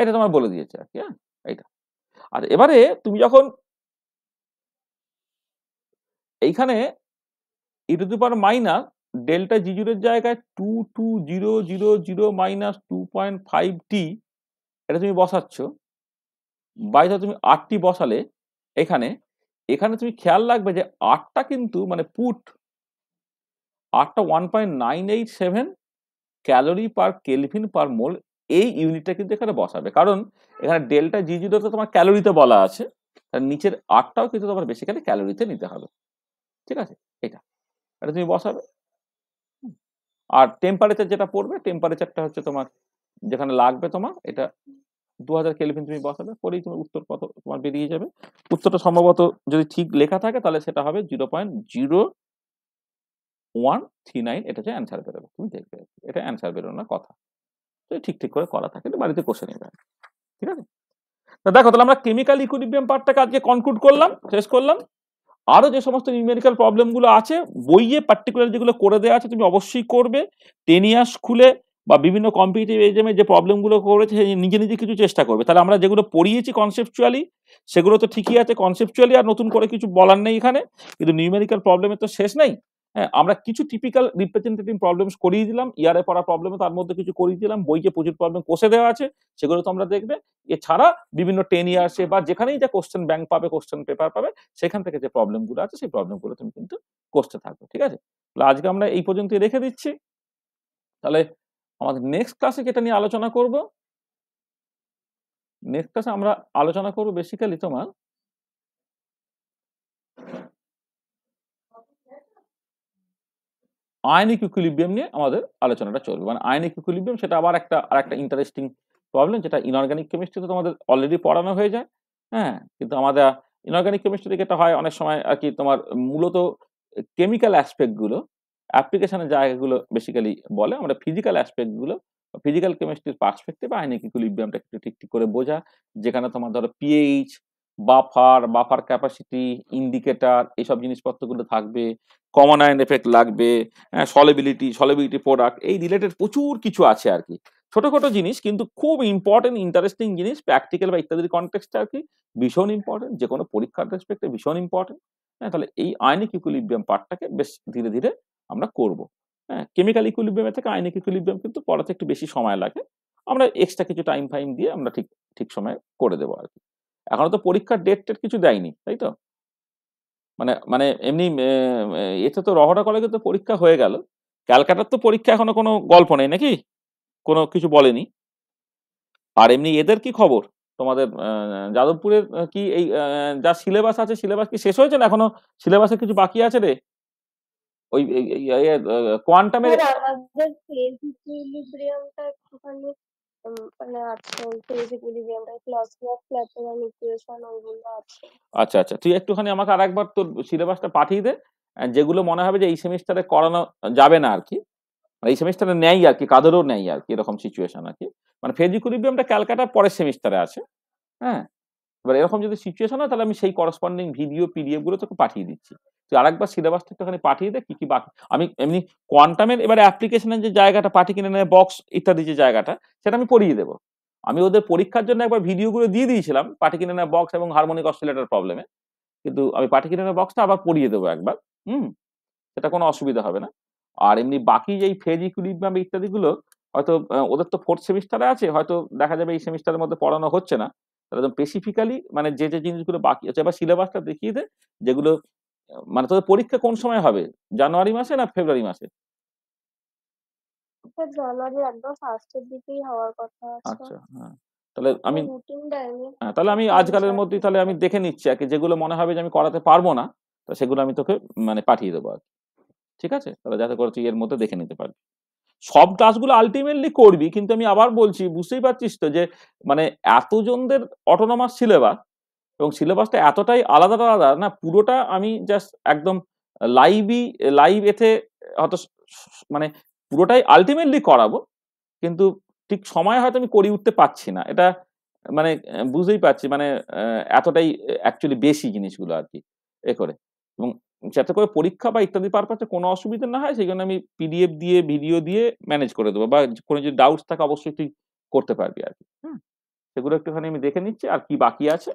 এটা তোমার বলে দিয়েছে আর কি। হ্যাঁ, এইটা। আর এবারে তুমি যখন এইখানে e to the power minus delta G0 এর জায়গায় 22000 মাইনাস 2.5 T এটা তুমি বসাচ্ছ, বাইরে তুমি RT বসালে এখানে তুমি খেয়াল রাখবে যে আরটা কিন্তু মানে আরটা 1.987 ক্যালোরি পার কেলভিন পার মোল, এই ইউনিটটা কিন্তু এখানে বসাবে, কারণ এখানে ডেল্টা G0 তো তোমার ক্যালোরিতে বলা আছে, তার নিচের আরটাও কিন্তু তোমার বেসিক্যালি ক্যালোরিতে নিতে হবে। ঠিক আছে, এটা তুমি বসাবে। আর টেম্পারেচার যেটা পড়বে, টেম্পারেচারটা হচ্ছে তোমার যেখানে লাগবে তোমার, এটা 2000 কেলভিন তুমি বসাবে, পরেই তোমার উত্তর কত তোমার বেরিয়ে যাবে। উত্তরটা সম্ভবত যদি ঠিক লেখা থাকে তাহলে সেটা হবে 0.0139, এটা হচ্ছে অ্যান্সার বেরোবে। তুমি দেখবে এটা অ্যান্সার বেরোনোর কথা, ঠিক করে করা থাকে বাড়িতে কষে নেবে। ঠিক আছে, দেখো তাহলে আমরা কেমিক্যাল ইকুইলিব্রিয়াম পার্টটাকে আজকে কনক্লুড করলাম, শেষ করলাম। আরো যে সমস্ত নিউমেরিক্যাল প্রবলেম গুলো আছে বইয়ে পার্টিকুলার যেগুলো করে দেওয়া আছে তুমি অবশ্যই করবে। 10 ইয়ার্স খুলে বা বিভিন্ন কম্পিটিটিভ এক্সামে যে প্রবলেম গুলো করেছে নিজে কিছু চেষ্টা করবে। তাহলে আমরা যেগুলো পড়িয়েছি কনসেপচুয়ালি সেগুলো তো ঠিকই আছে, কনসেপচুয়ালি আর নতুন করে কিছু বলার নেই এখানে, কিন্তু নিউমেরিক্যাল প্রবলেমের তো শেষ নেই। হ্যাঁ, আমরা কিছু টিপিক্যাল রিপ্রেজেন্টেটিভ প্রবলেমস করিয়ে দিলাম, ইয়ারে পড়া প্রবলেম তার মধ্যে কিছু করিয়ে দিলাম, বইয়ে প্রচুর প্রবলেম কষে দেওয়া আছে, সেগুলো তো আমরা দেখবে। এছাড়া বিভিন্ন 10 ইয়ার্সে বা যেখানেই যা কোশ্চেন ব্যাংক পাবে, কোশ্চেন পেপার পাবে, সেখান থেকে যে প্রবলেমগুলো আছে সেই প্রবলেমগুলো তুমি কিন্তু করতে থাকবে। ঠিক আছে, তাহলে আজকে আমরা এই পর্যন্তই রেখে দিচ্ছি। তাহলে আমাদের নেক্সট ক্লাসে যেটা নিয়ে আলোচনা করব, নেক্সট ক্লাসে আমরা আলোচনা করব বেসিক্যালি তোমার আয়নিক ইকুইলিব্রিয়াম নিয়ে আমাদের আলোচনাটা চলবে। মানে আয়নিক ইকুইলিব্রিয়াম সেটা আবার আরেকটা ইন্টারেস্টিং প্রবলেম, যেটা ইনঅর্গানিক কেমিস্ট্রিতে তোমাদের অলরেডি পড়ানো হয়ে যায়। হ্যাঁ, কিন্তু আমাদের ইনঅর্গানিক কেমিস্ট্রি যেটা হয় অনেক সময় আর কি, তোমার মূলত কেমিক্যাল অ্যাসপেক্ট গুলো, অ্যাপ্লিকেশনের জায়গাগুলো বেসিক্যালি বলে, আমরা ফিজিক্যাল অ্যাসপেক্ট গুলো, ফিজিক্যাল কেমিস্ট্রির পার্সপেক্টিভ আয়নিক ইকুইলিব্রিয়ামটা একটু ঠিক করে বোঝা, যেখানে তোমার ধরো পিএইচ, বাফার ক্যাপাসিটি, ইন্ডিকেটর, এইসব জিনিসপত্রগুলো থাকবে, কমন আয়ন এফেক্ট লাগবে, সলিবিলিটি প্রোডাক্ট, এই রিলেটেড প্রচুর কিছু আছে আর কি। ছোটখাটো জিনিস কিন্তু খুব ইম্পর্টেন্ট, ইন্টারেস্টিং জিনিস, প্র্যাকটিক্যাল বা ইত্যাদির কনটেক্সটে আর কি ভীষণ ইম্পর্টেন্ট, যে কোনো পরীক্ষার রেসপেক্টে ভীষণ ইম্পর্টেন্ট। হ্যাঁ, তাহলে এই আয়নিক ইকুইলিব্রিয়াম পার্টটাকে বেশ ধীরে ধীরে আমরা করব। হ্যাঁ, কেমিক্যাল ইকুইলিব্রিয়ামের থেকে আয়নিক ইকুইলিব্রিয়াম কিন্তু পড়াতে একটু বেশি সময় লাগে, আমরা এক্সট্রা কিছু টাইম দিয়ে আমরা ঠিক সময় করে দেবো আর কি। এখনো তো পরীক্ষার ডেট কিছু দেয়নি, তাই তো? মানে এমনি এতে তো রহড়া কলেজে তো পরীক্ষা হয়ে গেল, ক্যালকাটার তো পরীক্ষা এখনো কোনো গল্প নেই নাকি, কোনো কিছু বলেনি। আর এমনি এদের কি খবর, তোমাদের যাদবপুরের কি এই যা সিলেবাস আছে সিলেবাস কি শেষ হয়েছে না এখনো সিলেবাসে কিছু বাকি আছে রে? ওই কোয়ান্টামের স্যার আমাদের ফেজ ইকুইলিব্রিয়ামটা একটুখানি মানে আছে, ফেজ ইকুইলিব্রিয়ামটা ক্লজনেস প্ল্যাটিনাম ইকুয়েশন ওইগুলো আছে। আচ্ছা আচ্ছা, তুই একটুখানি আমাকে আরেকবার তোর সিলেবাসটা পাঠিয়ে দে, যেগুলো মনে হবে যে এই সেমিস্টারে করানো যাবে না আর কি, এই সেমিস্টারে নেই আর কি, কাদেরও নেই আর কি, এরকম সিচুয়েশন আর কি। মানে ফেজ ইকুইলিব্রিয়ামটা ক্যালকাটার পরের সেমিস্টারে আছে। হ্যাঁ, এবার এরকম যদি সিচুয়েশন হয় তাহলে আমি সেই করসপন্ডিং ভিডিও পিডিএফ গুলো তোকে পাঠিয়ে দিচ্ছি। তুই আরেকবার সিলেবাসটা একটুখানি পাঠিয়ে দে কি কি বাকি। আমি এমনি কোয়ান্টামের এবারে অ্যাপ্লিকেশনের যে জায়গাটা, পার্টিকুলার বক্স ইত্যাদি যে জায়গাটা, সেটা আমি পড়িয়ে দেবো। আমি ওদের পরীক্ষার জন্য একবার ভিডিওগুলো দিয়ে দিয়েছিলাম পার্টিকুলার বক্স এবং হারমোনিক অসিলেটর প্রবলেমে, কিন্তু আমি পার্টিকুলার বক্সটা আবার পড়িয়ে দেবো একবার। সেটা কোনো অসুবিধা হবে না। আর এমনি বাকি যেই ফেজ ইকুইলিব্রিয়াম ইত্যাদিগুলো হয়তো ওদের তো ফোর্থ সেমিস্টারে আছে, হয়তো দেখা যাবে এই সেমিস্টারের মধ্যে পড়ানো হচ্ছে না। তাহলে একদম স্পেসিফিক্যালি মানে যে জিনিসগুলো বাকি আছে, এবার সিলেবাসটা দেখিয়ে দে যেগুলো মানে তোদের পরীক্ষা কোন সময় হবে, জানুয়ারি মাসে না ফেব্রুয়ারি মাসে? স্যার জানুয়ারির একদম ফার্স্টের দিকেই হওয়ার কথা আছে। আচ্ছা, হ্যাঁ, তাহলে আমি রুটিন দেয়নি। তাহলে আমি আজকালের মধ্যেই তাহলে আমি দেখে নিচ্ছি আর কি, যেগুলো মনে হবে যে আমি করাতে পারবো না তো সেগুলো আমি তোকে মানে পাঠিয়ে দেবো আর কি। ঠিক আছে, তাহলে যাতে করে তুই এর মধ্যে দেখে নিতে পারবি। সব ক্লাসগুলো আলটিমেটলি করবি, কিন্তু আমি আবার বলছি, বুঝতেই পারছিস তো যে মানে এতজনদের অটোনমাস সিলেবাস এবং সিলেবাসটা এতটাই আলাদা আলাদা না, পুরোটা আমি জাস্ট একদম লাইভ এতে হয়তো মানে পুরোটাই আলটিমেটলি করাবো, কিন্তু ঠিক সময় হয়তো আমি করে উঠতে পারছি না, এটা মানে বুঝতেই পারছি, মানে এতটাই অ্যাকচুয়ালি বেশি জিনিসগুলো আর কি এ করে। এবং যাতে করে পরীক্ষা বা ইত্যাদি পারপাসে কোনো অসুবিধা না হয় সেই জন্য আমি পিডিএফ দিয়ে ভিডিও দিয়ে ম্যানেজ করে দেবো, বা কোনো যদি ডাউটস থাকে অবশ্যই তুই করতে পারবি আর কি। সেগুলো একটুখানি আমি দেখে নিচ্ছি আর কি বাকি আছে,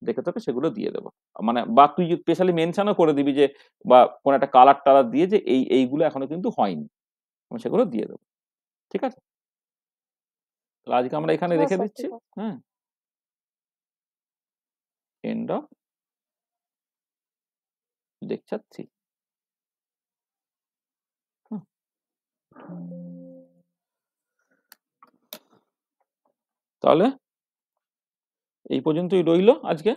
দেখে তোকে সেগুলো দিয়ে দেবো। মানে বা তুই স্পেশালি মেনশনও করে দিবি যে, বা কোনো একটা কালার টালার দিয়ে যে এইগুলো এখনো কিন্তু হয়নি, আমি সেগুলো দিয়ে দেবো। ঠিক আছে, তাহলে আজকে আমরা এখানে হ্যাঁ রেখে স্যার, দিচ্ছি। ঠিক আছে। হ্যাঁ, এন্ড অফ দেখছি। তাহলে এই পর্যন্তই রইলো আজকে।